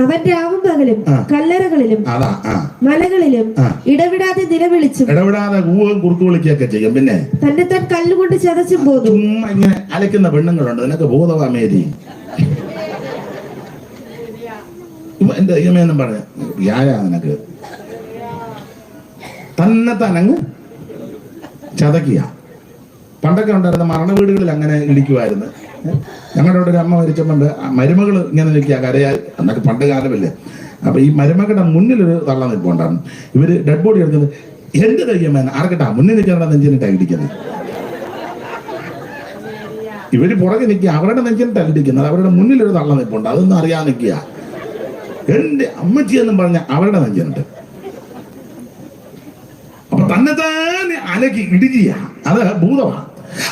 അവൻ രാവും പകലും കല്ലറകളിലും മലകളിലും ഇടവിടാതെ നിലവിളിച്ചും ഇടവിടാതെ കുറുക്കു വിളിക്കുകയൊക്കെ ചെയ്യും. പിന്നെ തന്നെത്താൻ കല്ലുകൊണ്ട് ചതച്ചും പോന്നു. ചുമ്മാ ഇങ്ങനെ അലയ്ക്കുന്ന പെണ്ണുങ്ങളുണ്ട്, നിനക്ക് ഭൂതവാമേരി എന്റെ ദൈവമേന്നും പറഞ്ഞു വ്യായാ നിനക്ക്. തന്നെത്താൻ അങ്ങ് ചതക്കുക. പണ്ടൊക്കെ ഉണ്ടായിരുന്ന മരണ വീടുകളിൽ അങ്ങനെ ഇടിക്കുമായിരുന്നു. ഞങ്ങളുടെ അവിടെ ഒരു അമ്മ മരിച്ചപ്പോണ്ട് മരുമകൾ ഇങ്ങനെ നിൽക്കുക കരയാൽ. എന്നൊക്കെ പണ്ട് കാലമല്ലേ. അപ്പൊ ഈ മരുമകളുടെ മുന്നിലൊരു തള്ള നിൽപ്പുണ്ടായിരുന്നു. ഇവര് ഡെഡ് ബോഡി എടുക്കുന്നത് എന്റെ ദൈവമേന ആർക്കട്ടാ മുന്നിൽ നിൽക്കാനുള്ള നെഞ്ചിനിട്ടാണ് ഇടിക്കുന്നത്. ഇവര് പുറകെ നിൽക്കുക, അവരുടെ നെഞ്ചിനിട്ടാണ് ഇടിക്കുന്നത്. അവരുടെ മുന്നിലൊരു തള്ള നിൽപ്പുണ്ട്, അതൊന്നും അറിയാൻ നിൽക്കുക. എന്റെ അമ്മച്ചി എന്നും പറഞ്ഞ അവരുടെ നെഞ്ചിനിട്ട്. അപ്പൊ തന്നെത്താൻ അലക്കി ഇടുകയ, അത് ഭൂതമാണ്.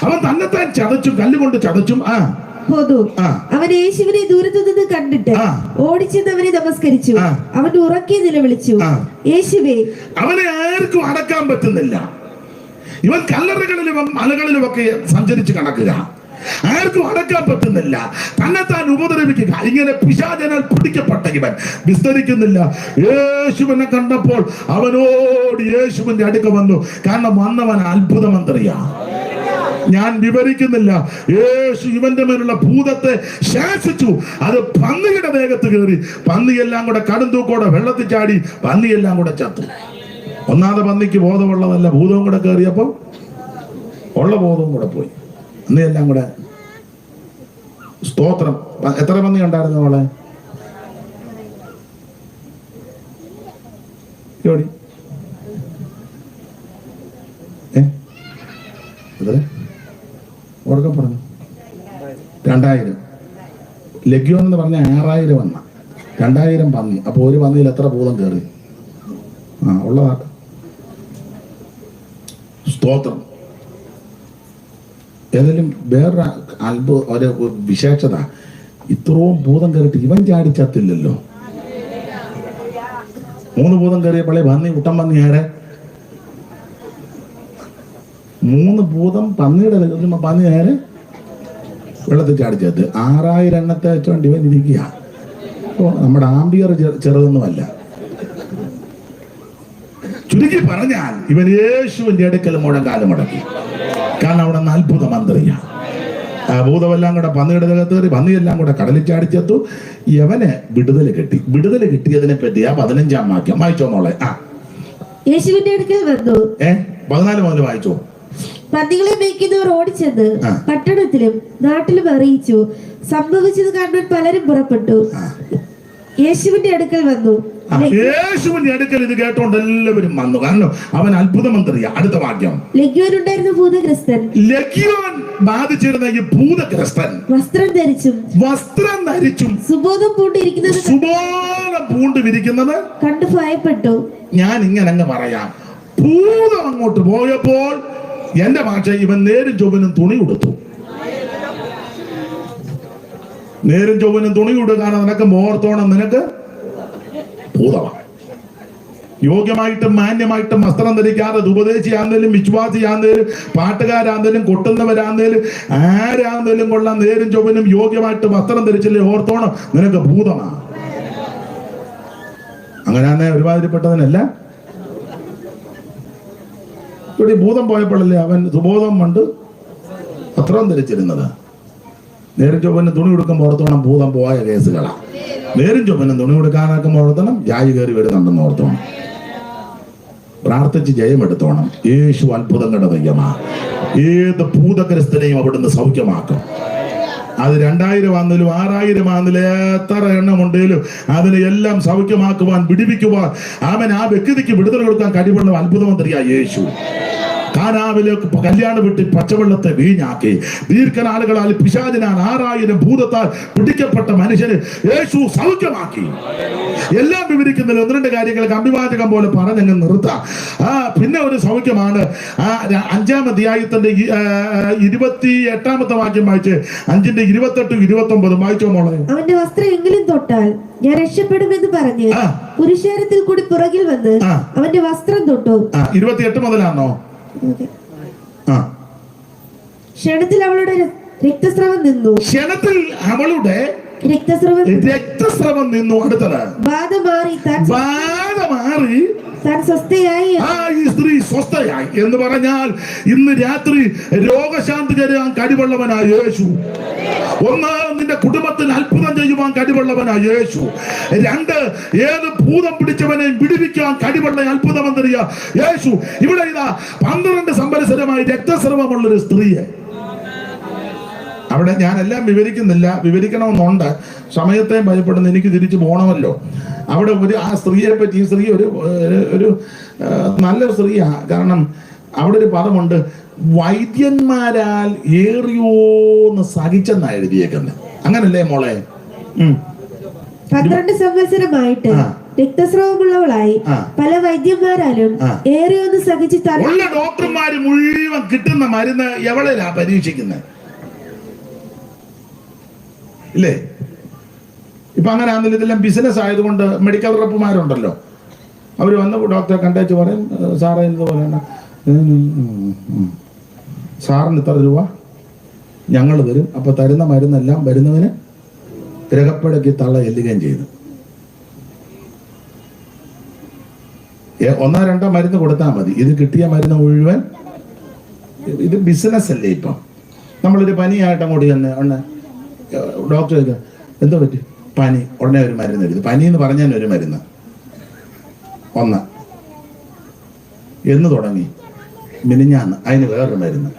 അവൻ തന്നെത്താൻ ചതച്ചും, കല്ലുകൊണ്ട് ചതച്ചും അവൻ യേശുവിനെ ദൂരത്തു നിന്ന് കണ്ടിട്ട് ഓടിച്ചെന്ന് അവനെ നമസ്കരിച്ചു. അവൻ ഉറക്കെ നിലവിളിച്ചു, യേശുവേ. അവനെ ആർക്കും അടക്കാൻ പറ്റുന്നില്ല. ഇവൻ കല്ലറകളിലും മലകളിലും ഒക്കെ സഞ്ചരിച്ച് കടക്കുക, ആർക്കും അടക്കാൻ പറ്റുന്നില്ല. തന്നെത്താൻ ഉപദ്രവിക്കുക. ഇങ്ങനെ പിശാചനാൽ പിടിക്കപ്പെട്ട ഇവൻ വിസ്തരിക്കുന്നില്ല. യേശുവിനെ കണ്ടപ്പോൾ അവനോട് യേശുവിന്റെ അടുക്ക വന്നു. കാരണം വന്നവൻ അത്ഭുതമന്ത്രിയാ. ഞാൻ വിവരിക്കുന്നില്ല. യേശു ഇവന്റെ മേലുള്ള ഭൂതത്തെ ശാസിച്ചു. അത് പന്നിയുടെ ദേഹത്ത് കയറി. പന്നിയെല്ലാം കൂടെ കടുന്തൂക്കോടെ വെള്ളത്തിൽ ചാടി പന്നിയെല്ലാം കൂടെ ചത്തു. ഒന്നാമത്തെ പന്നിക്ക് ബോധമുള്ളതല്ല, ഭൂതവും കൂടെ കയറിയപ്പോ ഉള്ള ബോധവും കൂടെ പോയി. പന്നിയെല്ലാം കൂടെ സ്തോത്രം. എത്ര പന്നി ഉണ്ടായിരുന്നു അവളെ? ഉറക്കെ പറഞ്ഞു 2000. ലഗ്യോൺ എന്ന് പറഞ്ഞ 6000 വന്ന 2000 പന്നി. അപ്പൊ ഒരു പന്നിയിൽ എത്ര ഭൂതം കയറി? ഉള്ളതാ. സ്തോത്രം. ഏതായാലും വേറൊരു അത്ഭുത ഒരു വിശേഷത, ഇത്രയും ഭൂതം കയറിയിട്ട് ഇവൻ ചാടിച്ചത്തില്ലല്ലോ. 3 ഭൂതം കയറിയപ്പോളെ പന്നി കുട്ടം പന്നി ആരെ 3 ഭൂതം പന്നിയുടെ പന്നി നേരെ വെള്ളത്തിൽ ചാടിച്ചത്. 6000 എണ്ണത്തെ വെച്ചോണ്ട് ഇവൻ ഇരിക്കുക. നമ്മുടെ ആംബിയർ ചെറുതൊന്നുമല്ല. ചുരുക്കി പറഞ്ഞാൽ ഇവൻ യേശുവിന്റെ അടുക്കൽ മുഴങ്കാലം മുടക്കി. കാരണം അവിടെ നിന്ന് അത്ഭുത മന്ത്രിയാണ്. ആ ഭൂതമെല്ലാം കൂടെ പന്നിയുടെ ദേഹത്ത് കയറി, പന്നിയെല്ലാം കൂടെ കടലിൽ ചാടിച്ചെത്തു. യവന് വിടുതൽ കിട്ടി. വിടുതൽ കിട്ടിയതിനെ പറ്റി 15-ാം വാക്യം വായിച്ചോ മോളെ. യേശുവിന്റെ അടുക്കൽ വന്നു. 14 മുതൽ വായിച്ചോ. പന്നികളെ മേയ്ക്കുന്നവർ ഓടിച്ചെന്ന് പട്ടണത്തിലും നാട്ടിലും അറിയിച്ചു. സംഭവിച്ചത് കാണാൻ പലരും പുറപ്പെട്ടു. യേശുവിന്റെ അടുക്കൽ വന്നു. യേശുവിന്റെ അടുക്കൽ ഇത് കേട്ടോണ്ട് എല്ലാവരും വന്നു. കാരണം അവൻ അത്ഭുത മന്ത്രിയാ. അടുത്ത വാക്യം. ലഗ്യോൻ ഉണ്ടായിരുന്ന ഭൂതഗ്രസ്തൻ, ലഗ്യോൻ ബാധിച്ചിരുന്ന ഈ ഭൂതഗ്രസ്തൻ വസ്ത്രം ധരിച്ചും സുബോധം പൂണ്ടിരിക്കുന്നത് കണ്ടു ഭയപ്പെട്ടു. ഞാൻ ഇങ്ങനെ അങ്ങ് പറയാം, ഭൂതം അങ്ങോട്ട് പോയപ്പോൾ എന്റെ ഭാഷ ഇവൻ നേരും ചൊവ്വനും തുണി കൊടുത്തു. നേരും ചൊവ്വനും തുണി കൊടുക്കാൻ നിനക്ക് മോർത്തോണം, നിനക്ക് ഭൂതമാണ്. യോഗ്യമായിട്ടും മാന്യമായിട്ടും വസ്ത്രം ധരിക്കാതെ ഉപദേശിയാന്നേലും വിശ്വാസിയാന്നേലും പാട്ടുകാരാന്നേലും കൊട്ടുന്നവരാന്നേലും ആരാന്നേലും കൊള്ളാൻ നേരും ചൊവ്വനും യോഗ്യമായിട്ട് വസ്ത്രം ധരിച്ചില്ലേ ഓർത്തോണം, നിനക്ക് ഭൂതമാണ്. അങ്ങനെയാന്നെ ഒരുമാതിരിപ്പെട്ടതിനല്ല. ഇവിടെ ഭൂതം പോയപ്പോഴല്ലേ അവൻ സുബോധം കൊണ്ട് വസ്ത്രം ധരിച്ചിരുന്നത്. നേരും ചൊവ്വനും തുണി കൊടുക്കുമ്പോൾ ഓർത്തോണം ഭൂതം പോയ കേസുകളാ. നേരും ചൊവ്വനും തുണി കൊടുക്കാനാക്കുമ്പോൾ ഓർത്തണം ജായി കയറി വരുന്നുണ്ടെന്ന് ഓർത്തോണം. പ്രാർത്ഥിച്ച് ജയമെടുത്തോണം. യേശു അത്ഭുതങ്ങളുടെ ദൈവമാ. ഏത് ഭൂതഗ്രസ്തനെയും അവിടുന്ന് സൗഖ്യമാക്കും. അത് 2000 ആണെങ്കിലും 6000 ആണെങ്കിലും എത്ര എണ്ണം ഉണ്ടെങ്കിലും അതിനെ എല്ലാം സൗഖ്യമാക്കുവാൻ, വിടിവിക്കുവാൻ, അവൻ ആ വ്യക്തിക്ക് വിടുതൽ കൊടുക്കാൻ കഴിവുള്ള അത്ഭുതമന്ത്രിയാ യേശു. കാനാവിലേക്ക് കല്യാണ വീട്ടിൽ പച്ചവെള്ളത്തെ വീഞ്ഞാക്കി. ദീർഘനാളുകളാൽ പിശാചിനാൽ 6000 ഭൂതത്താൽ പിടിക്കപ്പെട്ട മനുഷ്യന് യേശു സൗഖ്യമാക്കി. എല്ലാം വിവരിക്കുന്നതിൽ 1-2 കാര്യങ്ങൾ അഭിവാചകം പോലെ പറഞ്ഞങ്ങ് നിർത്താം. പിന്നെ ഒരു സൗഖ്യമാണ് 5-ാം അധ്യായത്തിന്റെ 28-ാമത്തെ വാക്യം വായിച്ച് 5-ന്റെ 28-29 വായിച്ചോ മോളെ. അവന്റെ വസ്ത്രം എങ്കിലും തൊട്ടാൽ ഞാൻ രക്ഷപ്പെടുമെന്ന് പറഞ്ഞ് പുരുഷാരത്തിൽ കൂടി പുറകിൽ വന്ന് അവന്റെ വസ്ത്രം തൊട്ടു. 28 മുതലാണോ? ക്ഷണത്തിൽ അവളുടെ രക്തസ്രവം നിന്നു. ക്ഷണത്തിൽ അവളുടെ രക്തസ്രവം നിന്നു. അടുത്തത് ബാധ മാറി താൻ സ്വസ്ഥയായി. ഈ സ്ത്രീ സ്വസ്ഥയായി എന്ന് പറഞ്ഞാൽ ഇന്ന് രാത്രി രോഗശാന്തി തരാൻ കഴിവുള്ളവനായ യേശു. 1, നിന്റെ കുടുംബത്തിൽ അത്ഭുതം ചെയ്യുവാൻ കഴിവുള്ളവനാ യേശു. 2, ഏത് ഭൂതം പിടിച്ചവനെ വിടുവിക്കാൻ കഴിവുള്ള അത്ഭുതമന്ത്രിയാ യേശു. ഇവിടെ ഇതാ 12 സംവത്സരമായി രക്തസ്രവമുള്ളൊരു സ്ത്രീയെ. അവിടെ ഞാനെല്ലാം വിവരിക്കുന്നില്ല, വിവരിക്കണമെന്നുണ്ട്. സമയത്തെയും ഭയപ്പെടുന്ന എനിക്ക് തിരിച്ചു പോകണമല്ലോ. അവിടെ ആ സ്ത്രീയെ പറ്റി, ഈ സ്ത്രീ ഒരു നല്ലൊരു സ്ത്രീയാ. കാരണം അവിടെ ഒരു പദമുണ്ട്, വൈദ്യന്മാരാൽ ഏറിയോന്ന് സഹിച്ചെന്നാ എഴുതിയേക്കുന്നത്. അങ്ങനല്ലേ മോളെ? 12 സംവത്സരമായിട്ട് രക്തസ്രാവമുള്ളവളായി പല വൈദ്യന്മാരാലും ഏറിയൊന്ന് സഹിച്ച് ഉള്ള ഡോക്ടർമാര് മുഴുവൻ കിട്ടുന്ന മരുന്ന് എവളെയാ പരീക്ഷിക്കുന്നത് ഇല്ലേ? ഇപ്പൊ അങ്ങനെ ആണെങ്കിലും ഇതെല്ലാം ബിസിനസ് ആയതുകൊണ്ട് മെഡിക്കൽ റെപ്പുമാരുണ്ടല്ലോ, അവർ വന്ന് ഡോക്ടറെ കണ്ടേച്ച് പറയും, സാറേ ഇതുപോലെയാണ്, സാറിന് ഇത്ര രൂപ ഞങ്ങൾ തരും. അപ്പൊ തരുന്ന മരുന്നെല്ലാം വരുന്നതിന് ഗ്രഹപ്പടക്കി തള്ള ചെല്ലുകയും ചെയ്തു. 1-2 മരുന്ന് കൊടുത്താൽ മതി. ഇത് കിട്ടിയ മരുന്ന് മുഴുവൻ ഇത് ബിസിനസ് അല്ലേ? ഇപ്പം നമ്മളൊരു പനിയായിട്ട് അങ്ങോട്ട് തന്നെ ഡോക്ടർ ചോദിക്കുക, എന്തോ പറ്റി? പനി. ഉടനെ ഒരു മരുന്ന് എഴുതി. പനി എന്ന് പറഞ്ഞാൽ ഒരു മരുന്ന് 1 എന്ന് തുടങ്ങി. മിനിഞ്ഞാന്ന് അതിന് വേറൊരു മരുന്ന്.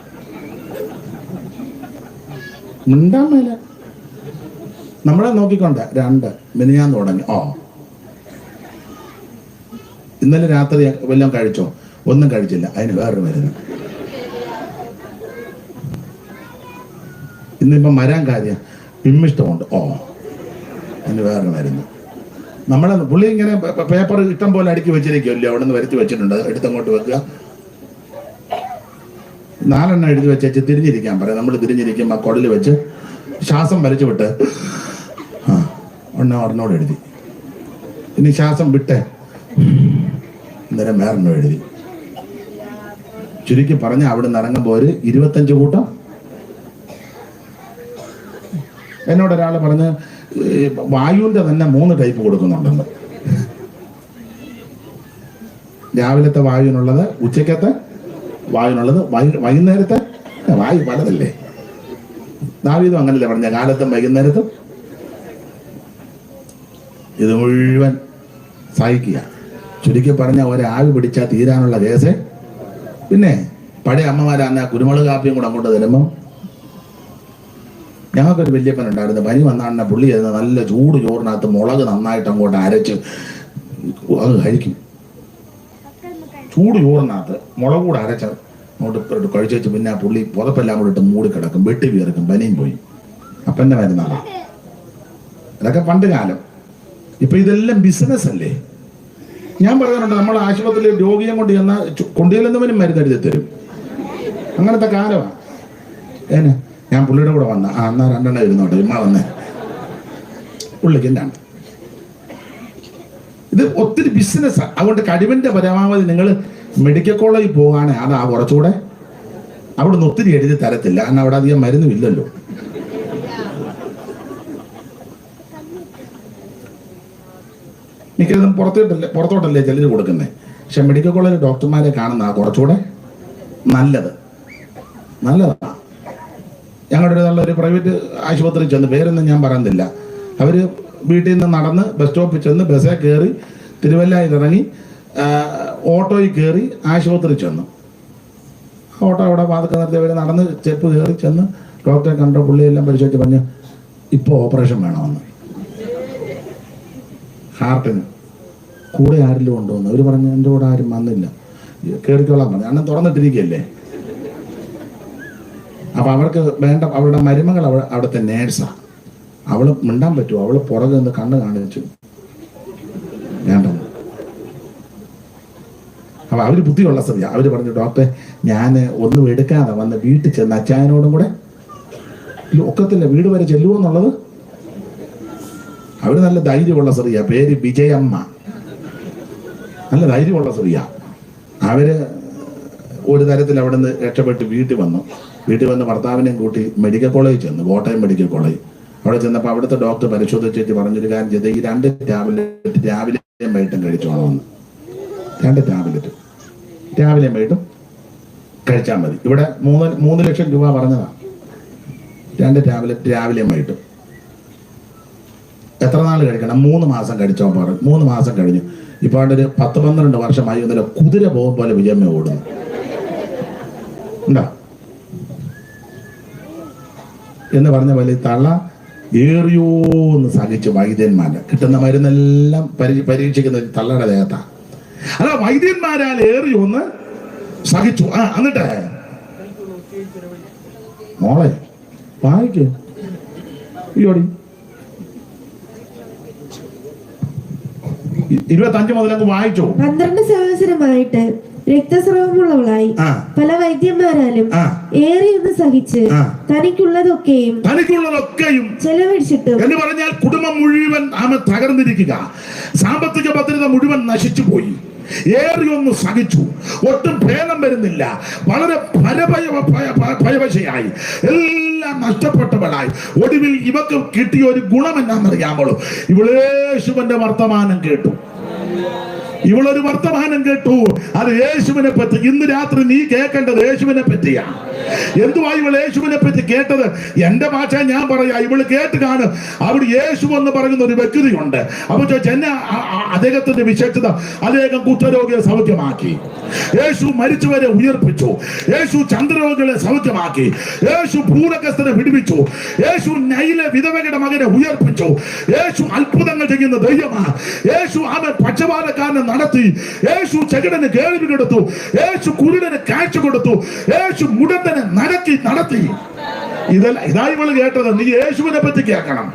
മിണ്ടാൻ മേല. നമ്മളെ നോക്കിക്കൊണ്ട് 2 മിനിഞ്ഞാന്ന് തുടങ്ങി. ഇന്നലെ രാത്രി വല്ലതും കഴിച്ചോ? ഒന്നും കഴിച്ചില്ല, അതിന് വേറൊരു മരുന്ന്. ഇന്നിപ്പം വരാൻ കാര്യം വിമ്മിഷ്ടമുണ്ട്, അതിന് വേറൊരു മരുന്ന്. നമ്മളെ പുള്ളി ഇങ്ങനെ പേപ്പർ ഇഷ്ടം പോലെ അടുക്കി വെച്ചിരിക്കുമല്ലോ, അവിടെ നിന്ന് വരുത്തി വെച്ചിട്ടുണ്ട്, എടുത്തങ്ങോട്ട് വെക്കുക. 4 എണ്ണം എഴുതി വെച്ച് തിരിഞ്ഞിരിക്കാൻ പറയാം. നമ്മൾ തിരിഞ്ഞിരിക്കുമ്പോൾ കുടൽ വെച്ച് ശ്വാസം വലിച്ചു വിട്ട് ഒരെണ്ണോട് എഴുതി. ഇനി ശ്വാസം വിട്ടേ, അന്നേരം വേറെണ്ണോ എഴുതി. ചുരുക്കി പറഞ്ഞ അവിടെ നിന്ന് ഇറങ്ങുമ്പോൾ ഒരു 25 കൂട്ടം. എന്നോട് ഒരാൾ പറഞ്ഞ് വായുവിന്റെ തന്നെ 3 ടൈപ്പ് കൊടുക്കുന്നുണ്ടെന്ന്. രാവിലത്തെ വായുവിനുള്ളത്, ഉച്ചക്കത്തെ വായുവിനുള്ളത്, വൈകുന്നേരത്തെ വായു പലതല്ലേ. ദാവീദും അങ്ങനല്ലേ പറഞ്ഞ, കാലത്തും വൈകുന്നേരത്തും. ഇത് മുഴുവൻ സഹിക്കുക. ചുരുക്കി പറഞ്ഞ ഒരാവി പിടിച്ചാൽ തീരാനുള്ള കേസ്. പിന്നെ പഴയ അമ്മമാരാണ് കുരുമുളക് കാപ്പിയും കൂടെ അങ്ങോട്ട് തരുമ്പം, ഞങ്ങൾക്കൊരു വല്യപ്പനുണ്ടായിരുന്നു, പനി വന്നാണ് പുള്ളി ചെയ്യുന്ന നല്ല ചൂട് ചോറിനകത്ത് മുളക് നന്നായിട്ട് അങ്ങോട്ട് അരച്ച് അത് കഴിക്കും. ചൂട് ചോറിനകത്ത് മുളക് കൂടെ അരച്ച് അങ്ങോട്ട് കഴിച്ചു. പിന്നെ ആ പുള്ളി പുതപ്പെല്ലാം കൂടെ ഇട്ട് മൂടി കിടക്കും, വെട്ടി വീർക്കും, പനിയും പോയി. അപ്പൻ്റെ മരുന്നാണ് അതൊക്കെ പണ്ട് കാലം. ഇപ്പൊ ഇതെല്ലാം ബിസിനസ് അല്ലേ. ഞാൻ പറയാറുണ്ട്, നമ്മൾ ആശുപത്രിയിൽ രോഗിയെ കൊണ്ടുചെല്ലുന്നവനും മരുന്ന് എഴുതി തരും. അങ്ങനത്തെ കാലമാണ്. ഞാൻ പുള്ളിയുടെ കൂടെ വന്ന എന്നാ 2 എണ്ണം ഇരുന്നോട്ടെ, ഇമ്മ വന്നേ, പുള്ളിക്ക് എന്നാണ്. ഇത് ഒത്തിരി ബിസിനസ്സാണ്. അതുകൊണ്ട് കഴിവിന്റെ പരമാവധി നിങ്ങൾ മെഡിക്കൽ കോളേജിൽ പോകുകയാണെങ്കിൽ അതാ കുറച്ചുകൂടെ. അവിടുന്ന് ഒത്തിരി എഴുതി തരത്തില്ല, കാരണം അവിടെ അധികം മരുന്നും ഇല്ലല്ലോ. മിക്കതും പുറത്തോട്ടല്ലേ ചിലർ കൊടുക്കുന്നത്. പക്ഷെ മെഡിക്കൽ കോളേജ് ഡോക്ടർമാരെ കാണുന്ന കുറച്ചുകൂടെ നല്ലതാണ്. ഞങ്ങളുടെ ഒരു പ്രൈവറ്റ് ആശുപത്രി ചെന്ന്, പേരൊന്നും ഞാൻ പറയുന്നില്ല, അവർ വീട്ടിൽ നിന്ന് നടന്ന് ബസ് സ്റ്റോപ്പിൽ ചെന്ന് ബസ്സേ കയറി തിരുവല്ലയിൽ ഇറങ്ങി ഓട്ടോയിൽ കയറി ആശുപത്രി ചെന്നു. ഓട്ടോ അവിടെ വാതിൽക്ക് നിർത്തി അവർ നടന്ന് സ്റ്റെപ്പ് കയറി ചെന്ന് ഡോക്ടറെ കണ്ടോ, പുള്ളിയെല്ലാം പരിശോധിച്ച് പറഞ്ഞു ഇപ്പോൾ ഓപ്പറേഷൻ വേണമെന്ന്. ഹാർട്ടിന് കൂടെ ആരെങ്കിലും കൊണ്ടുവന്നു. അവർ പറഞ്ഞു എൻ്റെ കൂടെ ആരും വന്നില്ല, കയറിക്കോളാൻ പറഞ്ഞു. അണ്ണൻ തുറന്നിട്ടിരിക്കുകയല്ലേ. അപ്പം അവർക്ക് വേണ്ട, അവളുടെ മരുമകൾ അവിടുത്തെ നേഴ്സാണ്. അവള് മിണ്ടാൻ പറ്റുമോ? അവള് പുറകെ നിന്ന് കണ്ണ് കാണിച്ചു വേണ്ടെന്ന്. അപ്പൊ അവര് ബുദ്ധിയുള്ള സ്ത്രീ. അവര് പറഞ്ഞു ഡോക്ടറെ ഞാൻ ഒന്നും എടുക്കാതെ വന്ന് വീട്ടിൽ ചെന്ന് അച്ചായനോടും കൂടെ ഒക്കത്തില്ല, വീട് വരെ ചെല്ലുമോ എന്നുള്ളത്. അവര് നല്ല ധൈര്യമുള്ള സ്ത്രീയാ, പേര് വിജയമ്മ, നല്ല ധൈര്യമുള്ള സ്ത്രീയാ. അവര് ഒരു തരത്തിൽ അവിടെ നിന്ന് രക്ഷപ്പെട്ട് വീട്ടിൽ വന്നു ഭർത്താവിനെയും കൂട്ടി മെഡിക്കൽ കോളേജിൽ ചെന്നു, കോട്ടയം മെഡിക്കൽ കോളേജ്. അവിടെ ചെന്നപ്പോൾ അവിടുത്തെ ഡോക്ടർ പരിശോധിച്ചിട്ട് പറഞ്ഞൊരു കാര്യം ചെയ്ത്, ഈ 2 ടാബ്ലറ്റ് രാവിലെയും വൈകിട്ടും കഴിച്ചോണമെന്ന്. 2 ടാബ്ലറ്റ് രാവിലെയും വൈകിട്ടും കഴിച്ചാൽ മതി. ഇവിടെ 3 ലക്ഷം രൂപ പറഞ്ഞതാണ്. 2 ടാബ്ലറ്റ് രാവിലെയും വൈകിട്ടും. എത്ര നാൾ കഴിക്കണം? 3 മാസം കഴിച്ചോ പറഞ്ഞു. 3 മാസം കഴിഞ്ഞു. ഇപ്പൊ അവിടെ ഒരു 10-12 വർഷമായി ഒന്നല്ല കുതിര പോകും പോലെ വിജയമ്മ ഓടുന്നു. ഉണ്ടാ എന്ന് പറഞ്ഞ പോലെ തള്ള ഏറിയോന്ന് സഹിച്ചു. വൈദ്യന്മാരെ കിട്ടുന്ന മരുന്നെല്ലാം പരീക്ഷിക്കുന്ന തള്ളയുടെ ദേഹത്താ. അല്ല, വൈദ്യന്മാരാൽ ഏറിയോന്ന് സഹിച്ചു. എന്നിട്ട് മോളെ വായിക്ക് ഇയോടി 25 മുതൽ അങ്ങ് വായിച്ചോ. 12 സംവത്സരമായിട്ട് രക്തസ്രാവമുള്ളവളായി പല വൈദ്യന്മാരാലും ഏറിയൊന്ന് സഹിച്ച് തനിക്കുള്ളതൊക്കെയും ചെലവഴിച്ചിട്ട് എന്ന് പറഞ്ഞാൽ കുടുംബം മുഴുവൻ തകർന്നിരിക്കുക, സാമ്പത്തിക ഭദ്രത മുഴുവൻ നശിച്ചു പോയി. ഏറിയൊന്ന് സഹിച്ചു, ഒട്ടും ഭേദം വരുന്നില്ല, വളരെ ഭയവശയായി, എല്ലാം നഷ്ടപ്പെട്ടവളായി. ഒടുവിൽ ഇവക്ക് കിട്ടിയ ഒരു ഗുണം എന്നാണെന്നറിയാമോ? ഇവളേശുവിന്റെ വർത്തമാനം കേട്ടു. ഇവളൊരു വർത്തമാനം കേട്ടു, അത് യേശുവിനെ പറ്റി. ഇന്ന് രാത്രി നീ കേൾക്കേണ്ടത് യേശുവിനെ പറ്റിയാ. എന്തുവാ ഇവൾ യേശുവിനെ പറ്റി കേട്ടത്? എന്റെ ഭാഷ ഞാൻ പറയാ, ഇവള് കേട്ട് കാണും. അവിടെ യേശു എന്ന് പറയുന്ന ഒരു വ്യക്തിയുണ്ട്. അപ്പൊ ചെന്ന അദ്ദേഹത്തിന്റെ വിശേഷത, അദ്ദേഹം കുഷ്ഠരോഗിയെ സൗഖ്യമാക്കി, യേശു മരിച്ചവരെ ഉയർപ്പിച്ചു, യേശു ചന്ദ്രരോഗികളെ സൗഖ്യമാക്കി, യേശു ഭൂരകസ്ഥനെ വിടുവിച്ചു, യേശു നൈലെ വിധവയുടെ മകനെ ഉയർപ്പിച്ചു, യേശു അത്ഭുതങ്ങൾ ചെയ്യുന്ന ദൈവമാണ്. യേശു അവൻ പക്ഷപാതക്കാരനെ നടത്തി, യേശു ചെകിടന് കേൾവി കൊടുത്തു, യേശു കുരുടന് കാഴ്ച കൊടുത്തു, യേശു മുടന്തനെ നടത്തി. ഇതാ ഇവള് കേട്ടത്. നീ യേശുവിനെ പറ്റി കേൾക്കണം.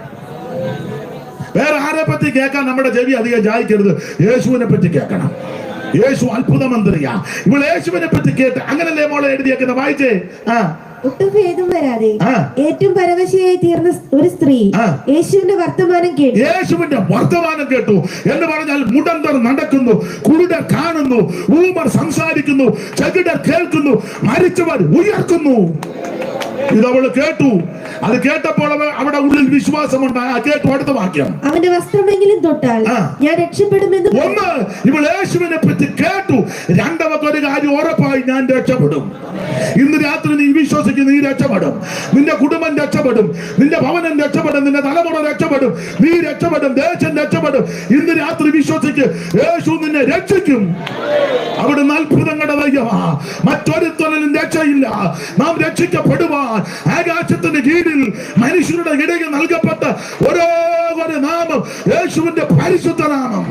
വേറെ ആരെ പറ്റി കേൾക്കാൻ നമ്മുടെ ചെവി അധികം ജായിക്കരുത്. യേശുവിനെ പറ്റി കേൾക്കണം. യേശു അത്ഭുത മന്ത്രിയാ. ഇവൾ യേശുവിനെ പറ്റി കേട്ട് അങ്ങനല്ലേ മോളെ എഴുതിയേക്കുന്ന? വായിച്ചേ. ഒട്ടും ഭേദം വരാതെ ഏറ്റവും പരവശയായി തീർന്ന ഒരു സ്ത്രീ യേശുവിന്റെ വർത്തമാനം കേട്ടു. യേശുവിന്റെ വർത്തമാനം കേട്ടു എന്ന് പറഞ്ഞാൽ മുടന്തർ നടക്കുന്നു, കുരുടർ കാണുന്നു, ഊമർ സംസാരിക്കുന്നു, ചെകിടർ കേൾക്കുന്നു, മരിച്ചവർ ഉയർക്കുന്നു. ഇതവള് കേട്ടു. അത് കേട്ടപ്പോൾ അവിടെ ഉള്ളിൽ വിശ്വാസമുണ്ട്. കേട്ടു. അടുത്ത വാക്യം, അവന്റെ വസ്ത്രമെങ്കിലും തൊട്ടാൽ ഞാൻ രക്ഷപ്പെടുമെന്ന്. ഒന്ന്, ഇവൾ യേശുവിനെ പറ്റി കേട്ടു. രണ്ടാമത്തെ ഒരു കാര്യം ഉറപ്പായി, ഞാൻ രക്ഷപ്പെടും. ഇന്ന് രാത്രി നീ വിശ്വസിക്കും, നീ രക്ഷപ്പെടും. നിന്റെ കുടുംബം രക്ഷപ്പെടും, നിന്റെ ഭവനം രക്ഷപ്പെടും, നിന്റെ തലമുറ രക്ഷപ്പെടും, നീ രക്ഷപ്പെടും, ദേശം രക്ഷപ്പെടും. ഇന്ന് രാത്രി വിശ്വസിക്ക്, യേശു നിന്നെ രക്ഷിക്കും. അവിടുന്ന് അത്ഭുതങ്ങളുടെ ദൈവമാ. മറ്റൊരുത്തനും രക്ഷയില്ല. നാം രക്ഷിക്കപ്പെടുവാൻ ആകാശത്തിന്റെ കീഴിൽ മനുഷ്യരുടെ ഇടയിൽ നൽകപ്പെട്ട ഓരോ ഒരു നാമം യേശുവിന്റെ പരിശുദ്ധ നാമം.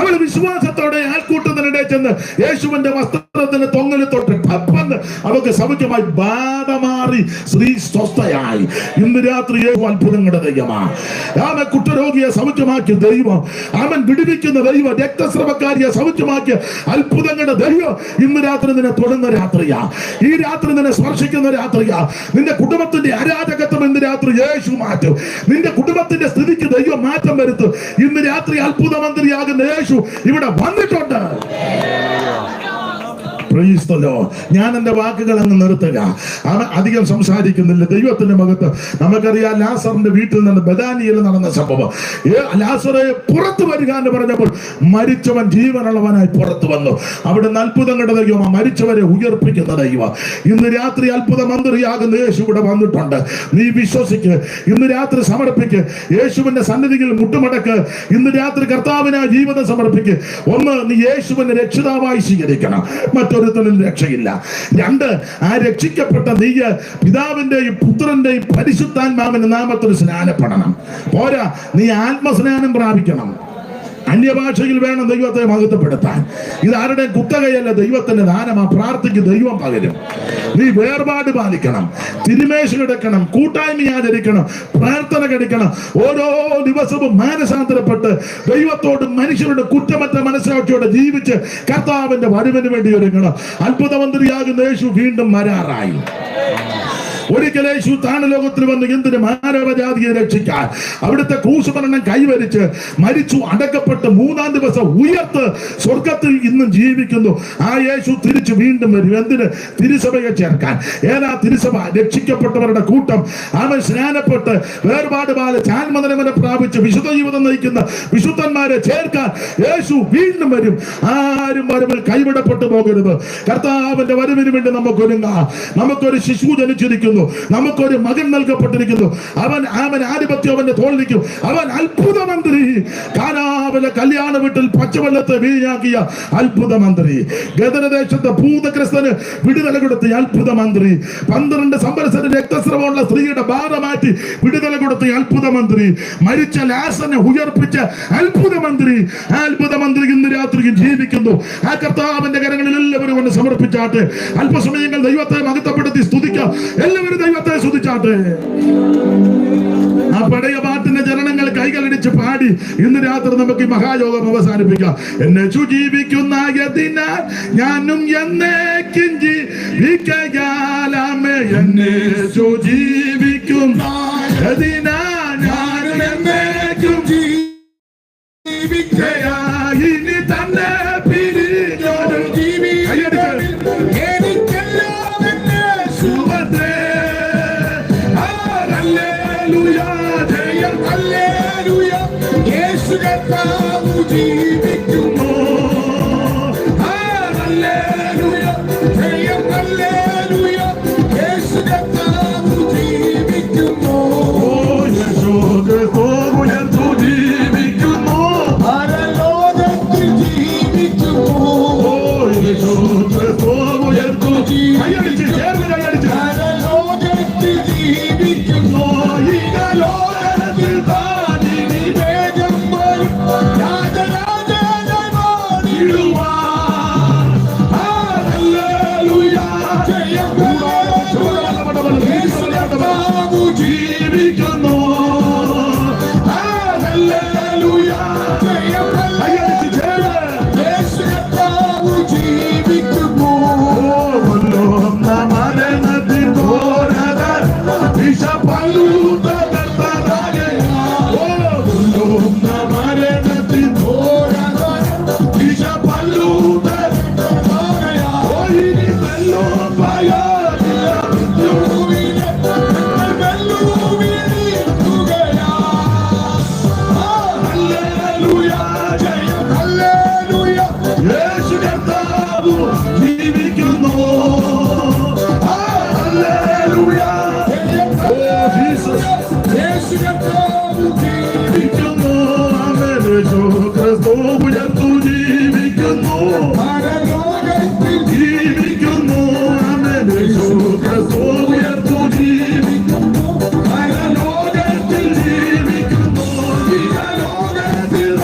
അവൾ വിശ്വാസത്തോടെ ആൾക്കൂട്ടത്തിനിടെ ചെന്ന് യേശുവിന്റെ വസ്ത്രത്തിന് തൊങ്ങല് തൊട്ട് ടപ്പെന്ന് അവർക്ക് സൗഖ്യമായി, ബാധ മാറി, സ്ത്രീ സ്വസ്ഥയായി. ഇന്ന് രാത്രി യേശു അത്ഭുതങ്ങളുടെ ദൈവമാണ്. അവൻ കുഷ്ഠരോഗിയെ സൗഖ്യമാക്കിയ ദൈവം, അവൻ വിടുവിക്കുന്ന ദൈവം, രക്തസ്രവക്കാരിയെ സൗഖ്യമാക്കിയ അത്ഭുതങ്ങളുടെ ദൈവം ഇന്ന് രാത്രി നിന്നെ തൊടുന്ന രാത്രിയാ. ഈ രാത്രി നിന്നെ സ്പർശിക്കുന്ന രാത്രിയാ. നിന്റെ കുടുംബത്തിന്റെ അരാജകത്വം ഇന്ന് രാത്രി യേശു മാറ്റും. നിന്റെ കുടുംബത്തിന്റെ സ്ഥിതിക്ക് ദൈവം മാറ്റം വരുത്തും. ഇന്ന് രാത്രി അത്ഭുത മന്ത്രിയാകുന്ന യേശു ഇവിടെ വന്നിട്ടുണ്ട്. ഞാൻ എന്റെ വാക്കുകൾ അങ്ങ് നിർത്തുക. അധികം സംസാരിക്കുന്നില്ല. ദൈവത്തിന്റെ മകത്ത് നമുക്കറിയാം. ലാസറിന്റെ വീട്ടിൽ നിന്ന് ബഥാനിയിൽ നടന്ന സംഭവം. ലാസറെ പുറത്തു വരിക എന്ന് പറഞ്ഞപ്പോൾ മരിച്ചവൻ ജീവനുള്ളവനായി പുറത്തു വന്നു. അവിടെ അത്ഭുതങ്ങളുടെ ദൈവം, മരിച്ചവരെ ഉയർപ്പിക്കുന്ന ദൈവം. ഇന്ന് രാത്രി അത്ഭുത മന്ത്രിയാകുന്ന യേശു ഇവിടെ വന്നിട്ടുണ്ട്. നീ വിശ്വസിക്ക്. ഇന്ന് രാത്രി സമർപ്പിക്ക്. യേശുവിന്റെ സന്നിധിയിൽ മുട്ടുമടക്ക്. ഇന്ന് രാത്രി കർത്താവിനാ ജീവിതം സമർപ്പിക്ക്. ഒന്ന്, നീ യേശുവിനെ രക്ഷിതാവായി സ്വീകരിക്കണം. മറ്റൊരുത്തനും രക്ഷയില്ല. രണ്ട്, ആ രക്ഷിക്കപ്പെട്ട നീ പിതാവിന്റെയും പുത്രന്റെയും പരിശുദ്ധാത്മാവിന്റെ നാമത്തിൽ സ്നാനപ്പെടണം. പോരാ, നീ ആത്മസ്നാനം പ്രാപിക്കണം. അന്യഭാഷയിൽ വേണം ദൈവത്തെ മഹത്വപ്പെടുത്താൻ. ഇത് ആരുടെ കുത്തകയല്ല, ദൈവത്തിന്റെ ദാനമാ. പ്രാർത്ഥിക്ക്, ദൈവം പകരും. നീ വേർപാട് പാലിക്കണം, തിരുമേശ കിടക്കണം, കൂട്ടായ്മ ആചരിക്കണം, പ്രാർത്ഥന കഴിക്കണം. ഓരോ ദിവസവും മാനസാന്തരപ്പെട്ട് ദൈവത്തോടും മനുഷ്യരുടെ കുറ്റമറ്റ മനസ്സാക്ഷിയോടെ ജീവിച്ച് കർത്താവിന്റെ വരവിന് വേണ്ടി ഒരുങ്ങണം. അത്ഭുതമന്ത്രിയാകുന്ന യേശു വീണ്ടും വരാറായി. ഒരിക്കൽ യേശു താണലോകത്തിൽ വന്ന് എന്തിന്? മാനവജാതിയെ രക്ഷിക്കാൻ. അവിടുത്തെ ക്രൂശുമരണം കൈവരിച്ച് മരിച്ചു, അടക്കപ്പെട്ട് മൂന്നാം ദിവസം ഉയർത്ത് സ്വർഗത്തിൽ ഇന്നും ജീവിക്കുന്നു. ആ യേശു തിരിച്ചു വീണ്ടും വരും. എന്തിന്? തിരുസഭയെ ചേർക്കാൻ. ഏതാ തിരുസഭ? രക്ഷിക്കപ്പെട്ടവരുടെ കൂട്ടം. അവൻ സ്നാനപ്പെട്ട് വേർപാട് പാലിച്ച് ആത്മനിർമ്മലം പ്രാപിച്ച് വിശുദ്ധ ജീവിതം നയിക്കുന്ന വിശുദ്ധന്മാരെ ചേർക്കാൻ യേശു വീണ്ടും വരും. ആരും വരവിൽ കൈവിടപ്പെട്ടു പോകരുത്. കർത്താവിന്റെ വരവിന് വേണ്ടി നമുക്കൊരുങ്ങാം. നമുക്കൊരു ശിശു ജനിച്ചിരിക്കുന്നു, നമുക്കൊരു മകൻ നൽകപ്പെട്ടിരിക്കുന്നു. അവൻ ആധിപത്യം അവന്റെ തോളിലിരിക്കും. അവൻ അത്ഭുത മന്ത്രി. കാനാവിലെ കല്യാണ വീട്ടിൽ പച്ചവെള്ളത്തെ വീഞ്ഞാക്കിയ അത്ഭുത മന്ത്രി. ഗദരദേശത്തെ ഭൂതഗ്രസ്തന് വിടുതല കൊടുത്ത അത്ഭുത മന്ത്രി. 12 സംവത്സരം രക്തസ്രവമുള്ള സ്ത്രീയുടെ ബാധ മാറ്റി വിടുതല കൊടുത്ത അത്ഭുത മന്ത്രി. മരിച്ച ലാസനെ ഉയർപ്പിച്ച അത്ഭുത മന്ത്രി. ആ അത്ഭുത മന്ത്രി ഇന്ന് രാത്രി ജീവിക്കുന്നു. ആ കർത്താവിന്റെ കരങ്ങളിൽ എല്ലാവരും ഒന്ന് സമർപ്പിച്ചാട്ടെ. അല്പസമയങ്ങൾ ദൈവത്തെ മഹത്വപ്പെടുത്തി സ്തുതിക്കാം. എല്ലാവരും ദൈവത്തെ സ്തുതിച്ചാട്ടെ. ആ പഴയ പാട്ടിന്റെ ചരണങ്ങൾ കൈകളടിച്ച് പാടി ഇന്ന് രാത്രി നമുക്ക് ഈ മഹായോഗം അവസാനിപ്പിക്കാം. എന്നെ ജീവിക്കുന്നതിനാൽ ഞാനും എന്നേക്കും ജീവിക്കാമേ. എന്നെ ജീവിക്കും ഞാനും എന്നേക്കും ഇനി തന്നെ പിരിഞ്ഞൊരു ജീവി ജീവിക്കുന്നു. ഹല്ലേലൂയ, ജയം ഹല്ലേലൂയ, യേശു കർത്താവ് ജീവിക്കുന്നു. യേശു യേശു കർത്താവ് ജീവിക്കുന്നു. ഹല്ലേലൂയ. Oh Jesus. യേശു കർത്താവ് ജീവിക്കുന്നു. ആമേൻ. യേശു ക്രിസ്തു ഉയർത്തു ജീവിക്കുന്നു. ജീവിക്കുന്നു. ആമേൻ. യേശു ക്രിസ്തു ഉയർത്തു ജീവിക്കുന്നു. ലോകത്തിൽ ജീവിക്കുന്നു. ലോകത്തിൽ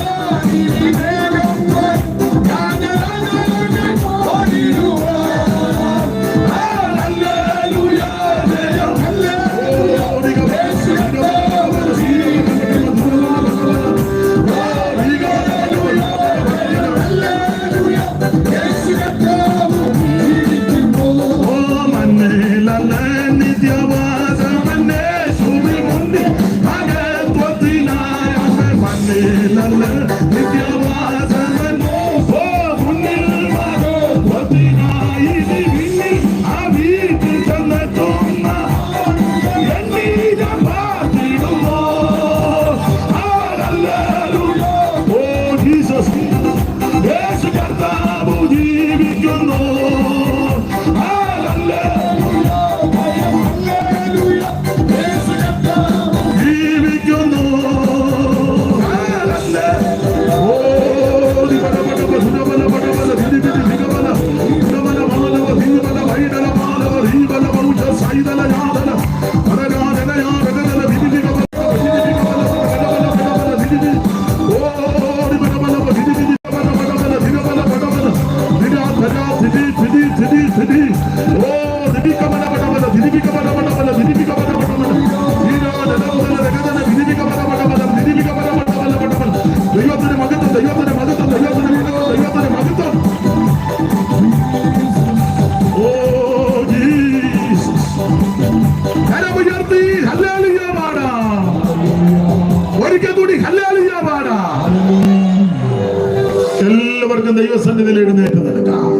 എല്ലാവർക്കും ദൈവസന്നിധിയിൽ എഴുന്നേറ്റ് നിൽക്കാം.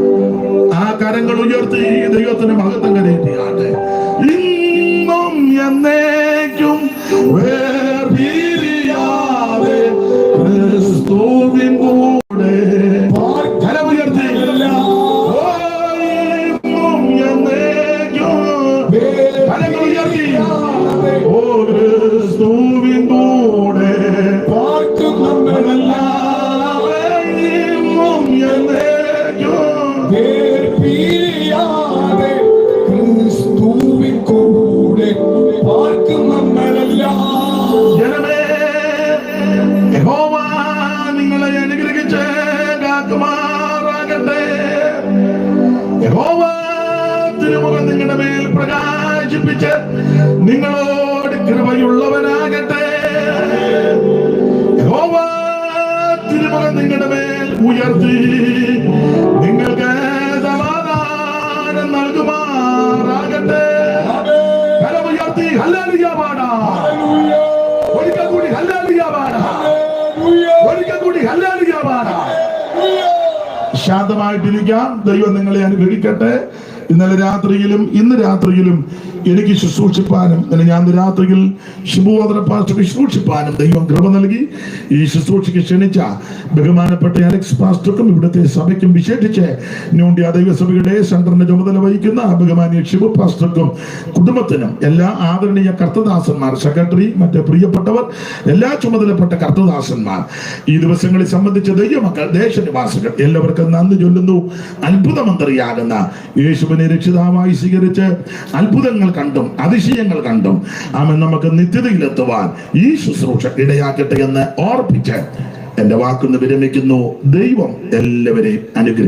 ആ കരങ്ങൾ ഉയർത്തി ദൈവത്തിന് മഹത്വം കരയറ്റിയാട്ടെ. ഇന്നും എന്നേക്കും വേർപിരിയാതെ ക്രിസ്തുവിൻ കൂടെ. കരമുയർത്തി. ഇന്നും എന്നേക്കും കരങ്ങൾ ഉയർത്തി. ഓ ക്രിസ്തുവിൻ കൂടെ ജനമേ, യഹോവ നിങ്ങളെ അനുഗ്രഹിച്ച് കാക്കുമാറാകട്ടെ. യഹോവ തിരുമുഖം നിങ്ങളുടെ മേൽ പ്രകാശിപ്പിച്ച് നിങ്ങളോട് കൃപയുള്ളവനാകട്ടെ. യഹോവ തിരുമുഖം നിങ്ങളുടെ മേൽ ഉയർത്തി നിങ്ങൾക്ക് സമാധാനം നൽകുമാറാകട്ടെ. കരമുയർത്തി ഹല്ലേലൂയ പാടാം. ഒരിക്കൽ കൂടി ഹല്ലേലൂയ പാടാം. ഒരിക്കൽ കൂടി ഹല്ലേലൂയ പാടാം. ശാന്തമായിട്ടിരിക്കാം. ദൈവം നിങ്ങളെ അനുഗ്രഹിക്കട്ടെ. ഇന്നലെ രാത്രിയിലും ഇന്ന് രാത്രിയിലും എനിക്ക് ശുശ്രൂഷിപ്പാനും ഞാൻ രാത്രിയിൽ ശിബുവോദര പാസ്റ്റർ ശുശ്രൂഷിപ്പാനും ദൈവം കൃപ നൽകി. ഈ ശുശ്രൂഷയ്ക്ക് ക്ഷണിച്ച ബഹുമാനപ്പെട്ട അലക്സ് പാസ്റ്റർക്കും ഇവിടുത്തെ സഭയ്ക്കും വിശേഷിച്ച് ന്യൂണ്ടിയ ദൈവസഭയുടെ സെന്ററിന്റെ ചുമതല വഹിക്കുന്ന ബഹുമാനിയ ഷിബു പാസ്റ്റർക്കും കുടുംബത്തിനും എല്ലാ ആദരണീയ കർത്തദാസന്മാർ, സെക്രട്ടറി, മറ്റ് പ്രിയപ്പെട്ടവർ, എല്ലാ ചുമതലപ്പെട്ട കർത്തദാസന്മാർ, ഈ ദിവസങ്ങളിൽ സംബന്ധിച്ച ദൈവമക്കൾ, ദേശനിവാസികൾ എല്ലാവർക്കും നന്ദി ചൊല്ലുന്നു. അത്ഭുതമന്ത്രിയാകുന്ന യേശുവിനെ രക്ഷിതാവായി സ്വീകരിച്ച് അത്ഭുതങ്ങൾ കണ്ടും അതിശയങ്ങൾ കണ്ടും അവൻ നമുക്ക് നിത്യതയിലെത്തുവാൻ ഈ ശുശ്രൂഷ ഇടയാക്കട്ടെ എന്ന് ഓർപ്പിച്ച് എന്റെ വാക്കുന്ന് വിരമിക്കുന്നു. ദൈവം എല്ലാവരെയും അനുഗ്രഹിക്കും.